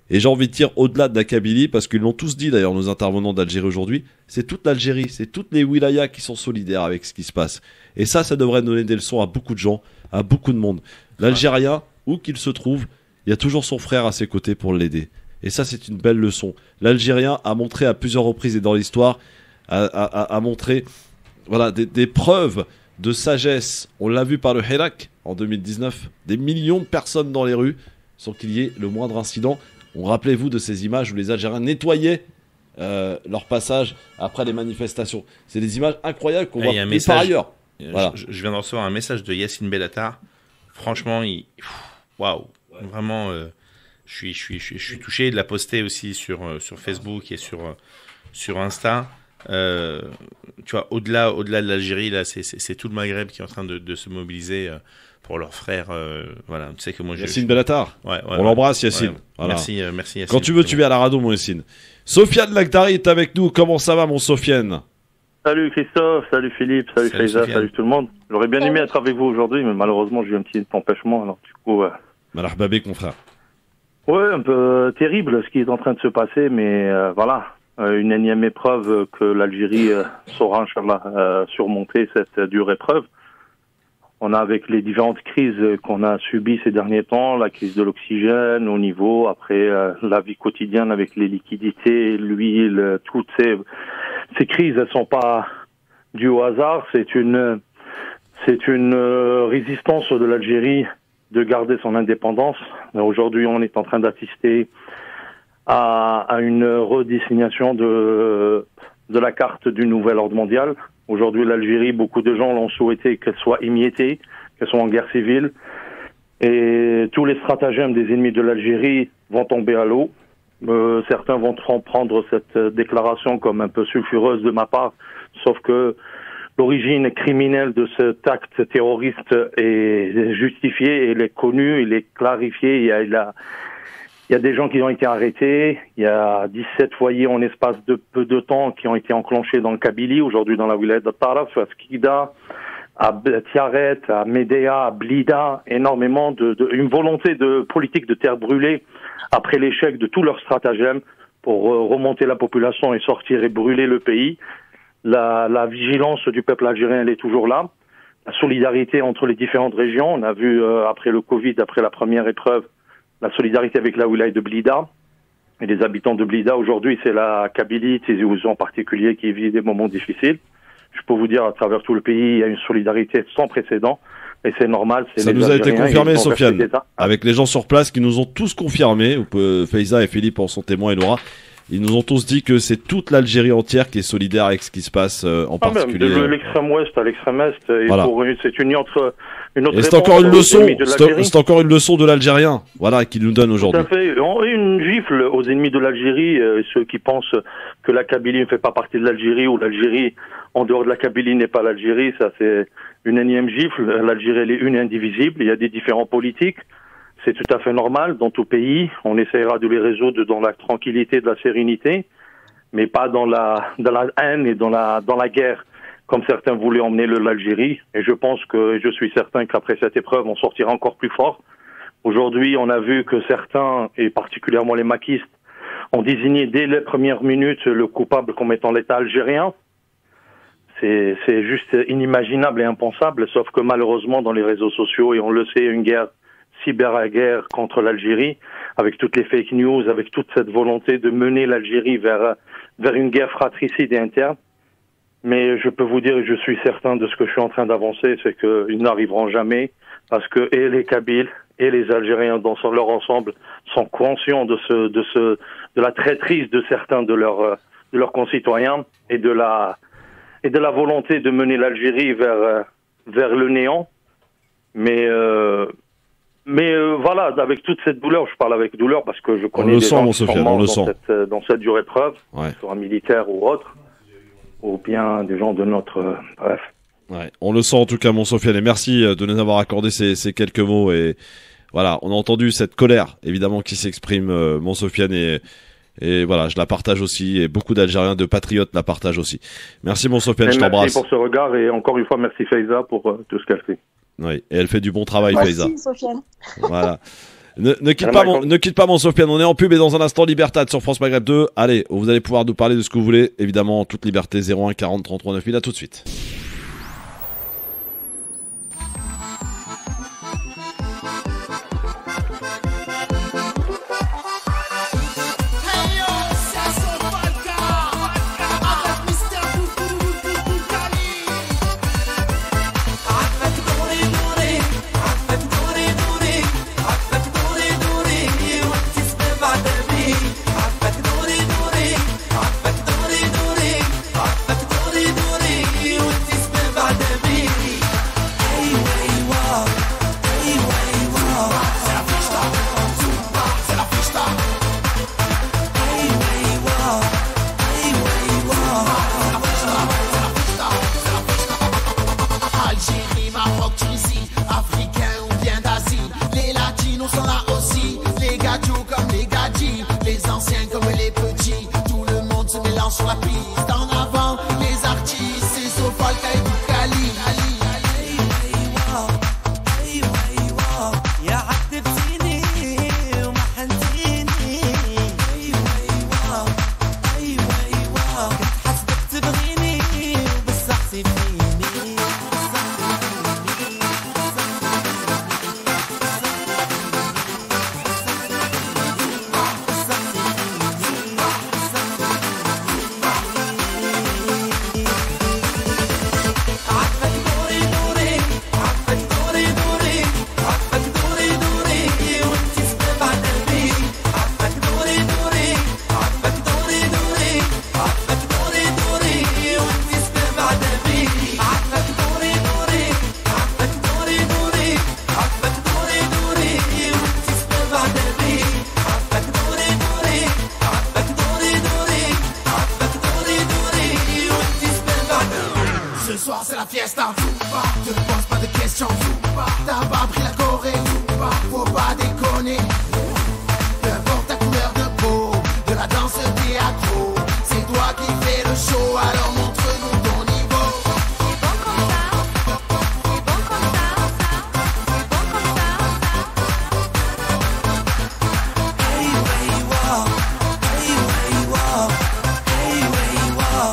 Et j'ai envie de dire au-delà de la Kabylie, parce qu'ils l'ont tous dit d'ailleurs, nos intervenants d'Algérie aujourd'hui, c'est toute l'Algérie, c'est toutes les wilayas qui sont solidaires avec ce qui se passe. Et ça devrait donner des leçons à beaucoup de gens, à beaucoup de monde. L'Algérien, où qu'il se trouve, il y a toujours son frère à ses côtés pour l'aider. Et ça, c'est une belle leçon. L'Algérien a montré à plusieurs reprises et dans l'histoire, a montré... Voilà, des preuves de sagesse. On l'a vu par le Hirak en 2019. Des millions de personnes dans les rues sans qu'il y ait le moindre incident. Rappelez-vous de ces images où les Algériens nettoyaient leur passage après les manifestations. C'est des images incroyables qu'on voit par ailleurs. Voilà. Je viens de recevoir un message de Yacine Bellatar. Franchement, waouh, vraiment, je suis touché de la poster aussi sur Facebook et sur Insta. tu vois, au-delà de l'Algérie, là, c'est tout le Maghreb qui est en train de se mobiliser pour leurs frères. Voilà, tu sais que moi, Yacine Bellatar. Ouais, on l'embrasse, Yacine. Ouais. Voilà. Merci Yacine. Quand tu veux, tu viens à la radio, mon Yacine. Sofiane Lakhdari est avec nous. Comment ça va, mon Sofiane? Salut Christophe, salut Philippe, salut Faiza, salut tout le monde. J'aurais bien aimé être avec vous aujourd'hui, mais malheureusement, j'ai eu un petit empêchement. Alors, du coup. Marhaba bik, mon frère. Ouais, un peu terrible ce qui est en train de se passer, mais voilà. Une énième épreuve que l'Algérie saura, Inch'Allah, surmonter cette dure épreuve. On a avec les différentes crises qu'on a subies ces derniers temps, la crise de l'oxygène au niveau, après la vie quotidienne avec les liquidités, l'huile, toutes ces crises, elles sont pas dues au hasard. C'est une résistance de l'Algérie de garder son indépendance. Aujourd'hui, on est en train d'assister à une redésignation de la carte du nouvel ordre mondial. Aujourd'hui, l'Algérie, beaucoup de gens l'ont souhaité qu'elle soit émiettée, qu'elle soit en guerre civile. Et tous les stratagèmes des ennemis de l'Algérie vont tomber à l'eau. Certains vont prendre cette déclaration comme un peu sulfureuse de ma part, sauf que l'origine criminelle de cet acte terroriste est justifiée, elle est connue, elle est clarifiée. Il y a des gens qui ont été arrêtés. Il y a 17 foyers en espace de peu de temps qui ont été enclenchés dans le Kabylie, aujourd'hui dans la wilaya de Taraf, à Skida, à Tiaret, à Médéa, à Blida, énormément une volonté de politique de terre brûlée après l'échec de tous leurs stratagèmes pour remonter la population et sortir et brûler le pays. La vigilance du peuple algérien, elle est toujours là. La solidarité entre les différentes régions. On a vu après le Covid, après la première épreuve, la solidarité avec la wilaya de Blida et les habitants de Blida. Aujourd'hui, c'est la Kabylie, Tizi Ouzou en particulier, qui vit des moments difficiles. Je peux vous dire, à travers tout le pays, il y a une solidarité sans précédent. Et c'est normal. Ça nous a été confirmé, Sofiane, avec les gens sur place qui nous ont tous confirmé. Faiza et Philippe en sont témoins et Laura. Ils nous ont tous dit que c'est toute l'Algérie entière qui est solidaire avec ce qui se passe en particulier. Même de l'extrême ouest à l'extrême est. Voilà. C'est une autre et c'est encore une leçon. C'est encore une leçon de l'Algérien. Voilà, qu'il nous donne aujourd'hui. Tout à fait. On une gifle aux ennemis de l'Algérie, ceux qui pensent que la Kabylie ne fait pas partie de l'Algérie ou l'Algérie en dehors de la Kabylie n'est pas l'Algérie. Ça, c'est une énième gifle. L'Algérie, elle est une et indivisible. Il y a des différents politiques. C'est tout à fait normal dans tout pays. On essaiera de les résoudre dans la tranquillité, de la sérénité, mais pas dans la haine et dans la guerre, comme certains voulaient emmener l'Algérie. Et je suis certain qu'après cette épreuve, on sortira encore plus fort. Aujourd'hui, on a vu que certains, et particulièrement les maquistes, ont désigné dès les premières minutes le coupable comme étant l'État algérien. C'est juste inimaginable et impensable, sauf que malheureusement, dans les réseaux sociaux, et on le sait, une guerre cyberguerre contre l'Algérie, avec toutes les fake news, avec toute cette volonté de mener l'Algérie vers une guerre fratricide et interne. Mais je peux vous dire, et je suis certain de ce que je suis en train d'avancer, c'est qu'ils n'arriveront jamais, parce que et les Kabyles et les Algériens dans leur ensemble sont conscients de la traîtrise de certains de leurs concitoyens et de la volonté de mener l'Algérie vers le néant. Mais voilà, avec toute cette douleur, je parle avec douleur parce que je connais des gens qui sont morts dans cette dure épreuve, soit militaire ou autre, ou bien des gens de notre... bref. Ouais, on le sent en tout cas, mon Sofiane, et merci de nous avoir accordé ces quelques mots. Et voilà, on a entendu cette colère, évidemment, qui s'exprime, mon Sofiane, et voilà, je la partage aussi, et beaucoup d'Algériens, de patriotes la partagent aussi. Merci, mon Sofiane, je t'embrasse. Merci pour ce regard, et encore une fois, merci Faiza pour tout ce qu'elle fait. Oui, et elle fait du bon travail, Faiza. Merci, Sofiane. Voilà. Ne quitte pas mon Sofiane, on est en pub et dans un instant Libertad sur France Maghreb 2. Allez, vous allez pouvoir nous parler de ce que vous voulez, évidemment en toute liberté. 01 40 33 9000, à tout de suite. دوري gadjous comme les gadjis, les anciens comme les petits. Tout le monde se mélange sur la piste. En avant, les artistes, c'est Sofalka et Boukali. Ce soir c'est la fiesta, Zumba. Te pose pas de questions, Zumba. T'as pas pris la Corée, Zumba. Faut pas déconner. Peu importe ta couleur de peau, de la danse t'es accro. C'est toi qui fais le show, alors montre-nous ton niveau. C'est bon comme ça, c'est bon comme ça, c'est bon comme ça. Hey, way, wow. Hey, way, wow. Hey, way, wow.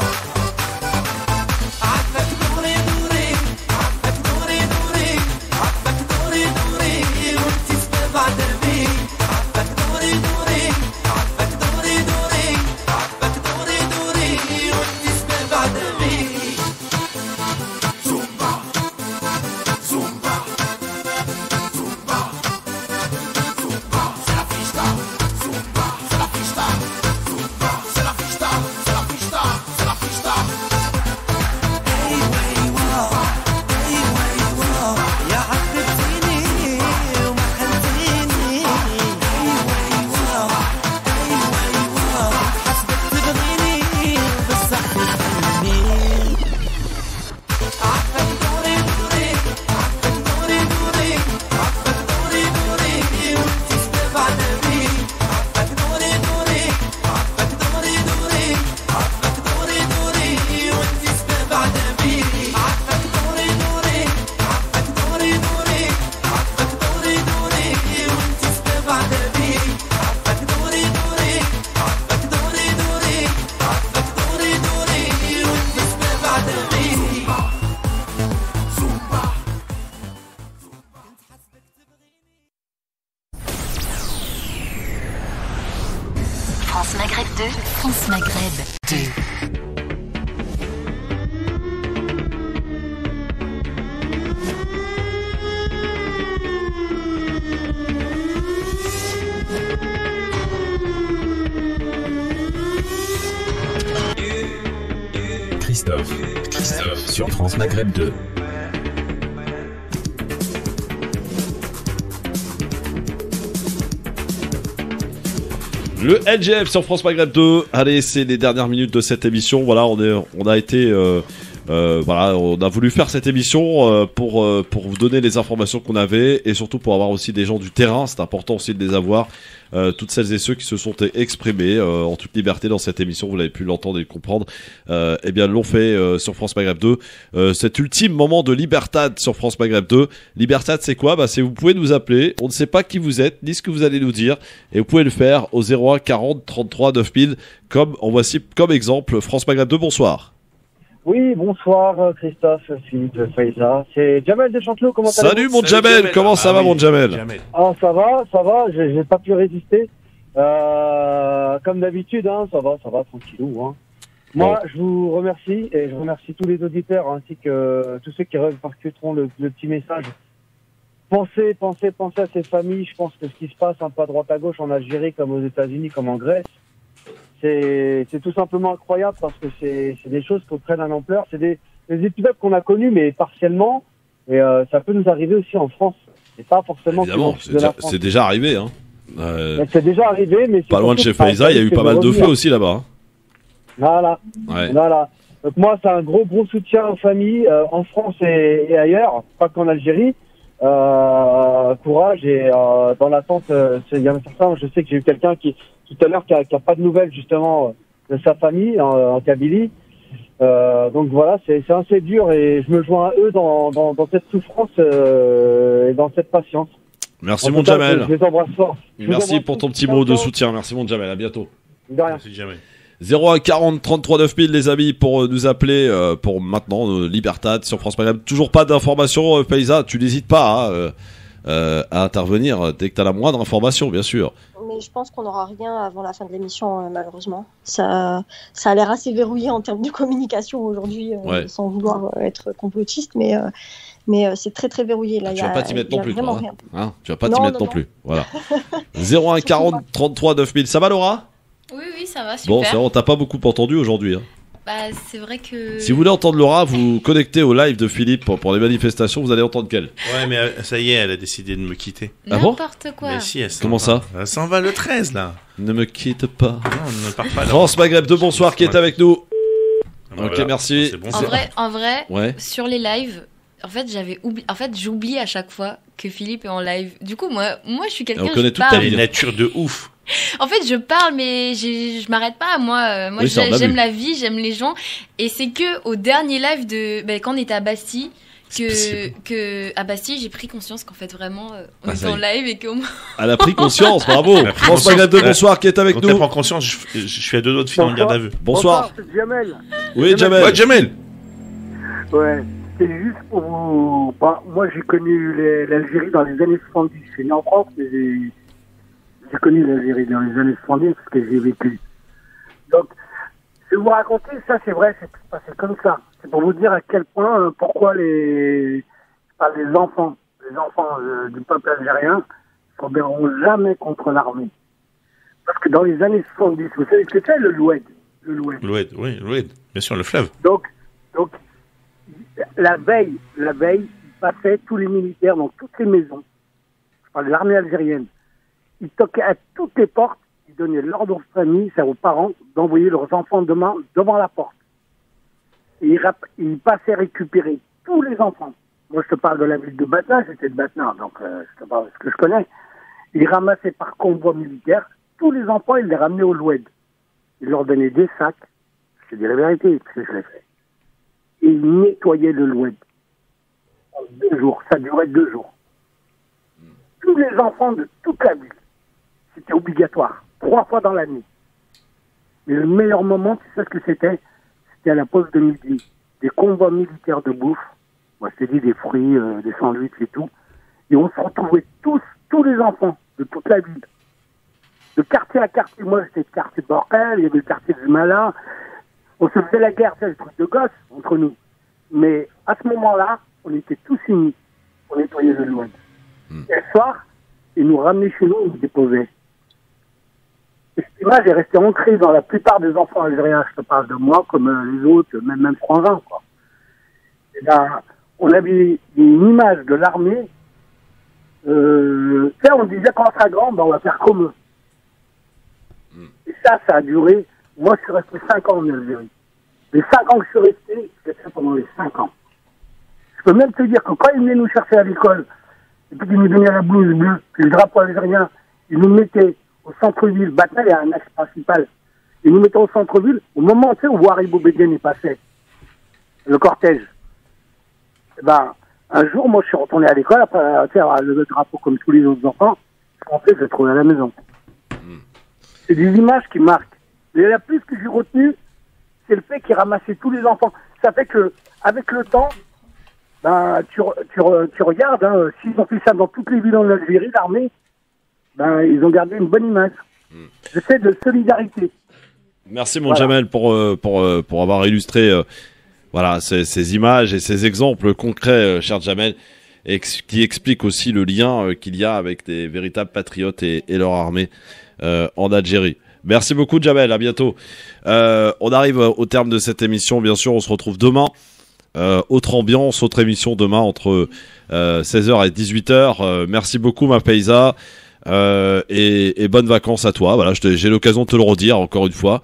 France Maghreb 2, France Maghreb 2. Christophe sur France Maghreb 2. Le LGF sur France Maghreb 2. Allez, c'est les dernières minutes de cette émission. Voilà, on a été voilà, on a voulu faire cette émission pour vous donner les informations qu'on avait et surtout pour avoir aussi des gens du terrain. C'est important aussi de les avoir. Toutes celles et ceux qui se sont exprimés en toute liberté dans cette émission, vous l'avez pu l'entendre et le comprendre, eh bien l'ont fait sur France Maghreb 2. Cet ultime moment de Libertad sur France Maghreb 2. Libertad, c'est quoi? C'est vous pouvez nous appeler, on ne sait pas qui vous êtes ni ce que vous allez nous dire et vous pouvez le faire au 01 40 33 9000 comme on voici comme exemple France Maghreb 2. Bonsoir. Oui, bonsoir Christophe, Philippe, Faiza. C'est Jamel de Chanteloup, comment allez-vous? Salut mon Jamel, comment ça va mon Jamel? Ah ça va, j'ai pas pu résister. Comme d'habitude, hein, ça va, tranquillou. Hein. Moi, je vous remercie et je remercie tous les auditeurs ainsi que tous ceux qui répercuteront le petit message. Pensez à ces familles. Je pense que ce qui se passe un peu à droite à gauche en Algérie, comme aux États-Unis, comme en Grèce, c'est tout simplement incroyable parce que c'est des choses qui prennent une ampleur. C'est des épisodes qu'on a connus, mais partiellement. Et ça peut nous arriver aussi en France. C'est pas forcément. Évidemment, c'est déjà arrivé. Hein. C'est déjà arrivé, mais pas loin de chez Faiza, il y a eu pas mal de feux aussi là-bas. Voilà. Ouais. Voilà. Donc moi, c'est un gros soutien aux familles en France et ailleurs, pas qu'en Algérie. courage et dans l'attente, il y a certains, je sais que j'ai eu quelqu'un qui tout à l'heure qui a pas de nouvelles justement de sa famille en Kabylie. Donc voilà, c'est assez dur et je me joins à eux dans cette souffrance et dans cette patience. Merci mon Jamel. Je les embrasse fort. Merci pour ton petit mot de soutien. Merci mon Jamel. À bientôt. De rien. Merci Jamel. 0 40 33 9000 les amis pour nous appeler pour maintenant Libertad sur France Maghreb. Toujours pas d'informations Faiza, tu n'hésites pas à intervenir dès que tu as la moindre information bien sûr. Mais je pense qu'on n'aura rien avant la fin de l'émission malheureusement. Ça a l'air assez verrouillé en termes de communication aujourd'hui sans vouloir être complotiste mais c'est très très verrouillé là. Tu vas pas t'y mettre non plus toi, hein, tu vas pas t'y mettre non plus. Voilà. 01 40 33 9000, ça va Laura? Oui, ça va, super. Bon, ça, on t'a pas beaucoup entendu aujourd'hui. Hein. Bah, c'est vrai que... Si vous voulez entendre Laura, vous connectez au live de Philippe pour les manifestations, vous allez entendre qu'elle. Ouais, mais ça y est, elle a décidé de me quitter. N'importe quoi. Mais si, comment ça? Elle s'en va le 13, là. Ne me quitte pas. Non, ne pars pas là. France Maghreb de bonsoir qui est avec nous. Bah, ok, voilà. merci. Bon, en vrai, ouais. Sur les lives... En fait, j'oublie à chaque fois que Philippe est en live. Du coup, moi je suis quelqu'un... On connaît toute ta nature de ouf. En fait, je parle, mais je m'arrête pas. Moi, oui, j'aime la vie, j'aime les gens. Et c'est que au dernier live quand on était à Bastille, à Bastille, j'ai pris conscience qu'en fait, vraiment, on était en live et qu'on... Elle a pris conscience, bravo. France Maghreb de bonsoir qui est avec nous. Quand elle prend conscience, je suis à deux doigts de finir en garde à vue. Bonsoir. C'est Jamel. Oui, Jamel. Ouais, Jamel. Ouais. C'est juste pour vous... moi, j'ai connu l'Algérie dans les années 70. Je suis né en France, mais j'ai connu l'Algérie dans les années 70 parce que j'ai vécu. Donc, je vais vous raconter, ça c'est vrai, c'est passé comme ça. C'est pour vous dire à quel point, pourquoi les enfants du peuple algérien ne s'embêront jamais contre l'armée. Parce que dans les années 70, vous savez ce que c'est le Loued? L'Oued, oui, l'Oued. Bien sûr, le fleuve. Donc, la veille, ils passaient tous les militaires dans toutes les maisons. Je parle de l'armée algérienne. Ils toquaient à toutes les portes, ils donnaient l'ordre aux familles, c'est aux parents, d'envoyer leurs enfants devant la porte. Et ils passaient récupérer tous les enfants. Moi, je te parle de la ville de Batna, j'étais de Batna, donc je te parle de ce que je connais. Ils ramassaient par convoi militaire tous les enfants, ils les ramenaient au Loued. Ils leur donnaient des sacs, je te dis la vérité, parce que je l'ai fait. Et ils nettoyaient le Loued. En 2 jours, ça durait 2 jours. Tous les enfants de toute la ville, c'était obligatoire, 3 fois dans l'année. Mais le meilleur moment, tu sais ce que c'était? C'était à la pause de midi. Des convois militaires de bouffe, moi je t'ai dit des fruits, des sandwichs et tout. Et on se retrouvait tous les enfants de toute la ville. De quartier à quartier, moi j'étais de quartier de Borel, il y avait le quartier de Malin. On se faisait la guerre, c'est le truc de gosse entre nous. Mais à ce moment-là, on était tous unis pour nettoyer le Loued. Et le soir, ils nous ramenaient chez nous, ils nous déposaient. Et cette image est restée ancrée dans la plupart des enfants algériens, je te parle de moi, comme les autres, même frangins, quoi. Et ben, on avait une image de l'armée. On disait quand on sera grand, ben, on va faire comme eux. Et ça a duré. Moi, je suis resté 5 ans en Algérie. Les 5 ans que je suis resté, j'ai fait pendant les 5 ans. Je peux même te dire que quand ils venaient nous chercher à l'école, et puis qu'ils nous donnaient la blouse bleue, puis le drapeau algérien, ils nous mettaient au centre-ville. Batna, il y a un axe principal. Ils nous mettaient au centre-ville, au moment où Waris Boubedienne est passé, le cortège. Et ben, un jour, moi, je suis retourné à l'école, après avoir le drapeau comme tous les autres enfants. En fait, je l'ai trouvé à la maison. C'est des images qui marquent. Et la plus que j'ai retenue, c'est le fait qu'ils ramassaient tous les enfants. Ça fait que, avec le temps, ben, tu regardes, hein, s'ils ont fait ça dans toutes les villes en Algérie, l'armée, ben, ils ont gardé une bonne image. Je sais, de solidarité. Merci mon Jamel pour avoir illustré voilà ces images et ces exemples concrets, cher Jamel, et qui expliquent aussi le lien qu'il y a avec des véritables patriotes et leur armée en Algérie. Merci beaucoup Jamel, à bientôt. On arrive au terme de cette émission, bien sûr, on se retrouve demain. Autre ambiance, autre émission demain entre 16h et 18h. Merci beaucoup ma Faiza. Et bonnes vacances à toi. Voilà, j'ai l'occasion de te le redire encore une fois.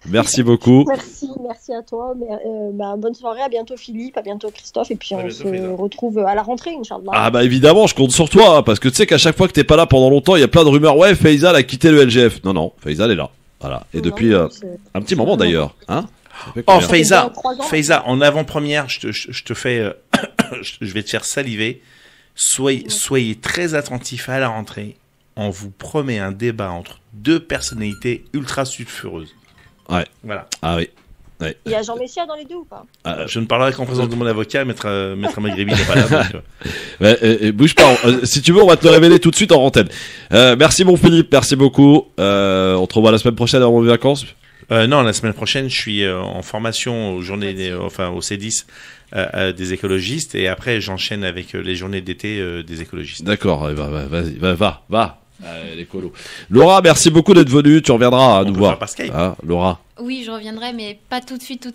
Merci beaucoup. Merci à toi. Bonne soirée, à bientôt Philippe, à bientôt Christophe, et puis on se retrouve à la rentrée, Inch'Allah. Ah bah évidemment, je compte sur toi, hein, parce que tu sais qu'à chaque fois que t'es pas là pendant longtemps, il y a plein de rumeurs. Ouais, Faisal a quitté le LGF. Non, Faisal est là. Voilà. Et depuis un petit moment d'ailleurs, hein. Oh Faisal, en avant-première, je te fais, je vais te faire saliver. Soyez très attentifs à la rentrée. On vous promet un débat entre deux personnalités ultra sulfureuses. Ouais. Voilà. Ah oui. Ouais. Il y a Jean Messia dans les deux ou pas? Je ne parlerai qu'en présence de mon avocat, Maître Maghrebi n'est pas là. Donc, bouge pas. Si tu veux, on va te le révéler tout de suite en antenne. Merci mon Philippe, merci beaucoup. On te revoit la semaine prochaine avant mes vacances. Non, la semaine prochaine, je suis en formation aux journées, au C10 des écologistes, et après j'enchaîne avec les journées d'été des écologistes. D'accord. Vas-y, va. L'écolo. Laura, merci beaucoup d'être venue. Tu reviendras à nous voir. Par Skype. Laura. Oui, je reviendrai, mais pas tout de suite.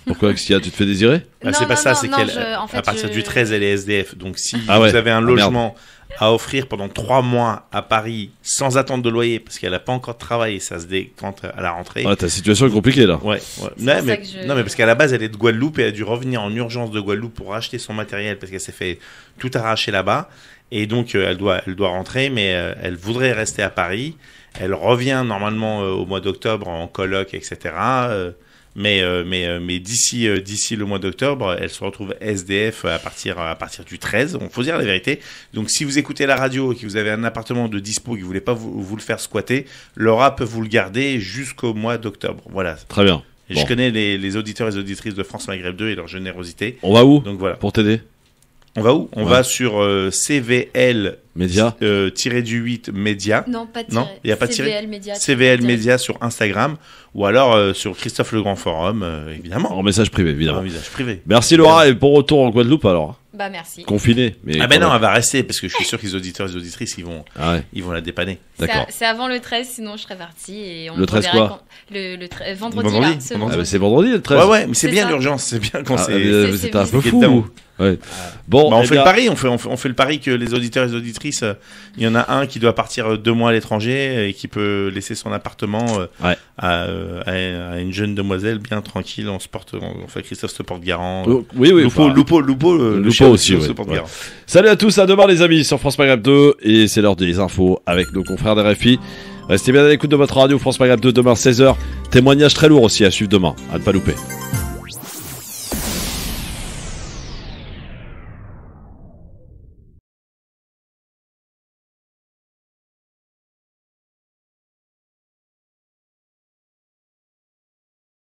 Pourquoi? Qu'est-ce qu'il y a? Tu te fais désirer? C'est pas ça, c'est qu'à partir du 13, elle est SDF. Donc si vous avez un logement à offrir pendant 3 mois à Paris sans attente de loyer, parce qu'elle n'a pas encore travaillé, ça se décante à la rentrée. Ouais, ta situation est compliquée là. Ouais. Non, mais parce qu'à la base, elle est de Guadeloupe et elle a dû revenir en urgence de Guadeloupe pour racheter son matériel parce qu'elle s'est fait tout arracher là-bas. Et donc, elle doit rentrer, mais elle voudrait rester à Paris. Elle revient normalement au mois d'octobre en coloc, etc. Mais d'ici le mois d'octobre, elle se retrouve SDF à partir du 13. Il faut dire la vérité. Donc, si vous écoutez la radio et que vous avez un appartement de dispo et que vous voulez pas vous le faire squatter, Laura peut vous le garder jusqu'au mois d'octobre. Voilà. Très bien. Et je connais les auditeurs et les auditrices de France Maghreb 2 et leur générosité. On va où? Donc voilà. Pour t'aider? On va où? On va sur CVL Média -8 Média. Non, pas tiré. Non, il n'y a pas tiré. CVL Média. CVL Média sur Instagram ou alors sur Christophe Le Grand Forum, évidemment. En message privé, évidemment. En message privé. Merci Laura, et bon retour en Guadeloupe alors. Bah merci. Confiné. Mais non, elle va rester parce que je suis sûr que les auditeurs et les auditrices ils vont la dépanner. D'accord. C'est avant le 13, sinon je serais partie. Et on le 13 quoi? Vendredi là. C'est vendredi le 13. Ouais, mais c'est bien l'urgence, c'est bien quand c'est un peu fou. Ouais. Bon, on fait le pari, on fait le pari que les auditeurs et les auditrices, il y en a un qui doit partir 2 mois à l'étranger et qui peut laisser son appartement à une jeune demoiselle bien tranquille. On fait Christophe se porte garant. Oui. Lupo aussi. Se porte garant. Salut à tous, à demain les amis sur France Maghreb 2 et c'est l'heure des infos avec nos confrères d'RFI. Restez bien à l'écoute de votre radio France Maghreb 2 demain 16h. Témoignage très lourd aussi à suivre demain, à ne pas louper.